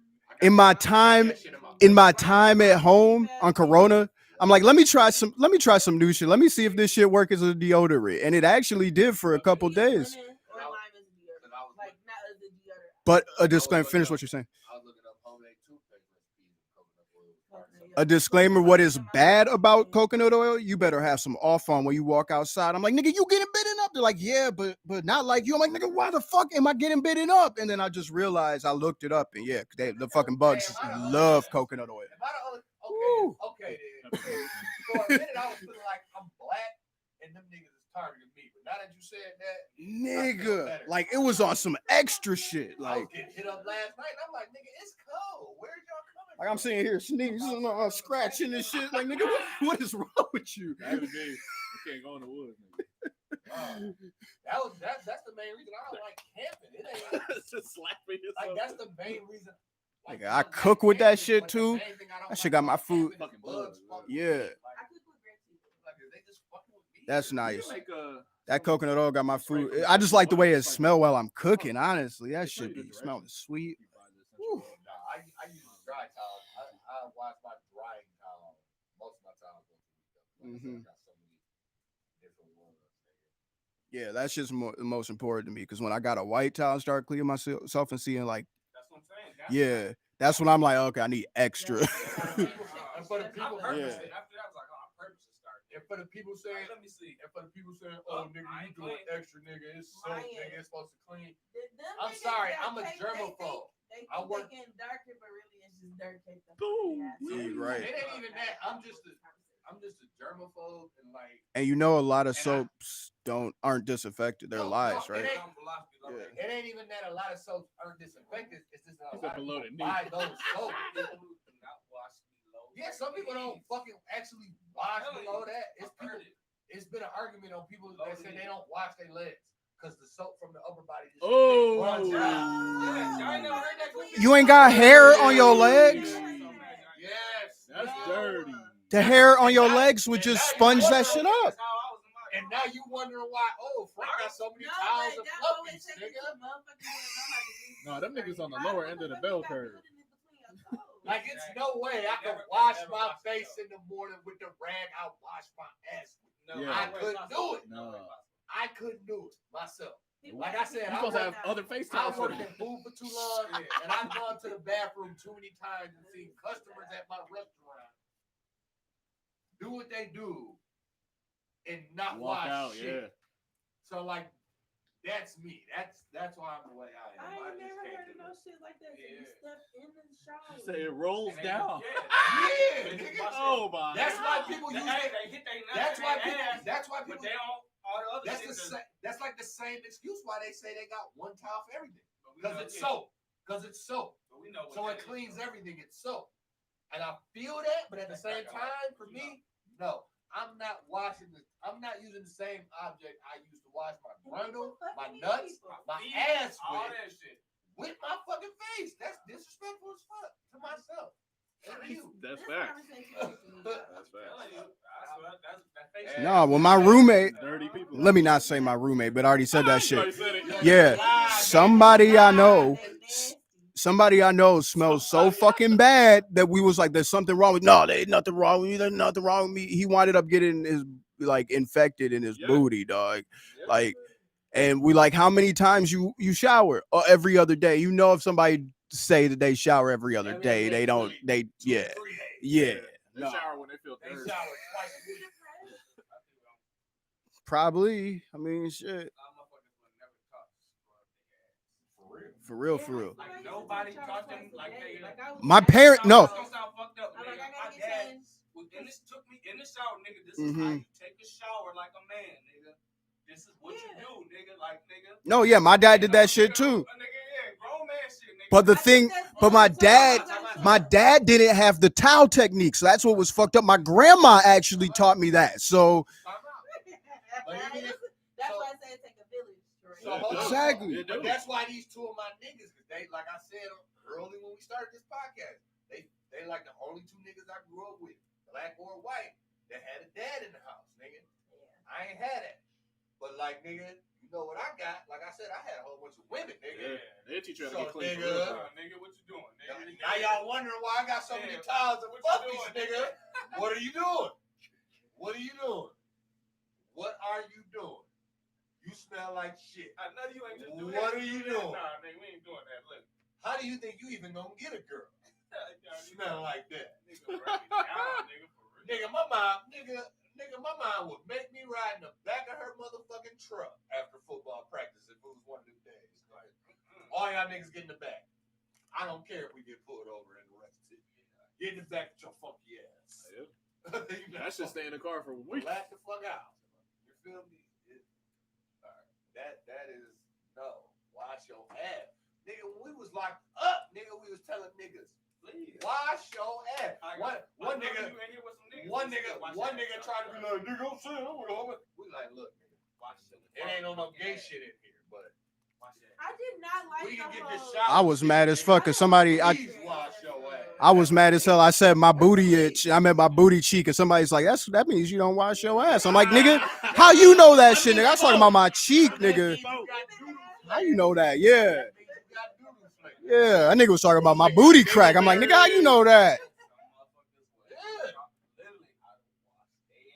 S5: In my time at home on Corona, I'm like, let me try some new shit. Let me see if this shit works as a deodorant. And it actually did for a couple days.
S7: Lemon or lime as a deodorant. Like not as a deodorant.
S5: But a disclaimer, finish what you're saying.
S3: I was looking up homemade toothpaste recipes with coconut oil.
S5: A disclaimer, what is bad about coconut oil, you better have some off on when you walk outside. I'm like, nigga, you getting bitten up? They're like, yeah, but not like you. I'm like, nigga, why the fuck am I getting bitten up? And then I just realized I looked it up and yeah, the fucking bugs love coconut oil.
S3: Am I the only?
S5: Woo.
S3: Okay, then. For a minute, I was feeling like I'm black and them niggas is targeting me. But now that you said that,
S5: Nigga, like it was on some extra shit.
S3: I
S5: Like
S3: was getting hit up last night. And I'm like, nigga, it's cold. Where's y'all coming
S5: I'm
S3: from?
S5: sitting here sneezing, scratching and shit. Like, nigga, what is wrong with you?
S2: Every day, you can't go in the woods, nigga.
S3: That's the main reason I don't like camping. It ain't
S2: It's just slapping yourself.
S3: like that's the main reason. Like,
S5: Nigga, I cook with that shit,
S3: but the
S5: too.
S3: main thing I don't
S5: That shit
S3: like
S5: got my
S3: about
S5: food.
S3: camping is
S2: Fucking
S3: bugs
S2: bugs,
S3: fucking
S5: yeah.
S3: with me.
S7: I cook with grapeseed.
S3: Like, they just fucking with me.
S5: That's
S2: You
S5: nice.
S2: make
S5: That coconut oil got my food. I just like the way it smell while I'm cooking. Honestly, that should be smelling sweet. Woo.
S3: Nah, I use dry towels. I wash my drying towel. Most of my towels go to the
S5: Mhm.
S3: got so many different ones.
S5: Yeah, that's just the most important to me because when I got a white towel and start cleaning myself and seeing like,
S1: That's what I'm saying.
S5: yeah, that's when I'm like, okay, I need extra.
S3: And for the people,
S1: I purposed
S5: Yeah.
S1: it. After that, I was like, oh, I purposed to start.
S3: if for the people saying,
S2: Let me see.
S3: and for the people saying, oh, nigga,
S2: I
S3: you
S2: ain't
S3: doing
S2: clean.
S3: extra, nigga. It's soap,
S7: Ryan.
S3: nigga. It's supposed to clean.
S7: Them
S3: I'm
S7: niggas
S3: sorry,
S7: that
S3: I'm a
S7: cake,
S3: germaphobe.
S7: They
S3: I
S7: think
S3: work-
S7: they getting darker, but really it's just dirt cake.
S2: Boom.
S5: Yeah, right.
S3: It ain't even that. I'm just a germaphobe and like.
S5: And you know, a lot of
S3: And
S5: soaps aren't disinfected. They're lies, right?
S3: It ain't even that a lot of soaps aren't disinfected. It's just that a
S2: He's
S3: lot
S2: up
S3: of
S2: below
S3: people
S2: the knee.
S3: buy those soaps. Yeah, some people don't fucking actually wash below that. It's been an argument on people that say they don't wash their legs because the soap from the upper body just runs out.
S5: You ain't got hair on your legs?
S3: Yes,
S2: That's dirty.
S5: The hair on your
S3: And now-
S5: legs would
S3: and
S5: just
S3: now you
S5: sponge that
S3: wonder-
S5: shit up.
S3: And now you wondering why? Oh, Frank got so many towels and puppies, nigga.
S2: No, them niggas on the lower end of the bell curve.
S3: Like it's no way I can wash my face in the morning with the rag I wash my ass with.
S2: Yeah.
S3: I couldn't do it.
S2: No.
S3: I couldn't do it myself. Like I said,
S2: You
S3: I
S2: supposed to have
S3: worked,
S2: other face
S3: I
S2: towels for
S3: worked
S2: them.
S3: in food for too long, and I've gone to the bathroom too many times and seen customers at my restaurant do what they do and not
S2: Walk
S3: wash
S2: out,
S3: shit.
S2: yeah.
S3: So like, that's me. That's why I'm the way I am.
S7: I ain't
S3: just
S7: never
S3: can't
S7: heard
S3: do
S7: of no
S3: it.
S7: shit like that. You step in the shower.
S2: You say it rolls down.
S3: Yeah, nigga.
S2: Oh my.
S3: That's why people use it. That's why people. That's why
S1: But
S3: people.
S1: they don't. All the other
S3: That's
S1: shit
S3: the
S1: does-
S3: same. That's like the same excuse why they say they got one towel for everything. Because it's soap. Because it's soap.
S1: But we know what
S3: So
S1: that
S3: it
S1: is,
S3: cleans
S1: though.
S3: everything. It's soap. And I feel that, but at the same time, for me, no. I'm not washing the. I'm not using the same object I used to wash my grundle, my nuts, my ass
S1: all
S3: with,
S1: that shit.
S3: with my fucking face. That's disrespectful as fuck to myself. And you.
S2: That's
S7: This
S2: facts.
S7: conversation is
S2: That's
S1: Telling
S2: facts.
S1: you, I swear, that face-
S5: No, well, my roommate.
S2: Dirty people.
S5: Let me not say my roommate, but I already said that
S2: You already
S5: shit.
S2: said it.
S5: Yeah, somebody I know. Somebody I know smells so fucking bad that we was like, "There's something wrong with." No, there ain't nothing wrong with me. There's nothing wrong with me. He winded up getting his like infected in his
S2: Yeah.
S5: booty, dog.
S2: Yeah.
S5: Like, and we like, how many times you shower? Or every other day. You know, if somebody say that they shower every other day, they don't. They yeah, yeah.
S2: They
S5: No.
S2: shower when they feel
S3: They
S2: dirty.
S3: shower twice a week.
S5: Probably. I mean, shit.
S1: Our motherfuckers would never touch
S3: For real.
S5: For real, for real.
S1: Like nobody touched them. Like nigga.
S5: My parent, no.
S1: It's gonna sound fucked up,
S7: I'm like,
S1: nigga.
S7: I
S1: My
S7: gotta get
S1: dad
S7: changed.
S1: took me in the shower, nigga. This is how
S5: Mhm.
S1: you take a shower like a man, nigga. This is what you do, nigga. Like nigga.
S5: No, yeah, my dad did that shit too.
S1: Nigga, yeah, grown man shit, nigga.
S5: But the thing, but my dad didn't have the towel technique, so that's what was fucked up. My grandma actually taught me that. So
S3: Time out. But even if-
S7: That's
S3: so-
S7: why I say it take a village. to raise
S3: So
S7: a
S3: hold on.
S5: Exactly.
S3: But that's why these two of my niggas, cause they, like I said early when we started this podcast, they like the only two niggas I grew up with, black or white, that had a dad in the house, nigga. I ain't had that. But like, nigga, you know what I got? Like I said, I had a whole bunch of women, nigga.
S2: Yeah. They teach you how to
S3: So,
S2: get clean.
S3: nigga,
S2: for real.
S1: Nigga, what you doing, nigga?
S3: Now y'all wondering why I got so many towels and
S1: What you
S3: puppies,
S1: doing,
S3: nigga. What are you doing? What are you doing? What are you doing? You smell like shit.
S1: I know you ain't just doing
S3: What
S1: that.
S3: are you doing?
S1: Nah, nigga, we ain't doing that. Look.
S3: How do you think you even gonna get a girl? Smell like that.
S1: Nigga, break it down, nigga, for real.
S3: Nigga, my mom would make me ride in the back of her motherfucking truck after football practice if it was one of them days. Like, all y'all niggas get in the back. I don't care if we get pulled over and arrested. Get in the back with your funky ass.
S2: Yep.
S3: You
S2: That should stay in the car for weeks.
S3: Relax the fuck out. You feel me? All right. That is no. Wash your ass. Nigga, when we was locked up, nigga, we was telling niggas,
S1: Please.
S3: wash your ass. One nigga,
S1: You ain't here with some niggas.
S3: one
S1: They
S3: nigga,
S1: said, "Watch
S3: one
S1: that
S3: nigga
S1: stuff."
S3: tried to be like, nigga, I'm saying, I'm gonna home. We like, look, nigga,
S1: Watch your
S3: it ain't no
S1: fucking
S3: gay
S1: ass.
S3: shit in here, but
S1: Watch that.
S7: I did not like
S3: we can
S7: the
S3: get this
S7: whole-
S3: shower.
S5: I was mad as fuck because somebody
S3: Please wash your ass.
S5: I was mad as hell. I said my booty itch. I meant my booty cheek, and somebody's like, that means you don't wash your ass. I'm like, nigga, how you know that shit, nigga? I was talking about my cheek, nigga. How you know that? Yeah. Yeah, that nigga was talking about my booty crack. I'm like, nigga, how you know that?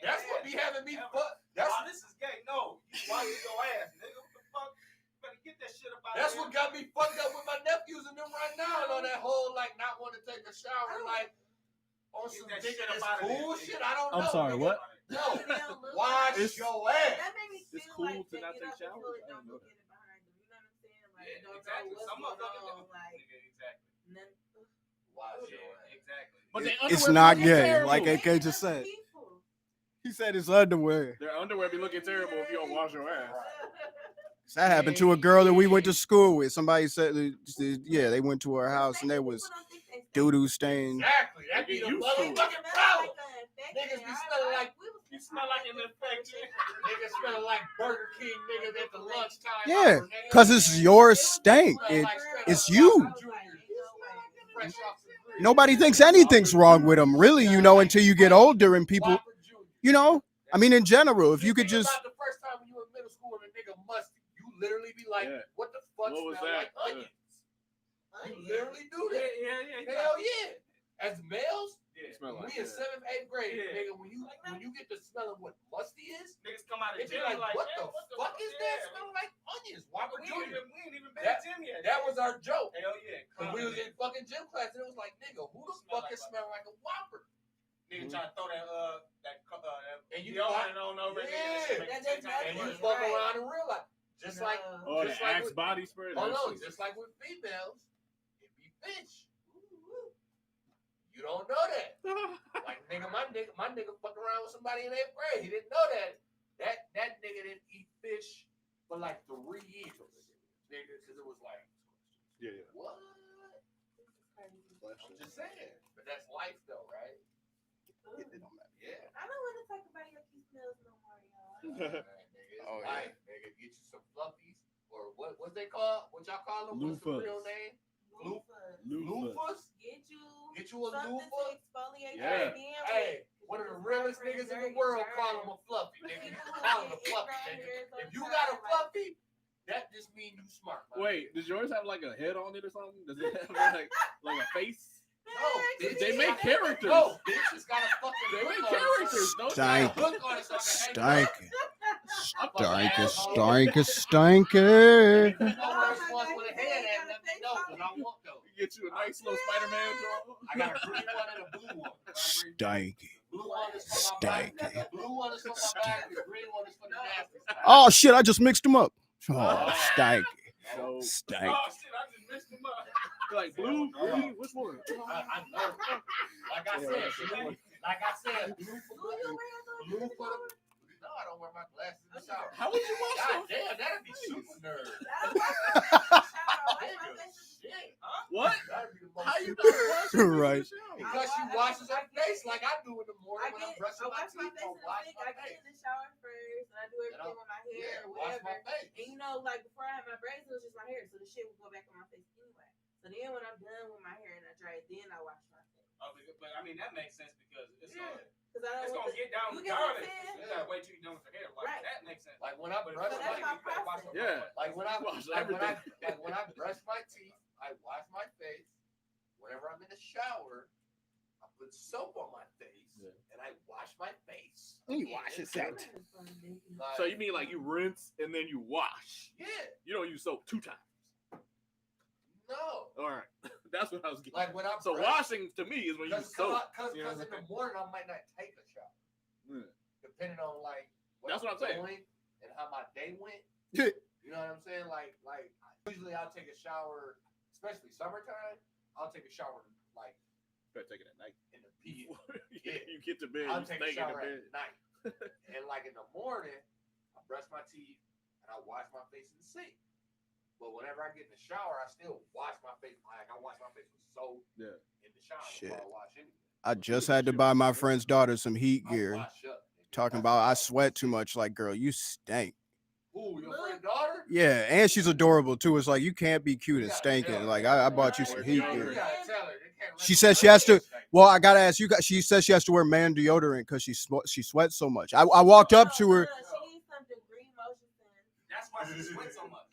S3: That's what be having me fuck.
S1: This is gay. No, you wash your ass, nigga. What the fuck? You better get that shit up out
S3: That's
S1: of
S3: what got me fucked up with my nephews and them right now. And on that whole like not want to take a shower, like on some
S1: Get that
S3: thinking
S1: shit
S3: it's
S1: up outta there,
S3: cool
S1: nigga.
S3: shit. I don't know.
S6: I'm sorry,
S3: nigga.
S6: what?
S3: No,
S7: They don't look
S3: wash
S2: It's-
S3: your ass.
S7: That made me
S2: It's
S7: feel
S2: cool
S7: like
S2: to not
S7: taking
S2: take
S7: up
S2: showers.
S7: until it
S2: I
S7: don't
S2: didn't know
S7: look
S2: that.
S7: in it behind them. You know what I'm saying? Like,
S1: Yeah,
S7: don't
S1: exactly.
S7: know what's
S1: Some
S7: going
S1: motherfuckers
S7: on. Like,
S1: nigga, exactly.
S7: none,
S3: Wash
S1: Yeah,
S3: your ass.
S1: exactly.
S2: But they
S5: It's
S2: underwear
S5: not
S2: be looking
S5: gay,
S2: terrible.
S5: like AK
S7: Maybe
S5: just
S7: other
S5: said.
S7: people.
S5: He said his underwear.
S2: Their underwear be looking terrible if you don't wash your ass.
S5: That happened to a girl that we went to school with. Somebody said, yeah, they went to her house and there was doo doo stains.
S3: Exactly. That be
S2: Get
S3: the
S2: used to it.
S3: motherfucking problem. Niggas be smelling like
S1: You smell like an infection.
S3: niggas smelling like Burger King niggas at the lunchtime.
S5: Yeah,
S3: hour, nigga.
S5: because it's your stank.
S3: Smell like
S5: It's
S3: straight
S5: you.
S3: up Dr. Junior's. Fresh off the grill.
S5: Nobody thinks anything's wrong with them, really, until you get older and people,
S3: Whopper Junior.
S5: I mean, in general, if you could
S3: think
S5: just,
S3: about the first time when you were in middle school and a nigga musty, you literally be like,
S2: Yeah.
S3: what the fuck
S2: What was
S3: smell
S2: that?
S3: like onions? You literally do
S1: Yeah,
S3: that.
S1: yeah.
S3: Hell yeah. As males,
S1: Yeah.
S2: Smell
S3: we
S2: like
S3: in
S2: that.
S3: 7th, 8th grade,
S1: Yeah.
S3: nigga, when you get to smelling what musty is,
S1: Niggas come out of
S3: it be
S1: jail
S3: like,
S1: like,
S3: what
S1: yeah,
S3: the fuck is that? Smelling like onions. Whopper
S1: We
S3: Junior.
S1: ain't even been to gym yet.
S3: That was our joke.
S1: Hell yeah.
S3: Cause we was in fucking gym class and it was like, nigga, who the
S1: Smell
S3: fuck
S1: like
S3: is smelling like a Whopper?
S1: Nigga try to throw that
S3: And you
S1: deodorant on over
S3: Yeah.
S1: there.
S7: That does not
S3: And you
S7: work.
S3: fuck
S7: Right.
S3: around and realize, just like,
S2: Oh, the
S3: just like
S2: Axe
S3: with,
S2: body spray.
S3: hold
S2: that
S3: on,
S2: shit.
S3: just like with females, it be fish. You don't know that. Like my nigga fuck around with somebody in 8th grade. He didn't know that. That nigga didn't eat fish for like 3 years. Nigga, because it was like,
S2: Yeah.
S3: what? I'm just saying. But that's life though, right? Yeah.
S7: I don't want to talk about yucky smells no more, y'all.
S3: Nigga, it's
S5: Oh, yeah.
S3: life, nigga. Get you some fluffies. Or what they call? What y'all call them? What's the
S2: Loofahs.
S3: real name?
S7: Loofahs.
S3: Loofahs?
S7: Get you
S3: Get you a
S7: something to
S3: loofah?
S7: exfoliate
S2: Yeah.
S7: your skin
S3: Hey,
S7: with.
S3: one of the realest niggas in the world call him a fluffy, nigga. You call him a fluffy, nigga. If you got a fluffy, that just means you smart. my
S2: Wait,
S3: nigga.
S2: does yours have like a head on it or something? Does it have like a face?
S3: No, bitch,
S2: They
S3: it's
S2: make
S3: got-
S2: characters.
S3: No, bitch, it's got a fucking
S2: They
S3: hook
S2: make
S3: on it,
S2: characters.
S3: so-
S2: Don't
S5: Stank.
S3: Got a hook on it so I can hang
S5: Stanky,
S3: it up.
S5: stanky, stanky.
S3: If you know where it's one with a head at, let me know, because I want those.
S2: you get you a nice little Spider-Man draw.
S3: I got a green one and a blue one.
S5: Stanky.
S3: Blue one is for my back.
S5: Stanky.
S3: The blue one is for my back. The green one is for the nasty side.
S5: Oh, shit, I just mixed them up. Oh, stanky.
S2: So,
S5: Stanky.
S1: Oh shit, I just mixed them up.
S2: like blue, green, which one?
S3: I know. Like I said, blue for blue for the. No, I don't wear my glasses in the shower.
S2: How would you wash
S3: God
S2: your
S3: damn, that'd be super nerd. Shit.
S2: What?
S3: That'd be the most
S2: How you
S3: super
S2: not wash your
S5: Right.
S2: face in the shower?
S3: Because she washes her face like I do in the morning when I'm brushing my
S7: wash my
S3: teeth.
S7: face in the sink. I get in the shower first, and I do everything with my hair
S3: Yeah,
S7: or
S3: wash
S7: whatever.
S3: my face.
S7: And you know, like before I had my braids, it was just my hair, so the shit would go back on my face anyway. So then when I'm done with my hair and I dry it, then I wash my face.
S1: Oh, but I mean that makes sense because it's gonna,
S7: Cause I
S1: it's
S7: don't
S1: gonna
S7: want
S1: get down
S7: you get what I'm
S1: regardless.
S7: saying?
S1: You gotta wait till you're done with your hair. Like
S7: Right.
S1: that makes sense.
S3: Like when I
S1: But
S3: brush
S1: if
S7: that's
S1: you
S7: my
S1: you gotta wash
S7: process.
S1: your
S2: Yeah.
S1: face.
S3: like when I
S2: Wash
S3: like when I
S2: everything.
S3: brush my teeth, I wash my face. Whenever I'm in the shower, I put soap on my face and I wash my face.
S5: You
S3: again.
S5: wash it out.
S3: Like,
S2: So you mean like you rinse and then you wash?
S3: yeah,
S2: You don't use soap 2 times.
S3: no.
S2: All right, that's what I was getting.
S3: Like when I
S2: So
S3: brush,
S2: washing to me is when you use soap.
S3: Because
S2: You know
S3: in
S2: what I'm
S3: the morning I might not take a shower,
S2: Yeah.
S3: depending on like
S2: That's what I'm saying.
S3: doing and how my day went.
S5: Yeah.
S3: You know what I'm saying? Like usually I'll take a shower, especially summertime. I'll take a shower like
S2: Better take it at night.
S3: in the PM.
S2: You get to bed,
S3: I'll
S2: you
S3: take a
S2: stay in the
S3: shower
S2: bed.
S3: at night. And like in the morning, I brush my teeth and I wash my face in the sink. But whenever I get in the shower, I still wash my face. Like I wash my face with soap
S2: Yeah.
S3: in the shower
S5: Shit.
S3: before I wash anything.
S5: I just had to buy my friend's daughter some heat
S3: I
S5: gear.
S3: wash up. nigga.
S5: Talking
S3: That's
S5: about I
S3: what
S5: sweat too much. Like, girl, you stink.
S3: Ooh, your friend's daughter?
S5: Yeah, and she's adorable too. It's like you can't be cute and
S3: Yeah,
S5: stinking.
S3: yeah.
S5: Like I bought you some heat
S3: You
S5: gear.
S3: gotta tell her. They can't let
S5: She
S3: you
S5: said she
S3: know
S5: has to-
S3: that shit.
S5: Well, I gotta ask you. She says she has to wear man deodorant because she sweats so much. I walked up to her.
S7: She needs some degree motion sense.
S1: That's why she sweats so much.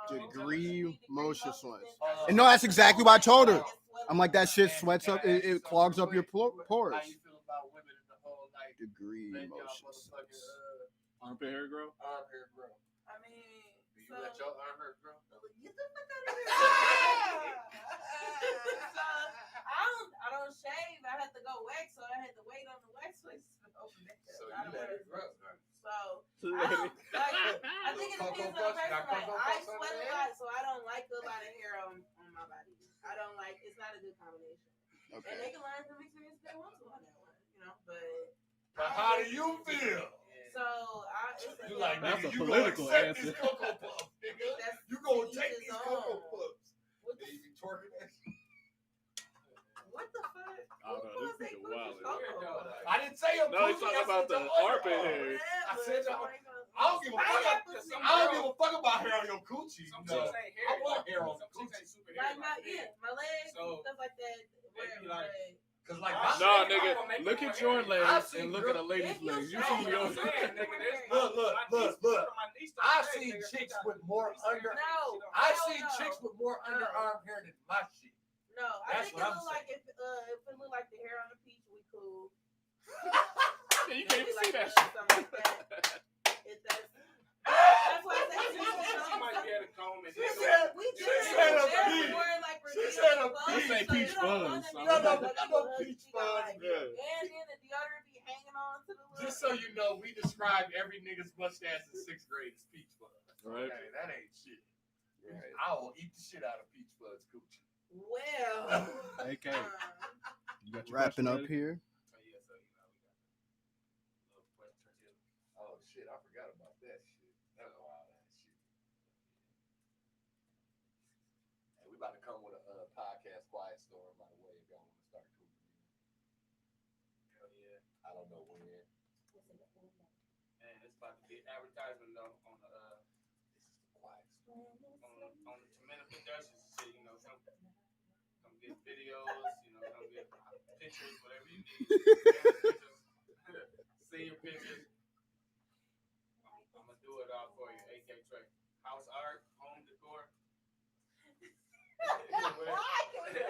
S7: So
S5: Degree motion sense.
S3: Uh,
S5: And no, that's exactly what I told her. I'm like, that shit sweats up. It clogs up your pores.
S3: How you feel about women in the whole night?
S5: Degree
S3: Letting y'all
S5: motion
S3: motherfucking
S5: sense.
S2: Armpit hair grow?
S3: arm hair grow.
S7: I mean,
S3: Do you let your arm hair grow?
S7: Get the fuck out of here. So, I don't shave. I had to go wax, so I had to wait on the wax place. open back up.
S3: So
S7: I
S3: you
S7: don't
S3: let
S7: wear
S3: it grow. Huh?
S7: So I think it depends on the person. Like I sweat a lot, so I don't like a lot of hair on my body. I don't like. It's not a good combination. And
S4: Okay.
S7: they can learn from experience if they want to on that one, you know.
S3: But how do you feel?
S7: So it's
S3: You like,
S2: That's
S3: nigga,
S2: a
S3: you
S2: political
S3: gonna accept
S2: answer.
S3: these Cocoa Puffs, nigga.
S7: That's
S3: You gonna
S7: to
S3: take
S7: each
S3: these
S7: his
S3: Cocoa
S7: own.
S3: Puffs.
S7: What
S3: Then
S7: the,
S3: you be twerking that shit.
S7: what the fuck?
S2: I don't know, this nigga wild.
S3: I didn't say your
S2: No, he's
S3: coochie,
S2: talking
S3: I
S2: about
S3: said
S2: the
S3: your
S2: armpit
S3: underarm.
S2: hair.
S3: I said your I don't give a fuck.
S7: Pineapple
S3: I don't give a fuck about hair on your coochie.
S1: Some
S3: You know.
S1: chicks ain't hair.
S3: I want hair on
S1: Some chicks ain't super
S7: Like
S1: hair.
S7: my legs,
S1: So,
S7: stuff like that.
S1: be
S7: Whatever.
S1: like-
S3: Cause like
S1: No,
S2: No,
S1: shit,
S2: nigga,
S1: I'm gonna make
S2: look
S1: it
S2: at
S1: more
S2: your
S1: hairy.
S2: legs
S3: I've seen
S2: and look at a
S3: girls-
S2: lady's
S7: If you
S2: legs. You
S7: say
S2: see
S7: it,
S2: yours.
S7: I'm saying, nigga, there's-
S3: Look. I've seen chicks with more under.
S7: No.
S3: I've
S7: Hell
S3: seen
S7: no.
S3: chicks with more
S7: No.
S3: underarm hair than my shit.
S7: No, I
S3: That's
S7: think
S3: what
S7: it
S3: I'm
S7: look like if it look like the hair on the peach, we cool.
S2: Yeah, you can't even see that
S7: shit.
S2: shit.
S7: If that's why I said
S1: She might be able to comb and
S3: She said-
S7: we
S3: she
S7: just
S3: said a
S7: they're
S3: peach.
S7: more like
S3: She said a
S7: fuzz,
S3: peach.
S7: so
S2: Say
S7: you
S2: peach
S7: don't want
S2: fuzz.
S7: that
S3: No,
S7: nigga
S3: no,
S7: to
S3: no
S7: look
S3: peach
S7: you got
S3: fuzz,
S7: like-
S2: yeah.
S7: And then the deodorant be hanging on to the little.
S3: Just so you know, we described every nigga's mustache in 6th grade as peach fuzz.
S2: Right.
S3: Okay, that ain't shit.
S4: Right.
S3: I will eat the shit out of peach fuzz coochie.
S7: Well.
S2: AK, you got your
S5: Wrapping
S2: question
S5: up
S2: ready?
S5: here.
S3: Oh shit, I forgot about that shit. That's wild ass shit. Hey, we about to come with a podcast quiet storm, by the way, if y'all want to start tweeting.
S1: Hell yeah.
S3: I don't know when.
S1: And it's about to be advertisement though on the
S3: This is the quiet storm.
S1: on the Tomato Productions and shit, you know, come get videos, you know, come get pictures, whatever you need. Senior pictures. I'm gonna do it all for you, AK Trey. House art, home decor.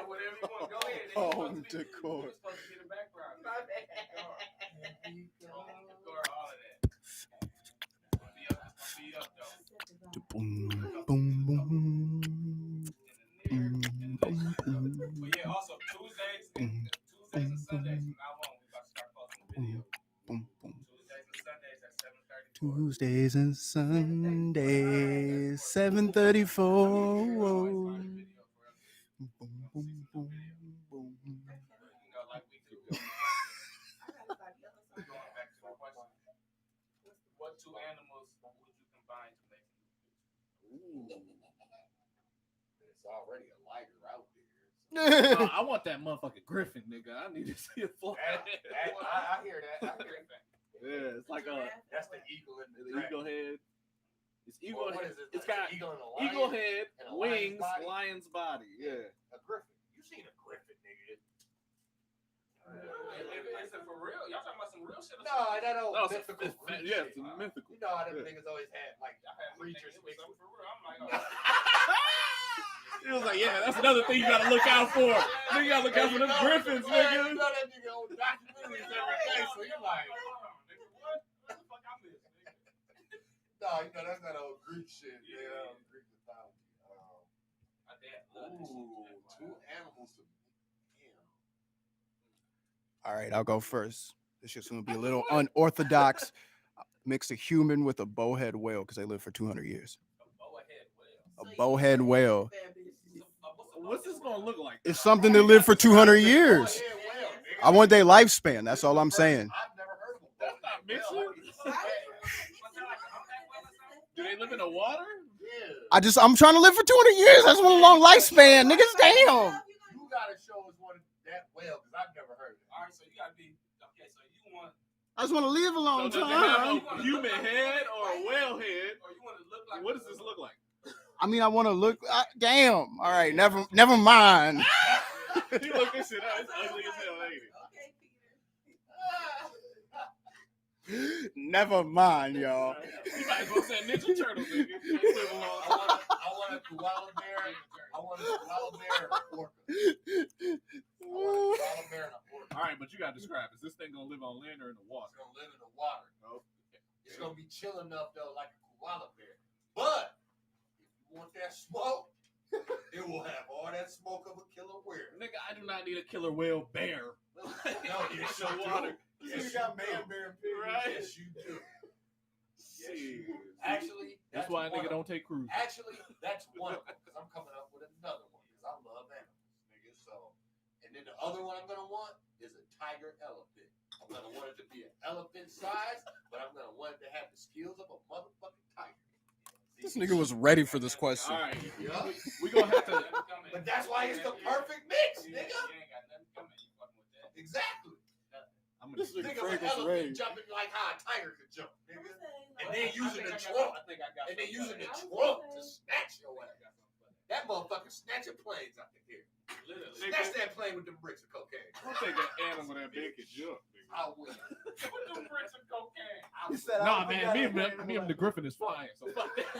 S1: Whatever you want, go ahead.
S5: Home decor.
S1: You're supposed to get a background.
S7: My bad.
S1: Home decor, all of that. Be up though.
S5: Boom, boom, boom.
S1: But yeah, also Tuesdays and Sundays from now on, we about to start posting videos. Tuesdays and Sundays, 7:34.
S5: Tuesdays and Sundays, 7:34. Boom, boom, boom, boom.
S1: You know, like we do. Going back to the question, what two animals would you combine to make a new picture?
S3: There's already a lighter out there.
S2: I want that motherfucking griffin, nigga. I need to see it fly.
S3: I hear that. I hear that.
S2: Yeah, it's like
S3: That's the eagle in
S2: the eagle head. It's eagle.
S3: Well, what is it?
S2: It's
S3: Like
S2: got
S3: an eagle and a lion?
S2: eagle head,
S3: and a
S2: wings,
S3: lion's body?
S2: lion's body. Yeah.
S3: A griffin. You seen a griffin, nigga?
S1: Is it for real? Y'all talking about some real shit?
S3: No, that old
S2: No,
S3: mythical
S2: it's
S3: Greek
S2: yeah,
S3: shit.
S2: it's mythical.
S3: You know how them
S2: Yeah.
S3: niggas always had like
S1: Y'all had me
S3: creatures
S1: thinking it was
S3: mixed
S1: something
S3: with.
S1: for real. I'm like, oh.
S2: It was like, yeah, that's another thing you gotta look out for. Nigga, you gotta look out for them griffins,
S3: You
S2: nigga.
S3: know that nigga on documentaries every day, so you like,
S1: What the fuck I missed, nigga?
S3: no, you know that's that old Greek shit. Yeah, Greek mythology.
S1: My dad loved this
S3: Ooh,
S1: shit.
S3: two animals to damn.
S5: All right, I'll go first. This shit's gonna be a little unorthodox. Mix a human with a bowhead whale because they live for 200 years. A bowhead whale.
S2: What's this gonna look like?
S5: It's something that lived for 200 years.
S3: Yeah, well, nigga.
S5: I want their lifespan. That's all I'm saying.
S3: I've never heard of a
S2: That's not mixing. Do they live in the water?
S3: Yeah.
S5: I'm trying to live for 200 years. That's one long lifespan, niggas. Damn.
S3: You gotta show us one that well, because I've never heard of it.
S1: All right, so you gotta be okay. So you want,
S5: I just want to live a
S2: So
S5: long
S2: does it have
S5: time.
S2: a human head or a whale head?
S1: or you want to look like?
S2: What does this look like?
S5: I mean, I want to look. Damn. All right, never mind.
S2: You look this shit up. It's ugly as hell, ain't it?
S7: Okay,
S5: Never mind, y'all.
S2: You might as well say Ninja Turtle, nigga. You can't live a long time.
S3: I want a koala bear. I want a koala bear and a orca. I want a koala bear and a orca.
S2: All right, but you gotta describe. Is this thing gonna live on land or in the
S3: It's
S2: water?
S3: gonna live in the water.
S2: Okay.
S3: It's gonna be chill enough though, like a koala bear. But if you want that smoke, it will have all that smoke of a killer bear.
S2: Nigga, I do not need a killer whale bear.
S3: No,
S2: It's
S3: you
S2: the water.
S3: Yes, you do.
S2: Right?
S3: Yes, you do. Yes, you do.
S2: Shit.
S3: Actually,
S2: That's why a
S3: one
S2: nigga
S3: of
S2: don't take cruises.
S3: Actually, that's one of them because I'm coming up with another one because I love animals, nigga. So, and then the other one I'm gonna want is a tiger elephant. I'm gonna want it to be an elephant size, but I'm gonna want it to have the skills of a motherfucking tiger.
S5: This nigga was ready for this question.
S2: All right,
S3: Yeah.
S2: we gonna have to.
S3: But that's why it's the perfect mix, nigga.
S1: You ain't got nothing coming. You fucking with that.
S3: Exactly.
S2: I'm gonna
S5: This nigga
S3: Think of an
S5: Frank was
S3: elephant
S5: raised.
S3: jumping like how a tiger could jump,
S7: I'm
S3: nigga.
S7: saying,
S3: And
S7: like,
S3: then using the trunk.
S1: I think I got.
S3: And then using the
S7: something.
S3: trunk to snatch your ass. That motherfucker snatching planes out the air.
S1: Literally.
S3: Snatch that plane with them bricks of cocaine.
S2: I'll take an animal that big can jump. Nigga.
S3: I will.
S1: Put them bricks of cocaine.
S5: He said,
S2: Nah, man, me and the Griffin is flying. So fuck that.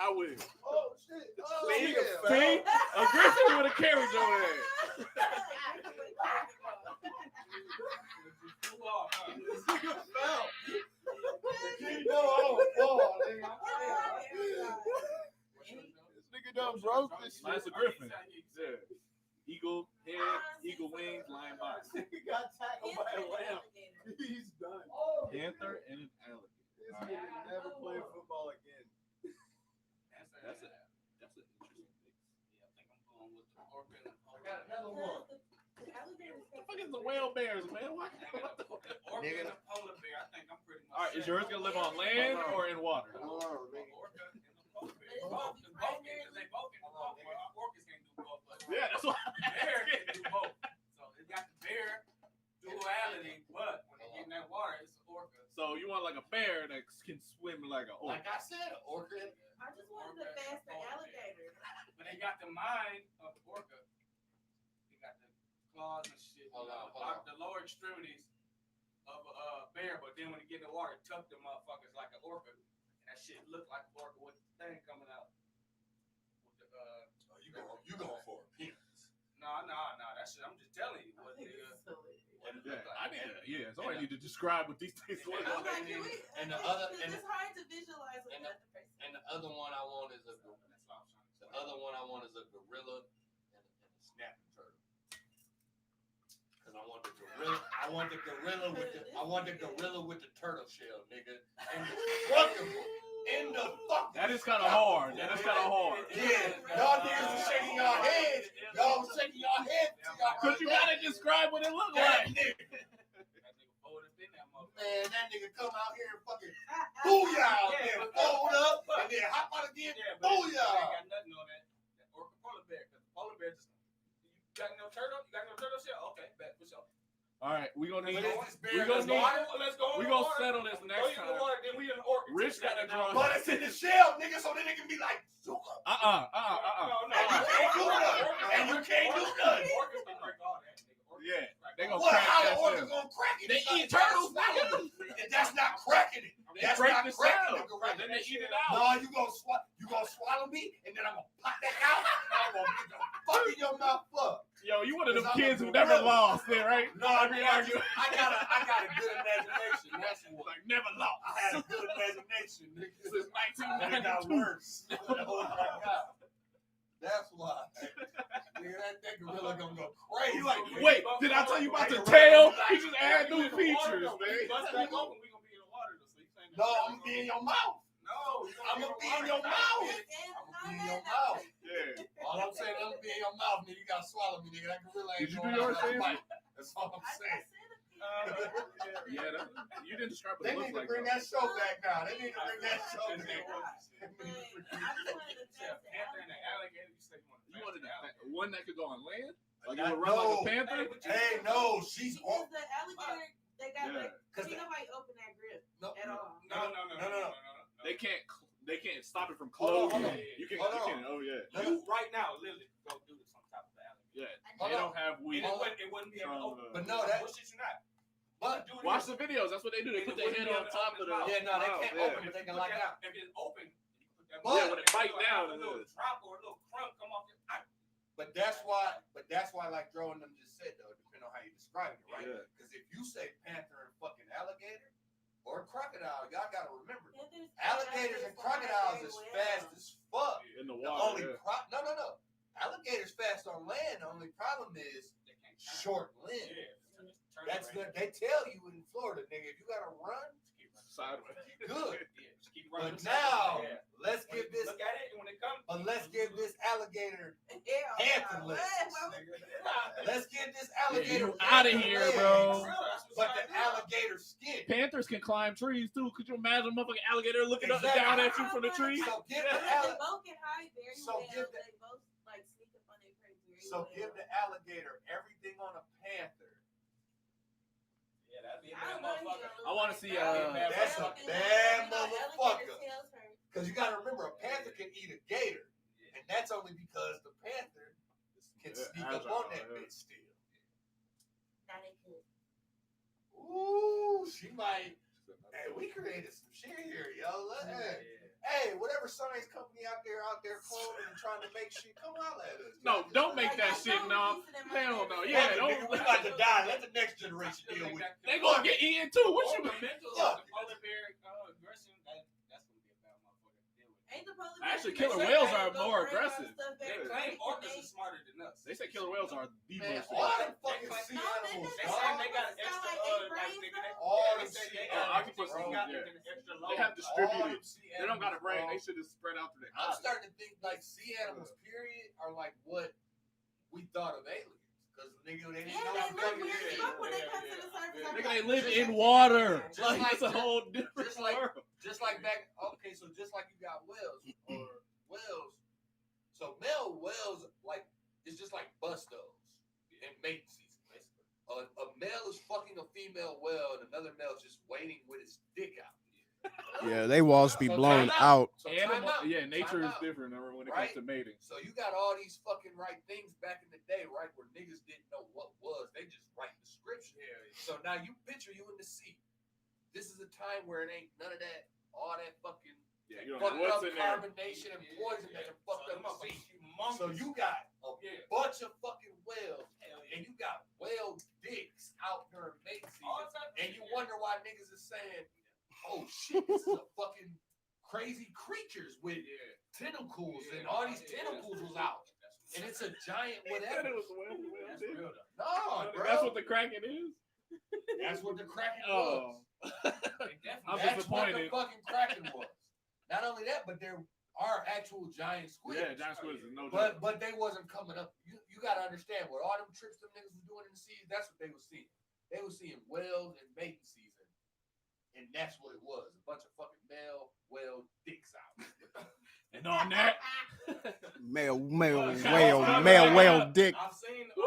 S2: I will.
S3: Oh shit. Oh,
S2: See?
S3: yeah.
S2: See? A Griffin with a carriage on there.
S1: Too hard, huh?
S3: This nigga fell. Keep going. Oh, nigga.
S5: This nigga done broke this shit.
S2: That's a Griffin. Yeah. Eagle head, eagle wings, lion body.
S5: Nigga got tackled by a lamb. He's done.
S2: Panther and an alligator.
S5: This nigga never play football again.
S2: That's an interesting mix.
S1: Yeah, I think I'm going with the orca and the
S3: I got another one.
S2: What the fuck is the whale bears, man? What the
S1: orca and the polar bear. I think I'm pretty much.
S2: All right, is yours gonna live on land or in water?
S1: The orca and the polar bear. Both, because they both can do both. Well, orcas can't do both, but
S2: Yeah, that's why.
S1: bear can do both. So it got the bear duality, but when they get in that water, it's an orca.
S2: So you want like a bear that can swim like a orca?
S3: Like I said, orca.
S7: I just wanted a faster alligator.
S1: But they got the mind of the orca. They got the claws and shit.
S3: Hold on.
S1: The lower extremities of a bear, but then when they get in the water, tuck them motherfuckers like an orca. And that shit look like an orca with the thing coming out. With the
S3: Oh, you going for a penis?
S1: No, that shit. I'm just telling you what
S2: Yeah, I need to. Yeah, somebody need to describe what these things look
S7: I'm
S2: like.
S7: like, can we,
S3: And the other- and-
S7: it's hard to visualize what
S3: and
S7: the person.
S3: And the other one I want is a gorilla and a snapping turtle. Cause I want the gorilla. I want the gorilla with the turtle shell, nigga. And the fucking in the fucking.
S2: That is kind of hard. That is kind of hard.
S3: Yeah, y'all niggas are shaking your heads. Y'all shaking your heads.
S2: Cause you gotta describe what it look
S3: That
S2: like.
S3: nigga,
S1: That nigga folded in that motherfucker.
S3: man, that nigga come out here and fucking booyah out there, fold up, and then hop out again.
S1: Yeah, but you
S3: Booyah.
S1: ain't got nothing on that orca polar bear. Cause the polar bear just. You got no turtle? You got no turtle shell? Okay, bet for sure.
S2: All right, we gonna need.
S3: But it's
S2: We gonna need.
S1: Let's go.
S2: We gonna settle this next
S1: Go in the
S2: time.
S1: water, then we in the orca.
S2: Rich gotta draw.
S3: But it's in the shell, nigga, so then it can be like,
S1: No,
S3: And you can't do nothing.
S1: Orcas can break all that, nigga. Orcas
S2: Yeah,
S1: can break
S2: they
S1: all
S2: gonna
S3: What?
S2: crack
S3: How
S2: that
S3: the orca
S2: shell.
S3: gonna crack it?
S2: They
S3: It's
S2: eat
S3: not
S2: turtles,
S3: swallowing it. That's not cracking it.
S2: They
S3: That's
S2: break
S3: not
S2: the
S3: cracking
S2: shell.
S3: it. Right?
S2: Then they eat it
S3: No,
S2: out.
S3: you gonna swallow me, and then I'm gonna pop that out. I'm gonna get the fuck in your mouth up.
S2: Yo, you one of them
S3: Cause I'm
S2: kids
S3: a
S2: who never
S3: gorilla.
S2: lost, there, right?
S3: No,
S2: Every argument.
S3: I got a good imagination. That's what.
S2: Like never lost.
S3: I had a good imagination, nigga.
S2: Since
S3: And it got
S2: 1992.
S3: worse. Oh my God. That's why. Nigga, that gorilla gonna go crazy.
S2: He's like, wait, did I tell you about the
S3: Like,
S2: tail?
S3: like,
S2: He just add new
S1: Water,
S2: features,
S1: though.
S2: man.
S1: Bust back open, we gonna be in the water, though. So you saying
S3: No, I'm gonna be in your mouth.
S1: No,
S3: I'm gonna be in your mouth. I'm gonna be in your mouth.
S2: Yeah.
S3: All I'm saying, I'm gonna be in your mouth, nigga. You gotta swallow me, nigga. That gorilla ain't
S2: Did you
S3: going
S2: do yours,
S3: out like a
S2: Steve?
S3: bite. That's all I'm saying.
S2: Yeah, you didn't describe what
S3: They
S2: it
S3: need
S2: looks
S3: to
S2: like.
S3: bring
S2: though.
S3: that show back now. They need to bring that show back.
S1: Panther and an alligator, you say
S2: You wanted one that could go on land? Like
S3: I
S2: you would run like a
S3: know.
S2: panther?
S3: Hey, no, she's
S7: Because
S3: on.
S7: the alligator, they got
S2: Yeah.
S7: like, see nobody open that grip
S3: No,
S7: at all.
S1: No.
S2: They can't stop it from
S3: Hold
S2: closing.
S3: on, hold
S1: on.
S2: You can.
S3: Hold
S2: You
S3: on.
S2: can. Oh yeah.
S1: You right now, literally, go do this on top of the alligator.
S2: Yeah.
S3: Hold
S2: They
S3: on.
S2: don't have
S1: And
S2: weed.
S1: it wouldn't be able to open.
S3: But no, that.
S1: Bullshit you not.
S3: But
S1: Do it
S2: Watch
S1: here.
S2: the videos. That's what they do. They put their head on top of the.
S3: yeah, no, they
S2: mouth,
S3: can't
S2: yeah.
S3: open it. They can lock out.
S1: If it's open, you put that
S3: But-
S2: Yeah, when it bite down,
S1: a
S2: it
S1: little
S2: is.
S1: drop or a little crumb come off your eye.
S3: But that's why, like Dro and them just said though, depending on how you describe it, right?
S2: Yeah.
S3: Because if you say panther and fucking alligator or crocodile, y'all gotta remember,
S7: Panthers-
S3: alligators and crocodiles is fast as fuck.
S2: In the
S3: The
S2: water.
S3: only
S2: Yeah.
S3: no. Alligators fast on land. The only problem is
S1: They can't count.
S3: short limbs.
S1: Yeah.
S3: That's the But now, let's give this.
S1: Look at it when it comes.
S3: But let's give this alligator
S7: Yeah,
S3: panther legs. Let's get this alligator
S2: you outta
S3: panther
S2: here,
S3: legs,
S2: bro.
S3: But the alligator skin.
S2: Panthers can climb trees too. Could you imagine a motherfucking alligator looking up
S3: Exactly.
S2: and down at you from the tree?
S3: So give
S7: But
S3: the
S7: they both can hide very
S3: So
S7: well.
S3: give the-
S7: They both like sneak up on their prey very
S3: So
S7: well.
S3: give the alligator everything on a panther.
S1: Yeah, that'd be a
S7: I
S1: bad
S7: don't know,
S1: motherfucker.
S2: I wanna see,
S3: That's a bad motherfucker. Because you gotta remember, a panther can eat a gator, and that's only because the panther can sneak up on that bitch still.
S7: Now they could.
S3: Ooh, she might. Hey, we created some shit here, yo. Hey, whatever science company out there cloning and trying to make shit, come out at us.
S2: No, don't make that shit, no. Hell no. Yeah,
S3: Fuck it,
S2: don't.
S3: nigga, we about to die. Let the next generation deal with it.
S2: They gonna get eaten too. What you mean?
S3: Fuck.
S1: Polar bear aggression. That's gonna be a bad motherfucker to deal with.
S7: Ain't the polar bear
S2: Actually,
S7: they
S2: killer
S7: say
S2: whales
S7: they
S2: are
S7: go
S2: more
S7: bring our
S2: aggressive.
S7: stuff back
S1: They
S7: to
S1: claim
S7: life,
S1: orcas
S7: and
S1: are smarter than us.
S2: They say killer whales are the
S3: Man,
S2: most.
S3: all them fucking sea
S7: No,
S3: animals,
S7: they
S1: They
S7: say
S1: say they got
S7: Octopus
S1: an extra,
S7: got like 8
S1: like,
S7: brains,
S1: nigga,
S7: though.
S3: all
S1: they
S3: them
S1: say
S3: sea
S1: they
S2: animals,
S1: got
S2: octopus,
S1: they got
S2: yeah.
S1: an extra
S2: They have
S1: load.
S2: distributed.
S3: All them sea
S2: They don't got a
S3: animals,
S2: brain.
S3: bro.
S2: They should just spread out through their
S3: I'm
S2: body.
S3: starting to think like sea animals, period, are like what we thought of aliens. Because nigga, they didn't
S7: Yeah,
S3: know
S7: they
S3: how
S7: look
S3: fucking
S7: weird as
S3: shit.
S7: fuck when they come to the surface. I'm
S2: Nigga,
S7: like,
S2: they live
S7: just
S2: in
S7: like-
S2: water.
S3: Just
S2: Like
S3: like-
S2: it's a whole different
S3: just like-
S2: world.
S3: Just like back, okay, so just like you got whales or whales. So male whales, like, it's just like bustos in mating season, basically. A male is fucking a female whale, and another male is just waiting with his dick out.
S5: Yeah, they walls be
S3: So
S5: blown
S3: time
S5: out.
S3: So
S2: Animal,
S3: time out.
S2: yeah, nature
S3: Time
S2: is
S3: out.
S2: different when it
S3: Right?
S2: comes to mating.
S3: So you got all these fucking right things back in the day, right, where niggas didn't know what was. They just write description. So now you picture you in the sea. This is a time where it ain't none of that, all that fucking
S2: Yeah, you don't
S3: fucked
S2: know
S3: up
S2: what's in there.
S3: carbonation and poison that have fucked up the sea. So you got a bunch of fucking whales, and you got whale dicks out during mating season, and you wonder why niggas is saying, "Oh shit, this is a fucking crazy creatures with tentacles, and all these tentacles was out, and it's a giant whatever."
S2: It was a whale,
S1: That's real though.
S3: No, bro.
S2: That's what the Kraken is.
S3: That's what the Kraken
S2: Oh,
S3: was.
S1: They
S2: I'm
S3: That's
S1: definitely.
S3: what the
S2: disappointed.
S3: fucking Kraken was. Not only that, but there are actual giant squids.
S2: yeah, giant squids is no joke.
S3: But they wasn't coming up. You gotta understand what all them trips them niggas was doing in the seas. That's what they was seeing. They was seeing whales in mating season, and that's what it was. A bunch of fucking male whale dicks out.
S2: And on that,
S5: Male whale dick.
S1: I've seen the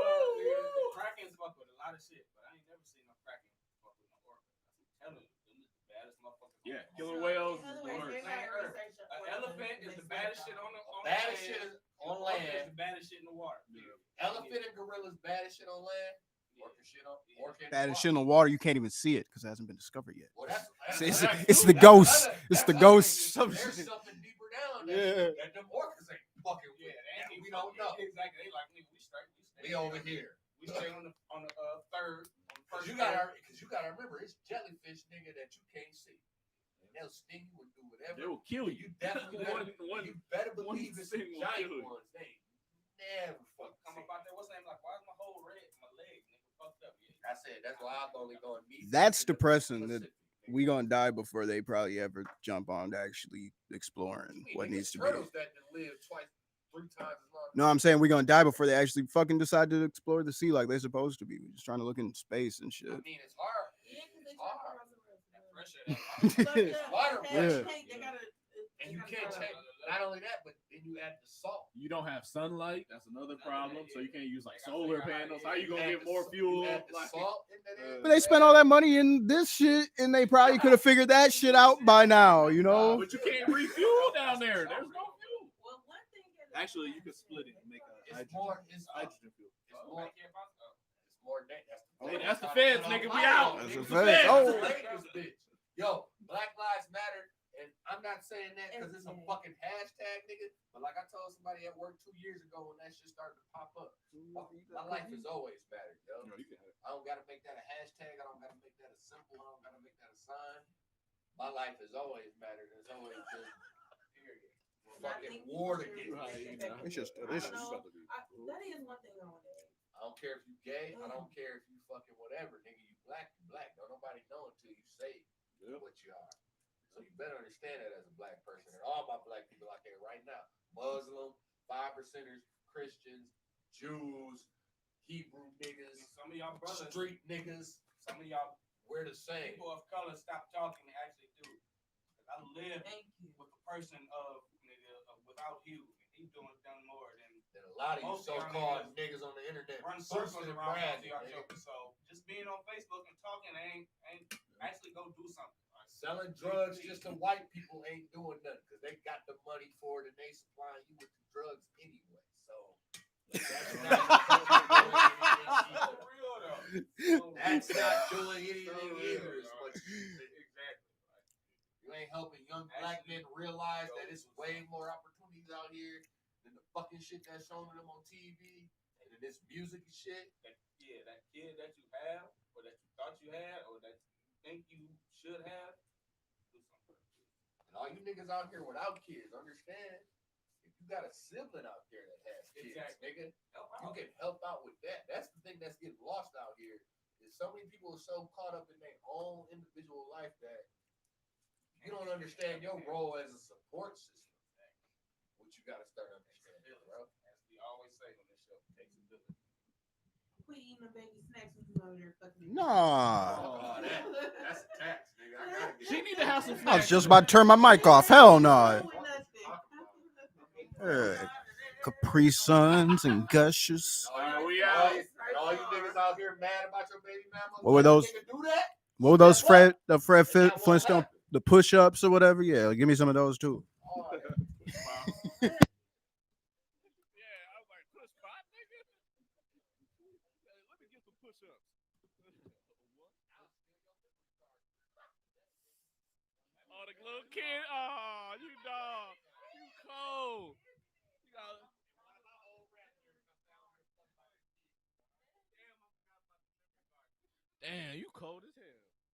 S1: Krakens fuck with a lot of shit, but I ain't never seen no Kraken fuck with no orca. I'm telling you, them is the baddest motherfuckers.
S2: yeah, killer whales
S7: In
S2: is
S7: other
S2: the
S7: words,
S2: worst.
S7: they're gonna research
S1: An
S7: orcas
S1: elephant
S7: and
S1: is
S7: they
S1: the baddest
S7: study
S1: shit on the
S3: Baddest
S1: land.
S3: shit is
S1: An
S3: on
S1: orca is
S3: land.
S1: the baddest shit in the water.
S3: Elephant and gorilla's baddest shit on land. Orca shit on orca. in the
S5: Bad as shit
S3: water.
S5: in the water, you can't even see it because it hasn't been discovered yet.
S3: Well, that's
S5: It's,
S3: that's-
S5: it's the
S3: that's
S5: ghost.
S3: other-
S5: It's the
S3: that's
S5: ghost.
S3: other thing. There's something deeper down that them orcas ain't fucking with.
S1: Yeah,
S3: that we don't know.
S1: Exactly. They like, nigga, we straight.
S3: We over here.
S1: We stay on the third.
S3: Cause you gotta remember, it's jellyfish, nigga, that you can't see. And they'll sting you and do whatever.
S2: They will kill you.
S3: You definitely
S2: One-
S3: you better
S2: one
S3: believe it's
S2: sting
S3: the
S2: will
S3: giant
S2: kill you.
S3: ones. They ain't never fucking
S1: Come
S3: see.
S1: up out there. What's the name? Like, why is my whole red, my leg, nigga, fucked up? Yeah.
S3: I said that's why I've only gone meat.
S5: That's
S3: in the
S5: depressing that
S3: Pacific, nigga.
S5: We gonna die before they probably ever jump on to actually exploring what
S3: Nigga,
S5: needs to be.
S3: turtles that can live 3 times as long.
S5: No, I'm saying we're gonna die before they actually fucking decide to explore the sea like they're supposed to be. We're just trying to look in space and shit.
S3: I mean, it's hard.
S7: Yeah, 'cause they
S3: It's
S7: try to
S3: hard.
S7: cross the road.
S1: That pressure.
S3: Water
S7: They
S3: pressure.
S7: can't- they gotta-
S3: And
S7: they
S3: you
S7: gotta
S3: can't
S7: go.
S3: take not only that, but then you add the salt.
S2: You don't have sunlight. That's another problem. So you can't use like
S1: Like I
S2: solar
S1: figure out
S2: panels.
S1: how
S2: How
S1: you
S2: you gonna
S3: add
S2: get
S3: the
S2: more
S3: sa-
S2: fuel?
S3: you add the
S2: Like,
S3: salt in that
S5: But they spent all that money in this shit, and they probably could have figured that shit out by now, you know?
S2: but you can't refuel down there. There's no fuel.
S7: Well, one thing is-
S2: Actually, you could split it and make
S3: It's
S2: a
S3: more. It's
S2: hydrogen fuel.
S3: more. It's more than that.
S2: Hey, that's the feds, nigga. We out.
S5: That's
S2: Nigga,
S5: the feds. Oh.
S3: Dangerous bitch. Yo, Black Lives Matter, and I'm not saying that because it's a fucking hashtag, nigga. But like I told somebody at work 2 years ago when that shit started to pop up, my life has always mattered, yo.
S2: No, you can have it.
S3: I don't gotta make that a hashtag. I don't gotta make that a symbol. I don't gotta make that a sign. My life has always mattered. It's always been period. Fucking war to get.
S5: It's just
S7: I
S5: delicious.
S7: don't know. That is one thing I want to add.
S3: I don't care if you gay. I don't care if you fucking whatever, nigga. You black, you black. Don't nobody know until you say
S2: Yep.
S3: what you are. So you better understand that as a black person, and all my black people out there right now, Muslim, 5%ers, Christians, Jews, Hebrew niggas,
S1: Some of y'all brothers,
S3: street niggas,
S1: some of y'all
S3: we're the same.
S1: people of color stop talking and actually do. I live
S7: Thank you.
S1: with a person without hue, and he's done more than
S3: Than a lot of you
S1: most of y'all
S3: so-called niggas on the internet
S1: run circles
S3: boosting and
S1: around most of
S3: bragging,
S1: y'all
S3: nigga.
S1: jokers. So just being on Facebook and talking ain't actually go do something.
S3: Selling drugs just to white people ain't doing nothing because they got the money for it and they supplying you with the drugs anyway. So that's not
S1: real though.
S3: that's not doing anything either. As much as you think.
S1: Exactly.
S3: You ain't helping young black men realize that it's way more opportunities out here than the fucking shit that's shown to them on TV and then this music and shit.
S1: That kid that you have, or that you thought you had, or that you think you should have, do something.
S3: And all you niggas out here without kids, understand, if you got a sibling out there that has kids, nigga, you can help out with that. That's the thing that's getting lost out here. Is so many people are so caught up in their own individual life that you don't understand your role as a support system. What you gotta start understanding, bro.
S1: As we always say on this show, takes a village.
S7: Quit eating the baby snacks when you over there fucking.
S5: Nah.
S3: Oh, that's a tax, nigga. I gotta get
S2: She need to have some.
S5: I was just about to turn my mic off. Hell no. Hey, Capri Suns and Gushers.
S3: we out. And all you niggas out here mad about your baby mama.
S5: What were those?
S3: Do that?
S5: What were those Fred
S3: That won't
S5: Flintstone,
S3: happen.
S5: the push-ups or whatever? Yeah, give me some of those too.
S3: Oh,
S2: Yeah, I was like, push spot, nigga. Let me get some push-ups. Oh, the little kid. Oh, you dog. You cold. You got. Damn, you cold as hell.